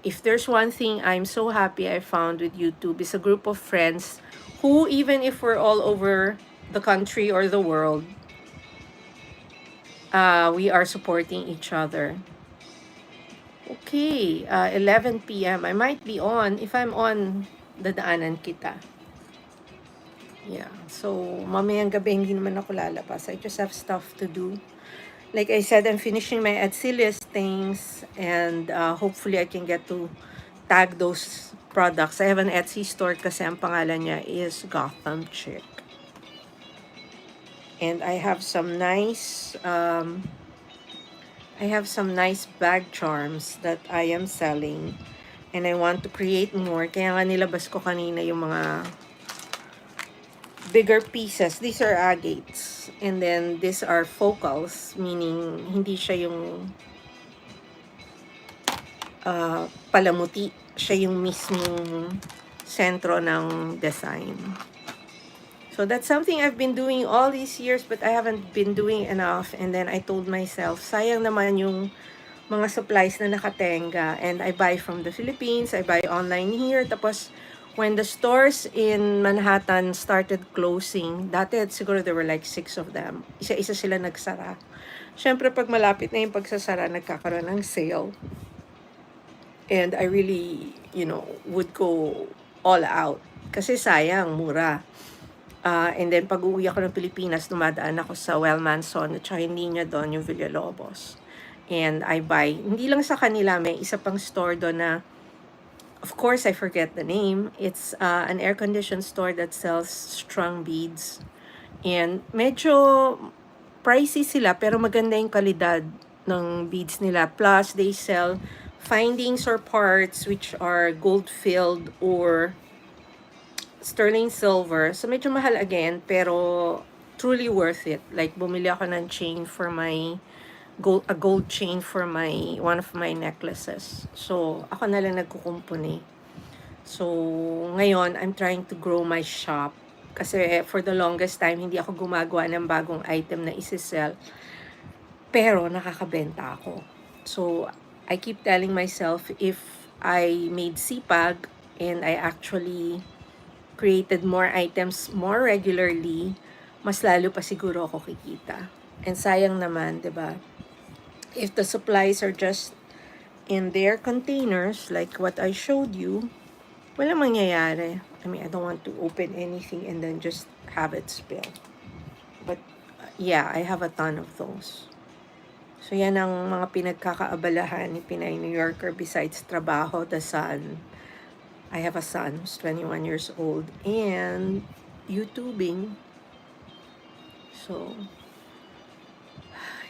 if there's one thing I'm so happy I found with YouTube is a group of friends who, even if we're all over the country or the world, we are supporting each other. Okay, 11 p.m. I might be on. If I'm on, dadaanan kita. Yeah, so mamayang gabi hindi naman ako lalabas. I just have stuff to do. Like I said, I'm finishing my Etsy listings and hopefully I can get to tag those products. I have an Etsy store kasi ang pangalan niya is Gotham Chick. And I have some nice bag charms that I am selling. And I want to create more. Kaya nga nilabas ko kanina yung mga bigger pieces. These are agates. And then these are focals, meaning hindi siya yung palamuti. Siya yung mismong sentro ng design. So that's something I've been doing all these years but I haven't been doing enough. And then I told myself, sayang naman yung mga supplies na nakatenga. And I buy from the Philippines, I buy online here. Tapos when the stores in Manhattan started closing, dati siguro there were like 6 of them. Isa-isa sila nagsara. Siyempre pag malapit na yung pagsasara, nagkakaroon ng sale. And I really, would go all out. Kasi sayang, mura. And then pag uwi ako ng Pilipinas, dumadaan ako sa Wellmanson at saka hindi niya doon yung Villalobos. And I buy, hindi lang sa kanila, may isa pang store doon na, of course, I forget the name. It's an air-conditioned store that sells strung beads. And medyo pricey sila, pero maganda yung kalidad ng beads nila. Plus, they sell findings or parts which are gold-filled or sterling silver. So, medyo mahal again, pero truly worth it. Like, bumili ako ng chain for my a gold chain for one of my necklaces. So, ako na lang nagkukumpuni. So, ngayon, I'm trying to grow my shop. Kasi for the longest time, hindi ako gumagawa ng bagong item na isi-sell. Pero nakakabenta ako. So, I keep telling myself, if I made sipag and I actually created more items more regularly, mas lalo pa siguro ako kikita. And sayang naman, 'di ba? If the supplies are just in their containers, like what I showed you, walang mangyayari. I mean, I don't want to open anything and then just have it spill. But yeah, I have a ton of those. So yan ang mga pinagkakaabalahan ni Pinay New Yorker besides trabaho, the son. I have a son who's 21 years old and YouTubing. So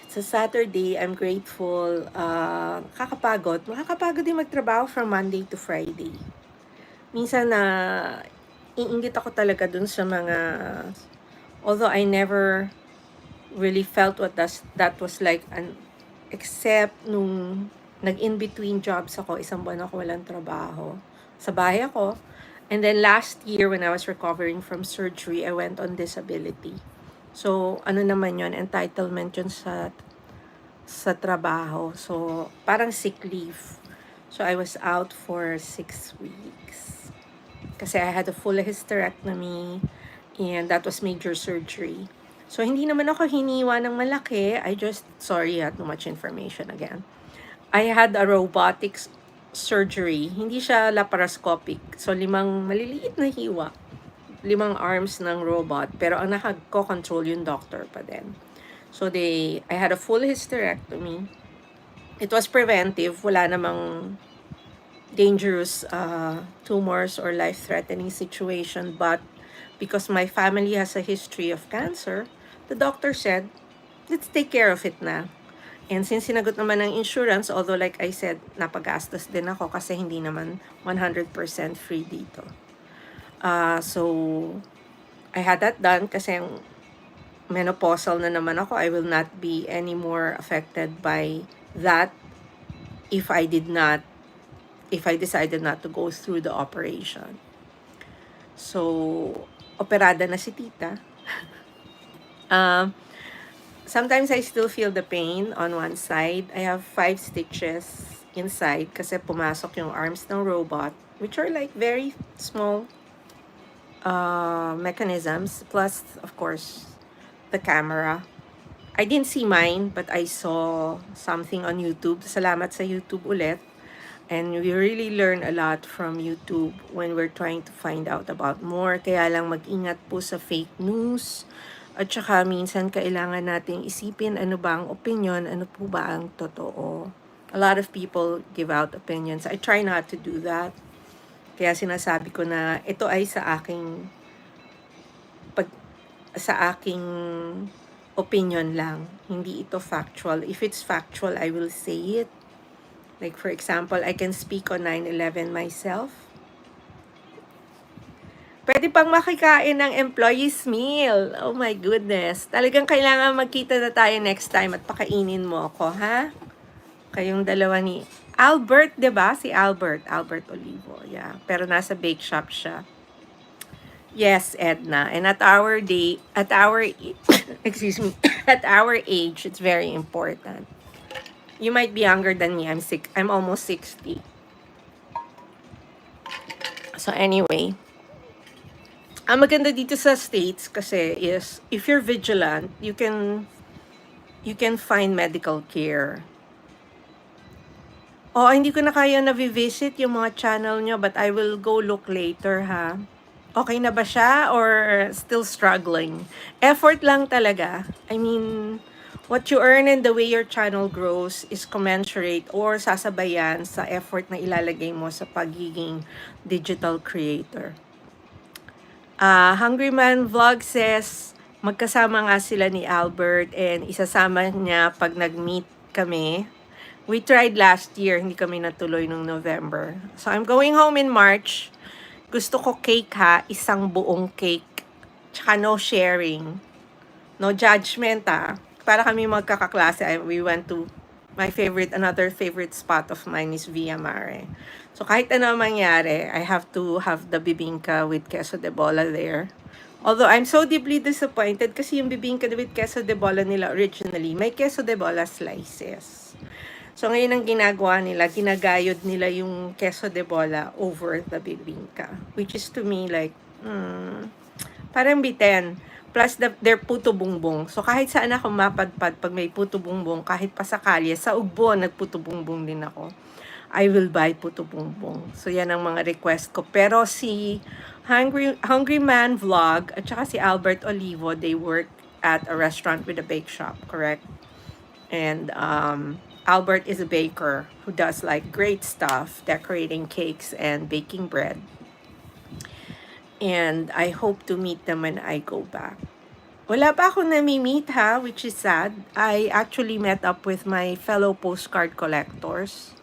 it's a Saturday. I'm grateful. Makakapagod din magtrabaho from Monday to Friday. Minsan na iinggit ako talaga dun sa mga, although I never really felt what that was like, except nung nag-in-between jobs ako, 1 buwan ako walang trabaho. Sa bahay ako. And then last year, when I was recovering from surgery, I went on disability. So, ano naman yun, entitlement yun sa trabaho. So, parang sick leave. So, I was out for 6 weeks. Kasi I had a full hysterectomy and that was major surgery. So, hindi naman ako hiniwa ng malaki. Sorry, too much information again. I had a robotics surgery. Hindi siya laparoscopic. So, 5 maliliit na hiwa. 5 arms ng robot. Pero ang nakako-control yung doctor pa din. So, I had a full hysterectomy. It was preventive. Wala namang dangerous tumors or life-threatening situation. But because my family has a history of cancer, the doctor said, let's take care of it na. And since sinagot naman ng insurance, although like I said, napagastos din ako kasi hindi naman 100% free dito. So, I had that done kasi menopausal na naman ako. I will not be any more affected by that if I decided not to go through the operation. So, operada na si tita. Sometimes I still feel the pain on one side. I have 5 stitches inside kasi pumasok yung arms ng robot, which are like very small mechanisms. Plus, of course, the camera. I didn't see mine, but I saw something on YouTube. Salamat sa YouTube ulit. And we really learn a lot from YouTube when we're trying to find out about more. Kaya lang mag-ingat po sa fake news. At saka minsan kailangan nating isipin ano ba ang opinion, ano po ba ang totoo. A lot of people give out opinions. I try not to do that. Kaya sinasabi ko na ito ay sa aking opinion lang. Hindi ito factual. If it's factual, I will say it. Like for example, I can speak on 9/11 myself. Pwede pang makikain ng employees meal. Oh my goodness. Talagang kailangan magkita na tayo next time at pakainin mo ako, ha? Kayong dalawa ni Albert, 'di ba? Si Albert Olivo. Yeah, pero nasa bake shop siya. Yes, Edna. And at our excuse me, at our age, it's very important. You might be younger than me. I'm almost 60. So anyway, ang maganda dito sa States kasi is if you're vigilant, you can find medical care. Oh, hindi ko na kaya na-visit yung mga channel nyo, but I will go look later, ha? Okay na ba siya or still struggling? Effort lang talaga. I mean, what you earn and the way your channel grows is commensurate or sasabayan sa effort na ilalagay mo sa pagiging digital creator. Hungry Man Vlog says, magkasama nga sila ni Albert and isasama niya pag nag-meet kami. We tried last year, hindi kami natuloy nung November. So I'm going home in March. Gusto ko cake ha, isang buong cake. Tsaka no sharing. No judgment ha. para kami magkakaklase, we went to another favorite spot of mine is Villa Mare. So kahit ano mangyari, I have to have the bibingka with queso de bola there. Although I'm so deeply disappointed kasi yung bibingka with queso de bola nila originally, may queso de bola slices. So ngayon ang ginagawa nila, ginagayod nila yung queso de bola over the bibingka. Which is to me like, parang biten. Plus, their puto bumbong. So, kahit saan ako mapadpad pag may puto bumbong, kahit pa sa kalye, sa Ugbo, nagputo bumbong din ako. I will buy puto bumbong. So, yan ang mga request ko. Pero si Hungry Man Vlog at saka si Albert Olivo, they work at a restaurant with a bake shop, correct? And Albert is a baker who does like great stuff, decorating cakes and baking bread. And I hope to meet them when I go back. Wala pa ako nami-meet ha, which is sad. I actually met up with my fellow postcard collectors.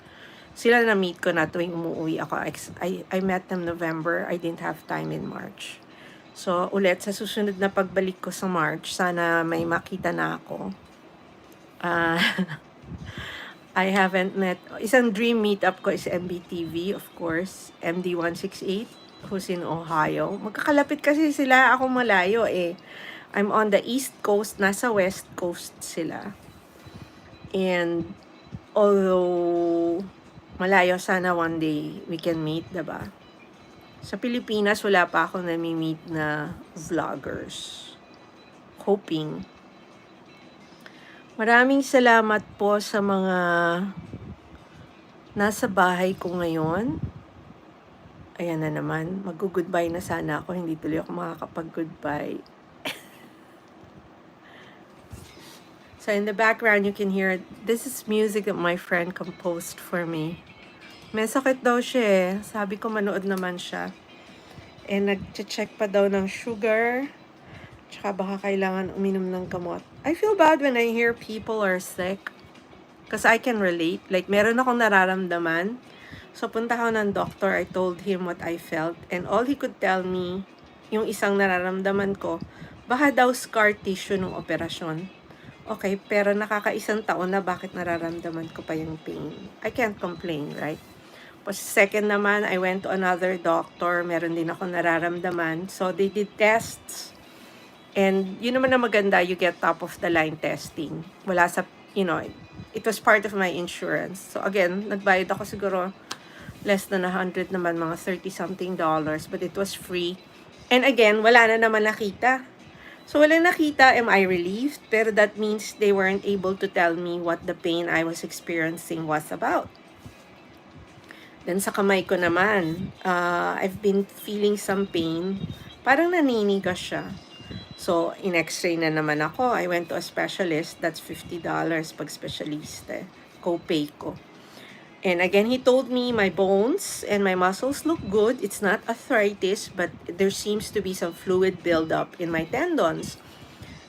Sila na-meet ko na tuwing umuwi ako. I met them November. I didn't have time in March. So, ulit, sa susunod na pagbalik ko sa March, sana may makita na ako. I haven't met, isang dream meetup ko is MBTV, of course, MD168. Who's in Ohio. Magkakalapit kasi sila, ako malayo eh. I'm on the East Coast, nasa West Coast sila. And although malayo, sana one day we can meet, diba? Sa Pilipinas, wala pa ako nami-meet na vloggers. Hoping. Maraming salamat po sa mga nasa bahay ko ngayon. Ayan na naman, mag-goodbye na sana ako, hindi tuloy ako makakapag-goodbye. So in the background, you can hear, this is music that my friend composed for me. May sakit daw siya eh. Sabi ko manood naman siya. And nag-check pa daw ng sugar. Tsaka baka kailangan uminom ng gamot. I feel bad when I hear people are sick. Because I can relate. Like, meron akong nararamdaman. So, punta ako ng doctor. I told him what I felt. And all he could tell me, yung isang nararamdaman ko, baka daw scar tissue ng operasyon. Okay, pero nakakaisang taon na bakit nararamdaman ko pa yung pain. I can't complain, right? Tapos second naman, I went to another doctor. Meron din ako nararamdaman. So, they did tests. And yun naman na maganda, you get top of the line testing. Wala sa, it was part of my insurance. So again, nagbayad ako siguro less than 100 naman, mga $30-something, but it was free. And again, wala na naman nakita. So wala nakita, am I relieved? Pero that means they weren't able to tell me what the pain I was experiencing was about. Then sa kamay ko naman, I've been feeling some pain. Parang naninigas siya. So, in x-ray na naman ako. I went to a specialist. That's $50 pag specialiste. Co-pay ko. And again, he told me my bones and my muscles look good. It's not arthritis, but there seems to be some fluid buildup in my tendons.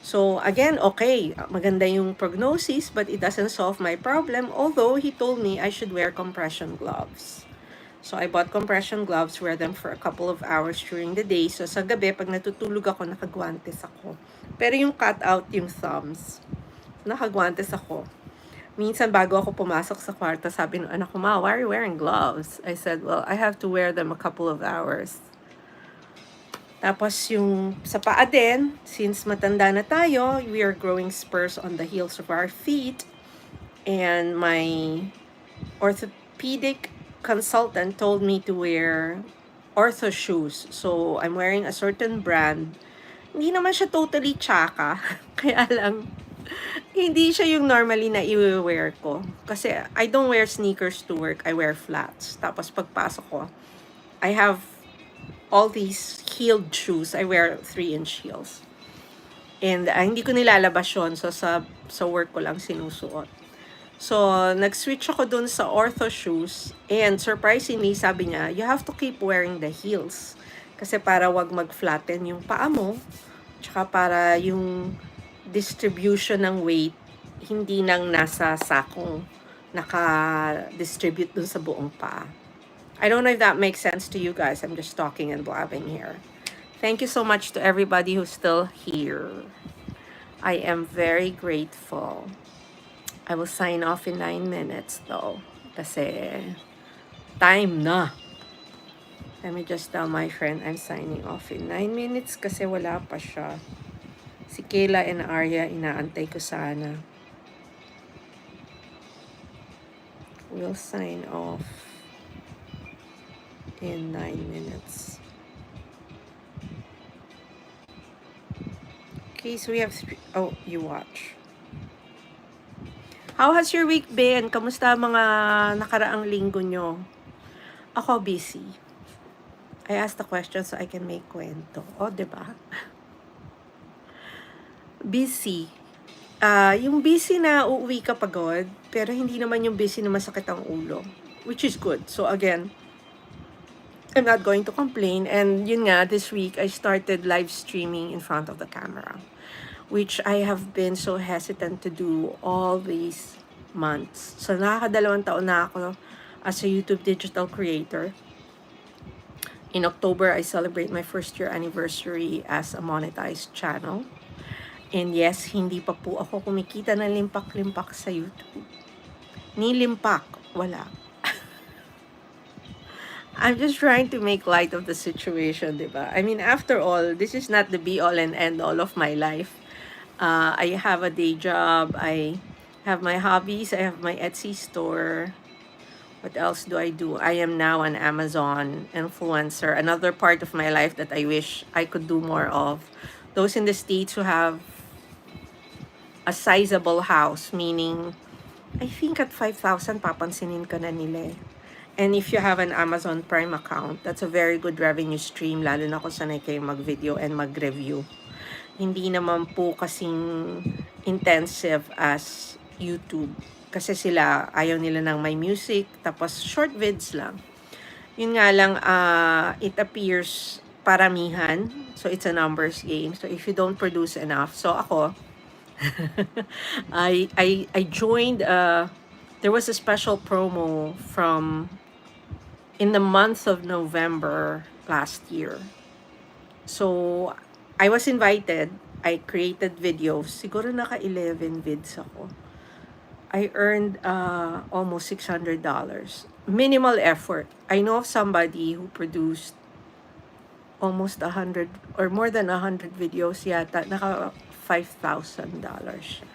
So, again, okay. Maganda yung prognosis, but it doesn't solve my problem. Although, he told me I should wear compression gloves. So, I bought compression gloves, wear them for a couple of hours during the day. So, sa gabi, pag natutulog ako, nakagwantes ako. Pero yung cut out yung thumbs, nakagwantes ako. Minsan, bago ako pumasok sa kwarto, sabi ng anak ko, Ma, why are you wearing gloves? I said, well, I have to wear them a couple of hours. Tapos yung sa paa din, since matanda na tayo, we are growing spurs on the heels of our feet. And my orthopedic consultant told me to wear ortho shoes. So, I'm wearing a certain brand. Hindi naman siya totally tsaka. Kaya lang, hindi siya yung normally na i-wear ko. Kasi I don't wear sneakers to work. I wear flats. Tapos pagpasok ko, I have all these heeled shoes. I wear 3-inch heels. And hindi ko nilalabas yun. So sa work ko lang sinusuot. So, nag-switch ako dun sa ortho shoes. And surprisingly, sabi niya, you have to keep wearing the heels. Kasi para wag mag-flatten yung paa mo. Tsaka para yung distribution ng weight hindi nang nasa sakong naka-distribute dun sa buong paa. I don't know if that makes sense to you guys. I'm just talking and blabbing here. Thank you so much to everybody who's still here. I am very grateful. I will sign off in 9 minutes though. Kasi time na. Let me just tell my friend I'm signing off in 9 minutes kasi wala pa siya. Si Kayla and Arya, inaantay ko sana. We'll sign off in 9 minutes. Okay, so we have oh, you watch. How has your week been? Kamusta mga nakaraang linggo nyo? Ako busy. I asked the question so I can make kwento. O, diba? Busy. Yung busy na uuwi ka pagod, pero hindi naman yung busy na masakit ang ulo. Which is good. So again, I'm not going to complain. And yun nga, this week, I started live streaming in front of the camera, which I have been so hesitant to do all these months. So nakakadalawang taon na ako as a YouTube digital creator. In October, I celebrate my first year anniversary as a monetized channel. And yes, hindi pa po ako kumikita ng limpak-limpak sa YouTube. Ni limpak, wala. I'm just trying to make light of the situation, diba? I mean, after all, this is not the be-all and end-all of my life. I have a day job. I have my hobbies. I have my Etsy store. What else do I do? I am now an Amazon influencer. Another part of my life that I wish I could do more of. Those in the States who have a sizable house, meaning, I think at 5,000, papansinin ka na nila eh. And if you have an Amazon Prime account, that's a very good revenue stream, lalo na kung sanay kayo mag-video and mag-review. Hindi naman po kasing intensive as YouTube. Kasi sila, ayaw nila ng may music, tapos short vids lang. Yun nga lang, it appears paramihan. So, it's a numbers game. So, if you don't produce enough. So, ako, I joined, there was a special promo from, in the month of November last year. So, I was invited. I created videos. Siguro naka 11 vids ako. I earned almost $600. Minimal effort. I know of somebody who produced almost 100 or more than 100 videos yata. Naka $5,000 siya.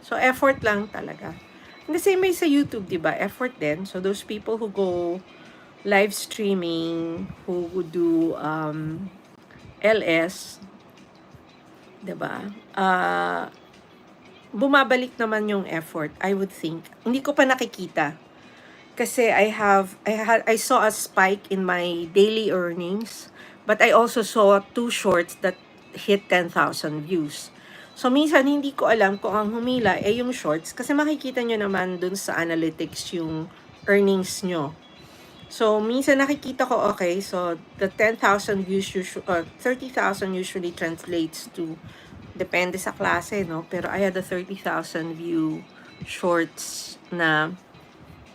So, effort lang talaga. And the same way sa YouTube, diba? Effort din. So, those people who go live streaming, who do LS, diba? Bumabalik naman yung effort, I would think. Hindi ko pa nakikita. Kasi I saw a spike in my daily earnings, but I also saw 2 shorts that hit 10,000 views. So, minsan hindi ko alam kung ang humila ay yung shorts kasi makikita nyo naman dun sa analytics yung earnings nyo. So, minsan nakikita ko, okay, so the 10,000 views, 30,000 usually translates to, depende sa klase, no? Pero I had a 30,000 view shorts na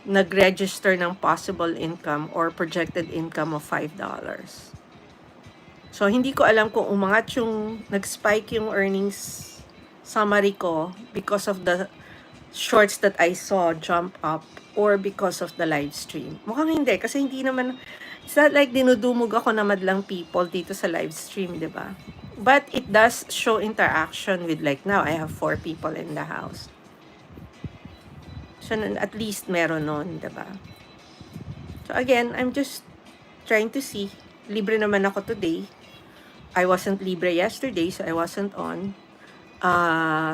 nag-register ng possible income or projected income of $5. So, hindi ko alam kung umangat yung, nag-spike yung earnings summary ko because of the shorts that I saw jump up or because of the live stream. Mukhang hindi, kasi hindi naman, it's not like dinudumog ako na madlang people dito sa live stream, di ba? But it does show interaction with, like now, I have 4 people in the house. So, at least meron nun, di ba? So, again, I'm just trying to see. Libre naman ako today. I wasn't libre yesterday, so I wasn't on.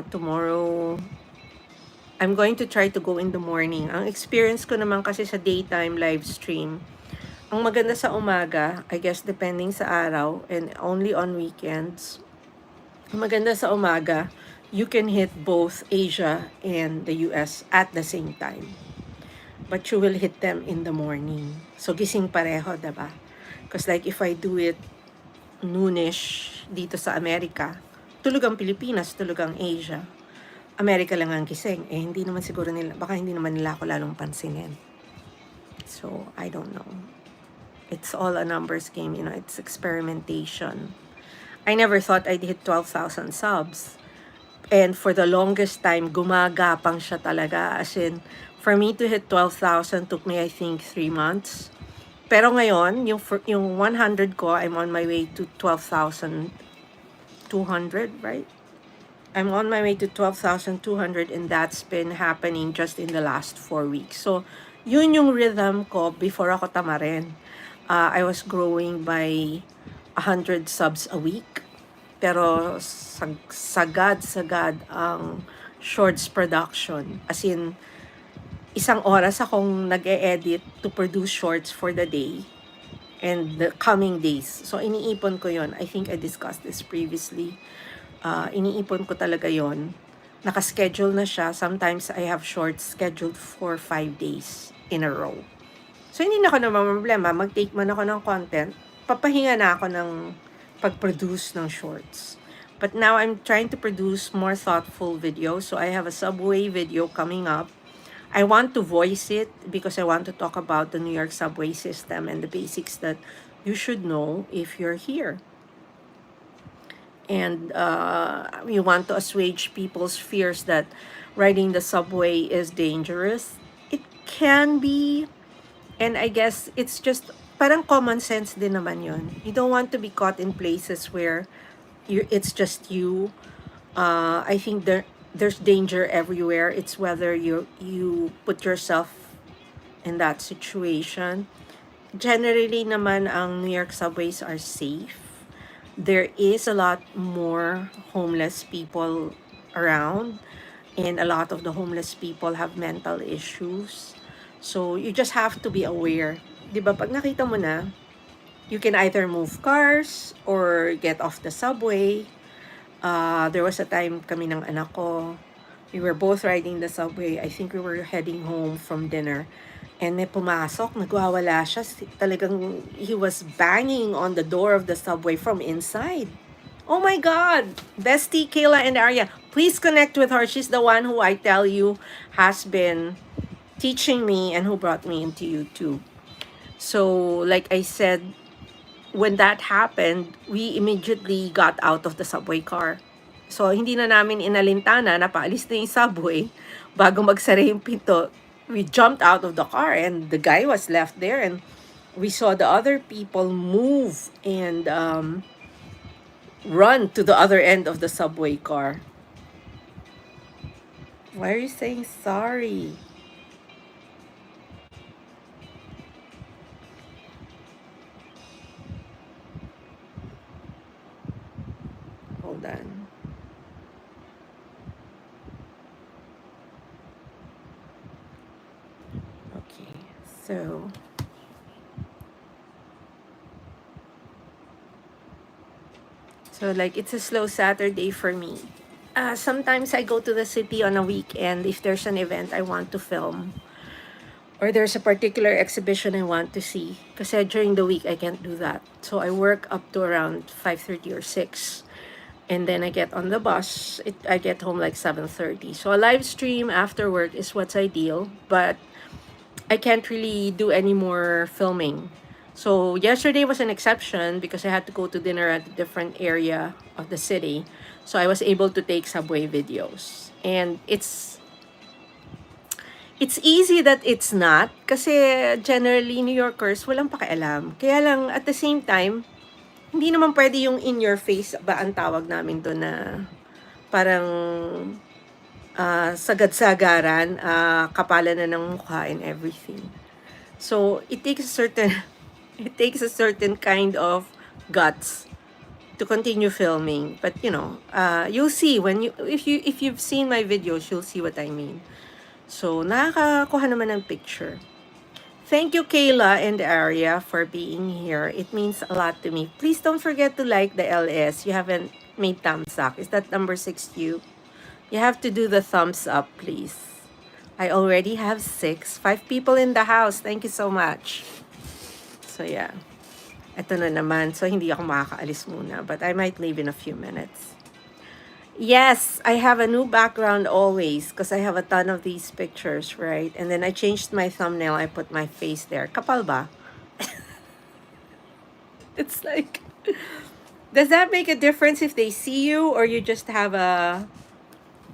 Tomorrow, I'm going to try to go in the morning. Ang experience ko naman kasi sa daytime live stream, ang maganda sa umaga, I guess depending sa araw, and only on weekends, ang maganda sa umaga, you can hit both Asia and the US at the same time. But you will hit them in the morning. So, gising pareho, diba? Because like if I do it noonish dito sa Amerika, tulog ang Pilipinas, tulog ang Asia. Amerika lang ang gising. Eh, hindi naman siguro nila, baka hindi naman nila ako lalong pansinin. So, I don't know. It's all a numbers game, you know, it's experimentation. I never thought I'd hit 12,000 subs. And for the longest time, gumagapang siya talaga. As in, for me to hit 12,000 took me, I think, 3 months. Pero ngayon, yung 100 ko, I'm on my way to 12,200, right? I'm on my way to 12,200, and that's been happening just in the last 4 weeks. So, yun yung rhythm ko before ako tamarin. I was growing by 100 subs a week. Pero sagad ang shorts production. As in, isang oras akong nag-e-edit to produce shorts for the day and the coming days. So, iniipon ko yon. I think I discussed this previously. Iniipon ko talaga yon. Nakaschedule na siya. Sometimes I have shorts scheduled for 5 days in a row. So, hindi na ako naman problema. Mag-take man ako ng content. Papahinga na ako ng pag-produce ng shorts. But now I'm trying to produce more thoughtful videos. So, I have a subway video coming up. I want to voice it because I want to talk about the New York subway system and the basics that you should know if you're here. And we want to assuage people's fears that riding the subway is dangerous. It can be, and I guess it's just parang common sense din naman yun. You don't want to be caught in places where it's just you. I think there's danger everywhere. It's whether you put yourself in that situation. Generally naman, ang New York subways are safe. There is a lot more homeless people around, and a lot of the homeless people have mental issues. So, you just have to be aware. Diba, pag nakita mo na, you can either move cars or get off the subway. There was a time kami ng anak ko, we were both riding the subway. I think we were heading home from dinner. And may pumasok, nagwawala siya. Talagang he was banging on the door of the subway from inside. Oh my God! Bestie, Kayla, and Arya, please connect with her. She's the one who I tell you has been teaching me and who brought me into YouTube. So, like I said, when that happened, we immediately got out of the subway car. So, hindi na namin inalintana na paalis na yung subway bago magsara yung pinto. We jumped out of the car and the guy was left there, and we saw the other people move and run to the other end of the subway car. Why are you saying sorry? Hold on. Okay, so like it's a slow Saturday for me. Sometimes I go to the city on a weekend if there's an event I want to film, or there's a particular exhibition I want to see. Kasi during the week I can't do that. So I work up to around 5:30 or 6. And then I get on the bus. I get home like 7:30. So a live stream after work is what's ideal, but I can't really do any more filming. So yesterday was an exception because I had to go to dinner at a different area of the city. So I was able to take subway videos. And it's easy that it's not kasi generally New Yorkers walang pakialam. Kaya lang at the same time, hindi naman pwede yung in your face ba ang tawag namin doon na parang sagad-sagaran, kapalan na ng mukha and everything. So it takes a certain kind of guts to continue filming. But you'll see if you've seen my videos, you'll see what I mean. So nakakakuha naman ng picture. Thank you, Kayla and Arya, for being here. It means a lot to me. Please don't forget to like the LS. You haven't made thumbs up. Is that number 6 you? You have to do the thumbs up, please. I already have 6. 5 people in the house. Thank you so much. So yeah. Ito na naman. So hindi ako makakaalis muna. But I might leave in a few minutes. Yes, I have a new background always because I have a ton of these pictures, right? And then I changed my thumbnail. I put my face there. Kapal ba? It's like, does that make a difference if they see you or you just have a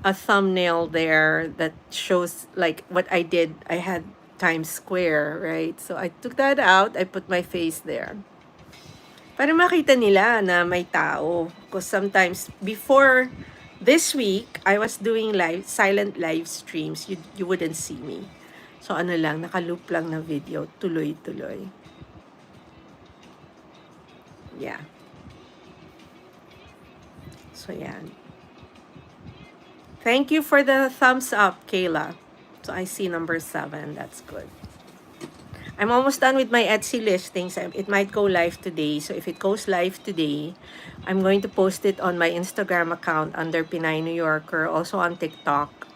a thumbnail there that shows like what I did. I had Times Square, right? So I took that out. I put my face there. Para makita nila na may tao. Because sometimes, before this week, I was doing silent live streams. You wouldn't see me. So ano lang, nakaloop lang na video. Tuloy-tuloy. Yeah. So yan. Thank you for the thumbs up, Kayla. So I see number 7. That's good. I'm almost done with my Etsy listings. It might go live today. So if it goes live today, I'm going to post it on my Instagram account under Pinay New Yorker, also on TikTok.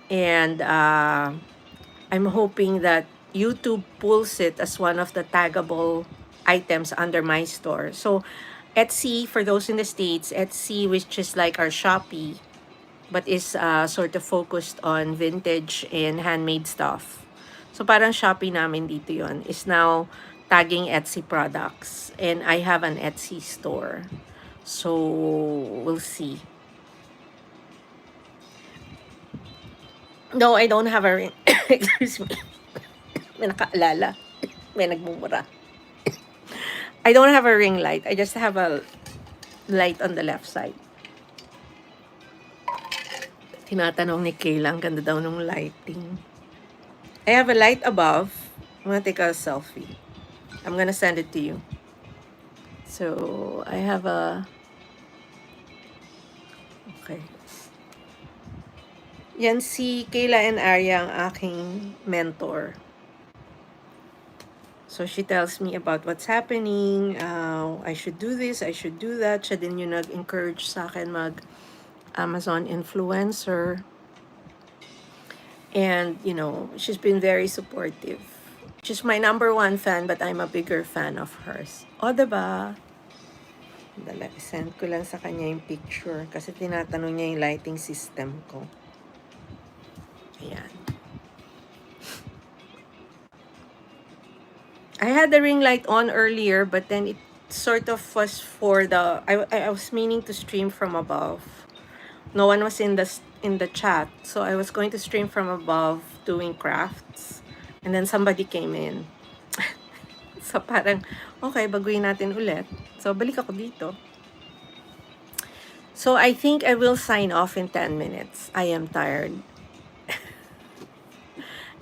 And I'm hoping that YouTube pulls it as one of the taggable items under my store. So Etsy, for those in the States, Etsy, which is like our Shopee, but is sort of focused on vintage and handmade stuff. So parang Shopee namin dito yon is now tagging Etsy products. And I have an Etsy store. So we'll see. No, I don't have a ring. Excuse me. May nakaalala. May nagmumura. I don't have a ring light. I just have a light on the left side. Tinatanong ni Kayla, ang ganda daw ng lighting. I have a light above. I'm gonna take a selfie. I'm gonna send it to you. So, I have a... Okay. Yan si Kayla and Arya, ang aking mentor. So, she tells me about what's happening. I should do this, I should do that. Siya din yung nag-encourage sa akin mag-Amazon influencer. And, you know, she's been very supportive. She's my number 1 fan, but I'm a bigger fan of hers. O, diba? Dala, send ko lang sa kanya yung picture kasi tinatanong niya yung lighting system ko. Ayan. I had the ring light on earlier, but then it sort of was for the... I was meaning to stream from above. No one was in the chat, so I was going to stream from above doing crafts, and then somebody came in. So parang, okay, baguhin natin ulit. So balik ako dito. So I think I will sign off in 10 minutes. I am tired.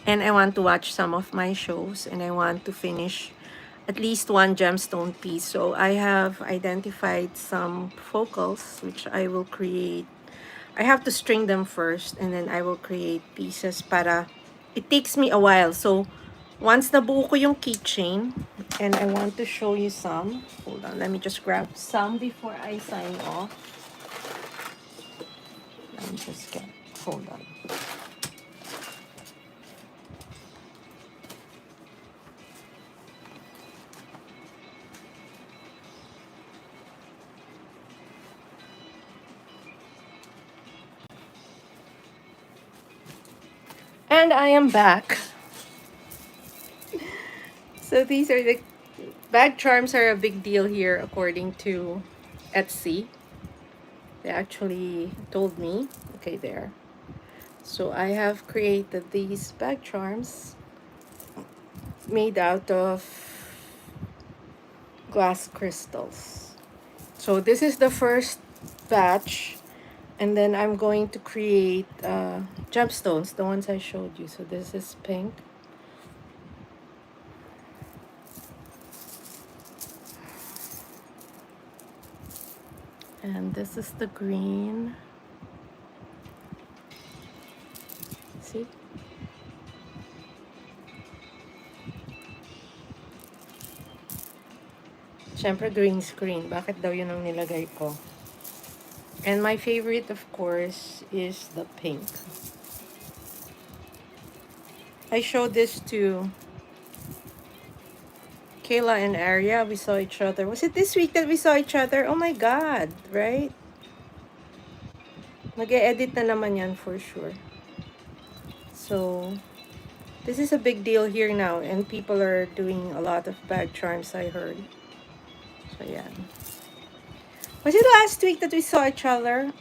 And I want to watch some of my shows, and I want to finish at least one gemstone piece. So I have identified some focals, which I will create. I have to string them first, and then I will create pieces para... It takes me a while. So, once nabuo ko yung keychain, and I want to show you some. Hold on, let me just grab some before I sign off. Let me just get... Hold on. And I am back. So these are the... Bag charms are a big deal here according to Etsy. They actually told me. Okay, there. So I have created these bag charms made out of glass crystals. So this is the first batch. And then I'm going to create gemstones, the ones I showed you. So this is pink. And this is the green. See? Siyempre green screen. Bakit daw yun ang nilagay ko? And my favorite, of course, is the pink. I showed this to Kayla and Arya. We saw each other. Was it this week that we saw each other? Oh my God, right? Mag-e-edit na naman yan for sure. So, this is a big deal here now. And people are doing a lot of bag charms, I heard. So, yeah. Was it last week that we saw each other?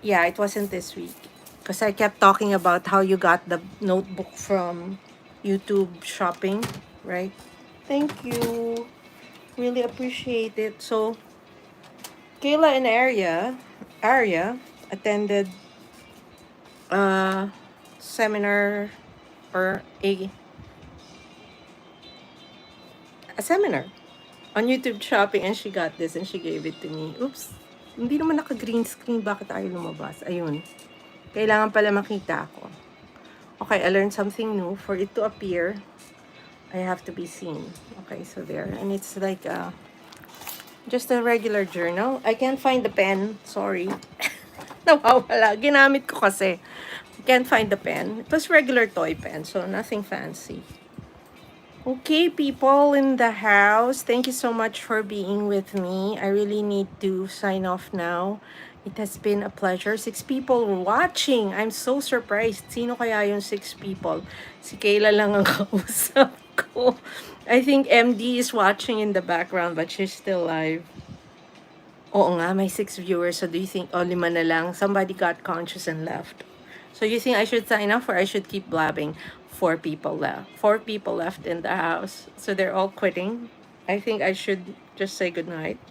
Yeah, it wasn't this week. Because I kept talking about how you got the notebook from YouTube shopping, right? Thank you. Really appreciate it. So, Kayla and Arya attended a seminar or a seminar on YouTube shopping, and she got this and she gave it to me. Oops. Hindi naman naka-green screen. Bakit tayo lumabas? Ayun. Kailangan pala makita ako. Okay, I learned something new. For it to appear, I have to be seen. Okay, so there. And it's like just a regular journal. I can't find the pen. Sorry. Nawawala. Ginamit ko kasi. Can't find the pen. It was regular toy pen, so nothing fancy. Okay, people in the house, thank you so much for being with me. I really need to sign off now. It has been a pleasure. 6 people watching. I'm so surprised. Sino kaya yung 6 people? Si Kayla lang ang kausap ko. I think MD is watching in the background, but she's still live. Oo nga, may 6 viewers. So do you think, 5 na lang? Somebody got conscious and left. So you think I should sign off or I should keep blabbing? 4 people left. 4 people left in the house. So they're all quitting. I think I should just say goodnight.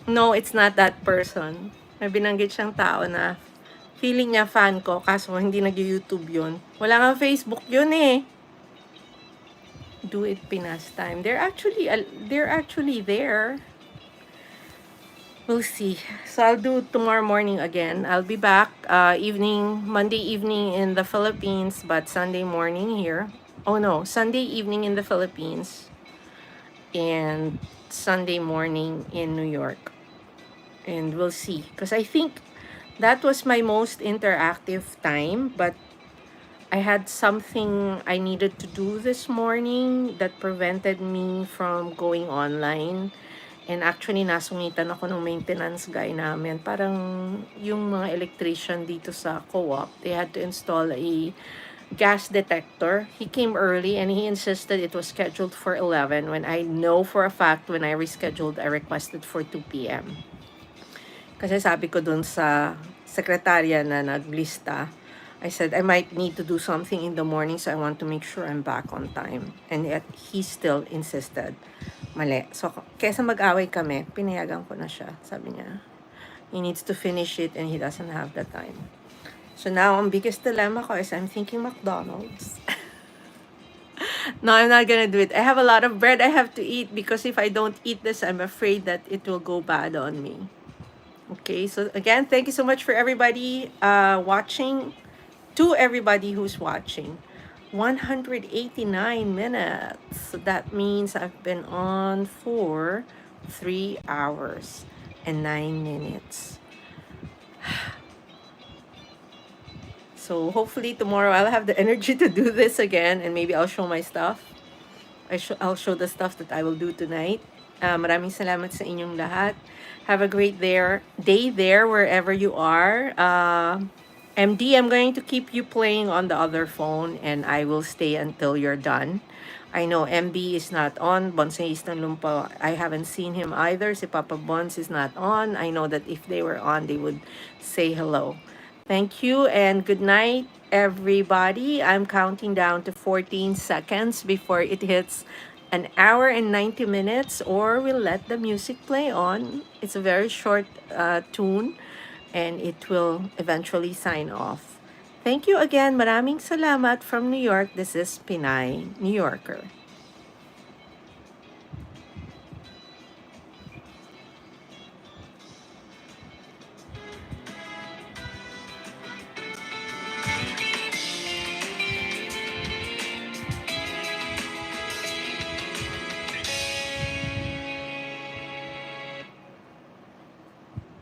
No, it's not that person. May binanggit siyang tao na feeling niya fan ko, kaso hindi nag-YouTube yun. Wala nga Facebook yun eh. Do it Pinas time. They're actually there. We'll see. So I'll do tomorrow morning again. I'll be back Monday evening in the Philippines, but Sunday morning here. Oh no, Sunday evening in the Philippines and Sunday morning in New York. And we'll see. Because I think that was my most interactive time, but I had something I needed to do this morning that prevented me from going online. And actually, nasungitan ako ng maintenance guy namin. Parang yung mga electrician dito sa co-op, they had to install a gas detector. He came early and he insisted it was scheduled for 11 when I know for a fact when I rescheduled, I requested for 2 p.m. Kasi sabi ko dun sa sekretarya na naglista, I said, I might need to do something in the morning, so I want to make sure I'm back on time. And yet, he still insisted. Mali. So, kesa mag-away kami, pinayagan ko na siya. Sabi niya, he needs to finish it and he doesn't have the time. So now, ang biggest dilemma ko is I'm thinking McDonald's. No, I'm not gonna do it. I have a lot of bread I have to eat because if I don't eat this, I'm afraid that it will go bad on me. Okay, so again, thank you so much for everybody watching. To everybody who's watching. 189 minutes. So that means I've been on for 3 hours and 9 minutes. So hopefully tomorrow I'll have the energy to do this again and maybe I'll show my stuff. I'll show the stuff that I will do tonight. Maraming salamat sa inyong lahat. Have a great day there wherever you are. MD, I'm going to keep you playing on the other phone and I will stay until you're done. I know MB is not on. Bonsais ng Lumpa, I haven't seen him either. Si Papa Bons is not on. I know that if they were on, they would say hello. Thank you and good night, everybody. I'm counting down to 14 seconds before it hits an hour and 90 minutes, or we'll let the music play on. It's a very short tune. And it will eventually sign off. Thank you again. Maraming salamat from New York. This is Pinay, New Yorker.